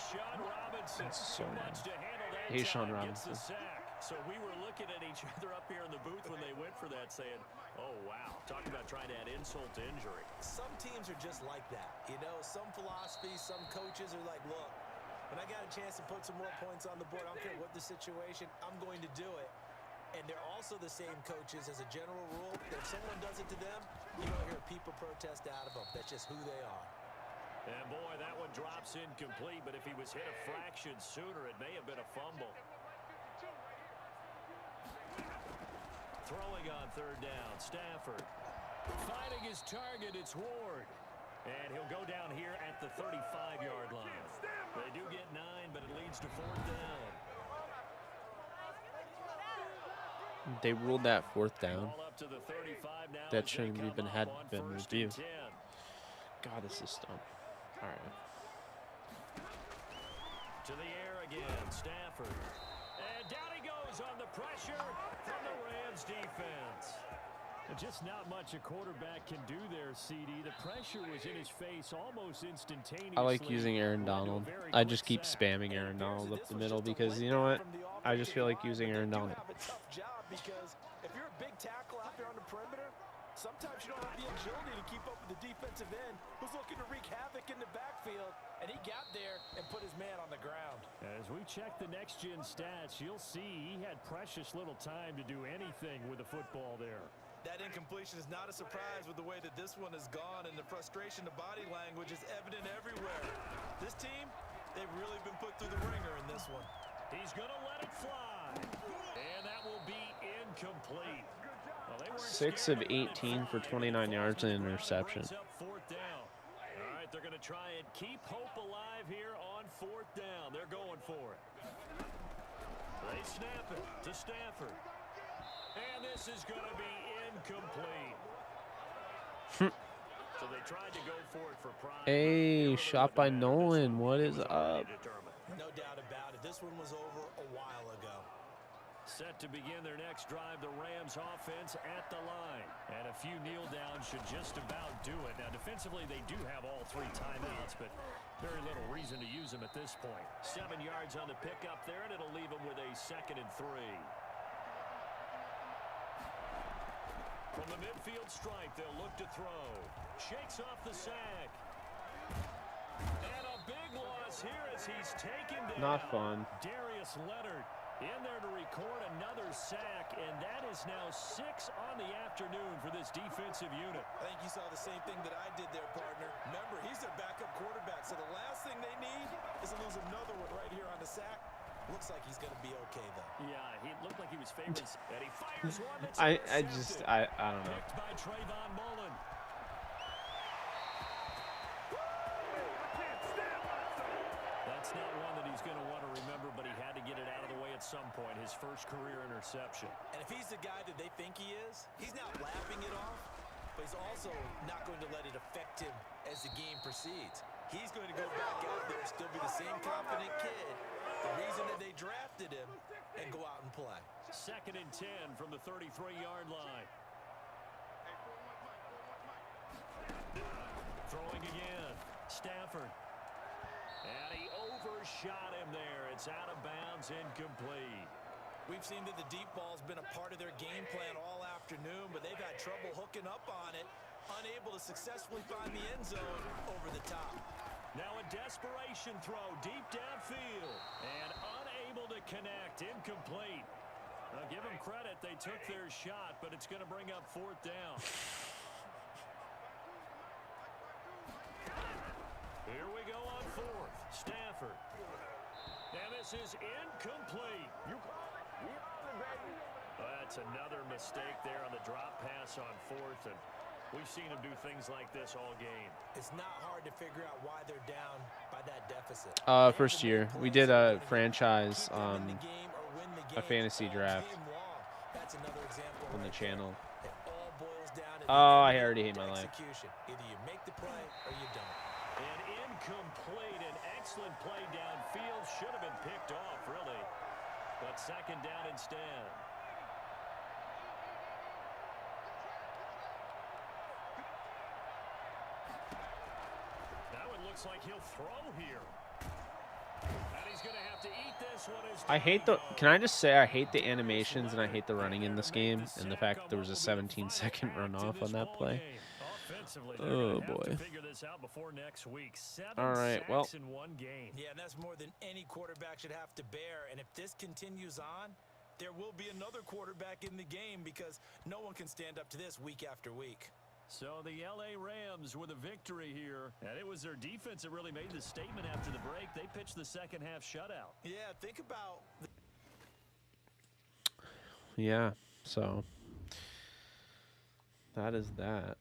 Sean Robinson. So much to handle that. Sean time, Robinson. gets the sack. So we were looking at each other up here in the booth when they went for that, saying, oh, wow. Talking about trying to add insult to injury. Some teams are just like that. You know, some philosophies, some coaches are like, look, when I got a chance to put some more points on the board, I don't care what the situation, I'm going to do it. And they're also the same coaches as a general rule. If someone does it to them, you don't hear people protest out of them. That's just who they are. And, boy, that one drops incomplete, but if he was hit a fraction sooner, it may have been a fumble. Throwing on third down, Stafford. Finding his target, it's Ward. And he'll go down here at the 35-yard line. They do get 9, but it leads to 4th down. They ruled that 4th down. Ball up to the 35 now. That as they shouldn't come even up had on been 1st reviewed. and 10. God, this is dumb. All right. To the air again, Stafford. And down he goes on the pressure from the Rams defense. And just not much a quarterback can do there, CD. The pressure was in his face almost instantaneously. I like using Aaron Donald. I just keep spamming Aaron Donald up the middle because, you know what? I just feel like using Aaron Donald. Have a tough job because if you're a big tackle out there on the perimeter, sometimes you don't have the agility to keep up with the defensive end who's looking to wreak havoc in the backfield, and he got there and put his man on the ground. As we check the next-gen stats, you'll see he had precious little time to do anything with the football there. That incompletion is not a surprise with the way that this one has gone, and the frustration of body language is evident everywhere. This team, they've really been put through the ringer in this one. He's going to let it fly, and that will be incomplete. Well, 6 of 18 for 29 yards and an interception. Fourth down. All right, they're going to try and keep hope alive here on 4th down. They're going for it. They snap it to Stafford. And this is going to be incomplete. So they tried to go for it for pride. Hey, shot by Nolan. What is up? No doubt about it. This one was over a while ago. Set to begin their next drive, the Rams offense at the line. And a few kneel downs should just about do it. Now, defensively, they do have all 3 timeouts, but very little reason to use them at this point. 7 yards on the pickup there, and it'll leave them with a 2nd and 3. From the midfield strike, they'll look to throw. Shakes off the sack. And a big loss here as he's taken down. Not fun. Darius Leonard in there to record another sack, and that is now 6 on the afternoon for this defensive unit. I think you saw the same thing that I did there, partner. Remember, he's their backup quarterback, so the last thing they need is to lose another one right here on the sack. Looks like he's going to be okay, though. Yeah, he looked like he was favored. And he fires one that's I don't know. picked by Trayvon Mullen. That's not one that he's going to want to remember, but he had to get it out of the way at some point. His first career interception. And if he's the guy that they think he is, he's not laughing it off, but he's also not going to let it affect him as the game proceeds. He's going to go back out there, still be the same confident kid, the reason that they drafted him, and go out and play. 2nd and 10 from the 33-yard line. Throwing again. Stafford. And he overshot him there. It's out of bounds, incomplete. We've seen that the deep ball's been a part of their game plan all afternoon, but they've had trouble hooking up on it, unable able to successfully find the end zone over the top. Now a desperation throw deep downfield. And unable to connect. Incomplete. Now give them credit. They took their shot, but it's going to bring up 4th down. Here we go on 4th. Stafford. And this is incomplete. That's another mistake there on the drop pass on 4th. And we've seen him do things like this all game. It's not hard to figure out why they're down by that deficit. First year. We did a franchise, a fantasy draft on the channel. Oh, I already hate my life. Either you make the play or you don't. An incomplete, an excellent play downfield. Should have been picked off, really. But 2nd down instead. Now it looks like he'll throw here. And he's going to have to eat this one. I hate the, can I just say I hate the animations and I hate the running in this game and the fact that there was a 17-second runoff on that play. Oh boy. All right, well. Yeah, and that's more than any quarterback should have to bear. And if this continues on, there will be another quarterback in the game because no one can stand up to this week after week. So the LA Rams with a victory here, and it was their defense that really made the statement after the break. They pitched the 2nd half shutout. Yeah, think about. Yeah, so that is that.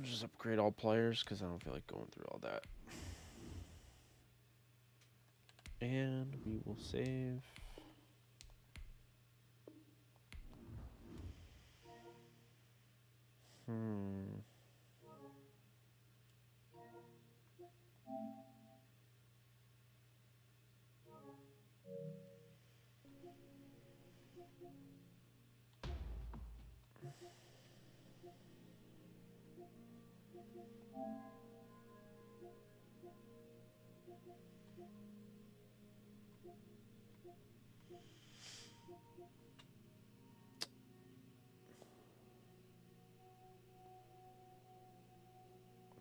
Just upgrade all players because I don't feel like going through all that. And we will save.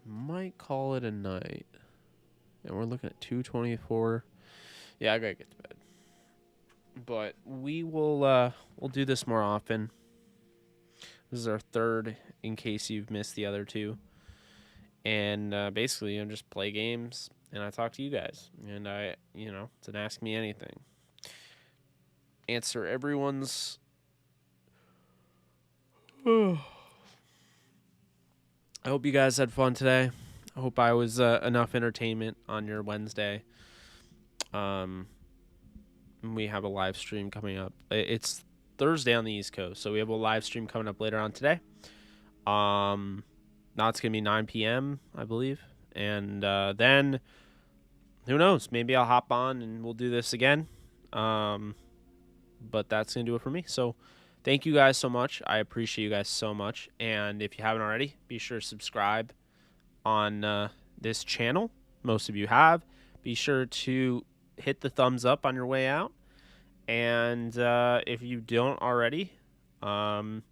Might call it a night. And we're looking at 2:24. Yeah, I gotta get to bed. But we will we'll do this more often. This is our 3rd in case you've missed the other 2. And basically I just play games and I talk to you guys. And I, it's an Ask Me Anything. Answer everyone's I hope you guys had fun today. I hope I was enough entertainment on your Wednesday. We have a live stream coming up. It's Thursday on the East Coast, so we have a live stream coming up later on today. Now it's going to be 9 p.m., I believe. And then, who knows? Maybe I'll hop on and we'll do this again. But that's going to do it for me. So thank you guys so much. I appreciate you guys so much. And if you haven't already, be sure to subscribe on this channel. Most of you have. Be sure to hit the thumbs up on your way out. And if you don't already, damn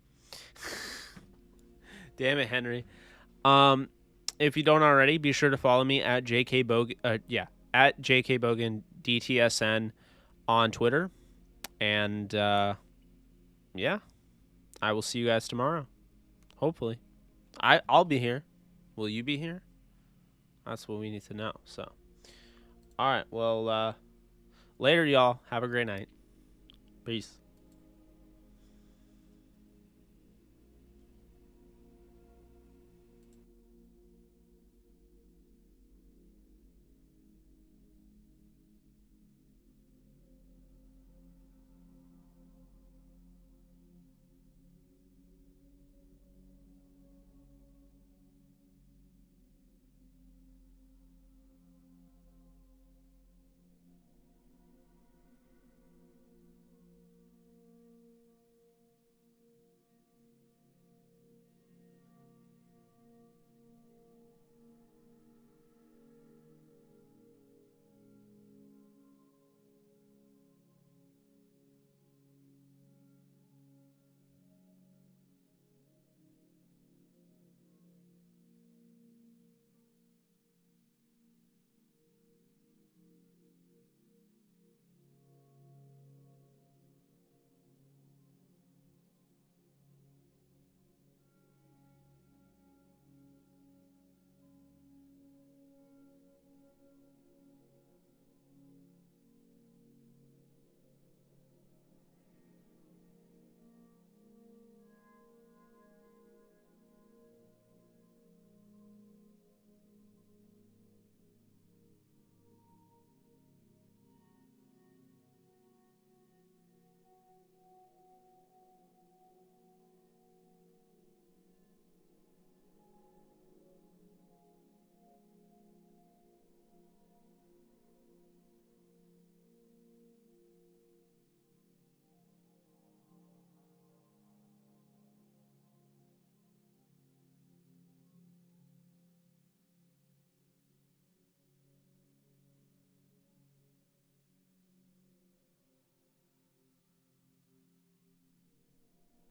it, Henry. If you don't already, be sure to follow me at JKBogan, at JKBogan DTSN on Twitter. And yeah, I will see you guys tomorrow. Hopefully. I'll be here. Will you be here? That's what we need to know. So, all right. Well, later, y'all. Have a great night. Peace.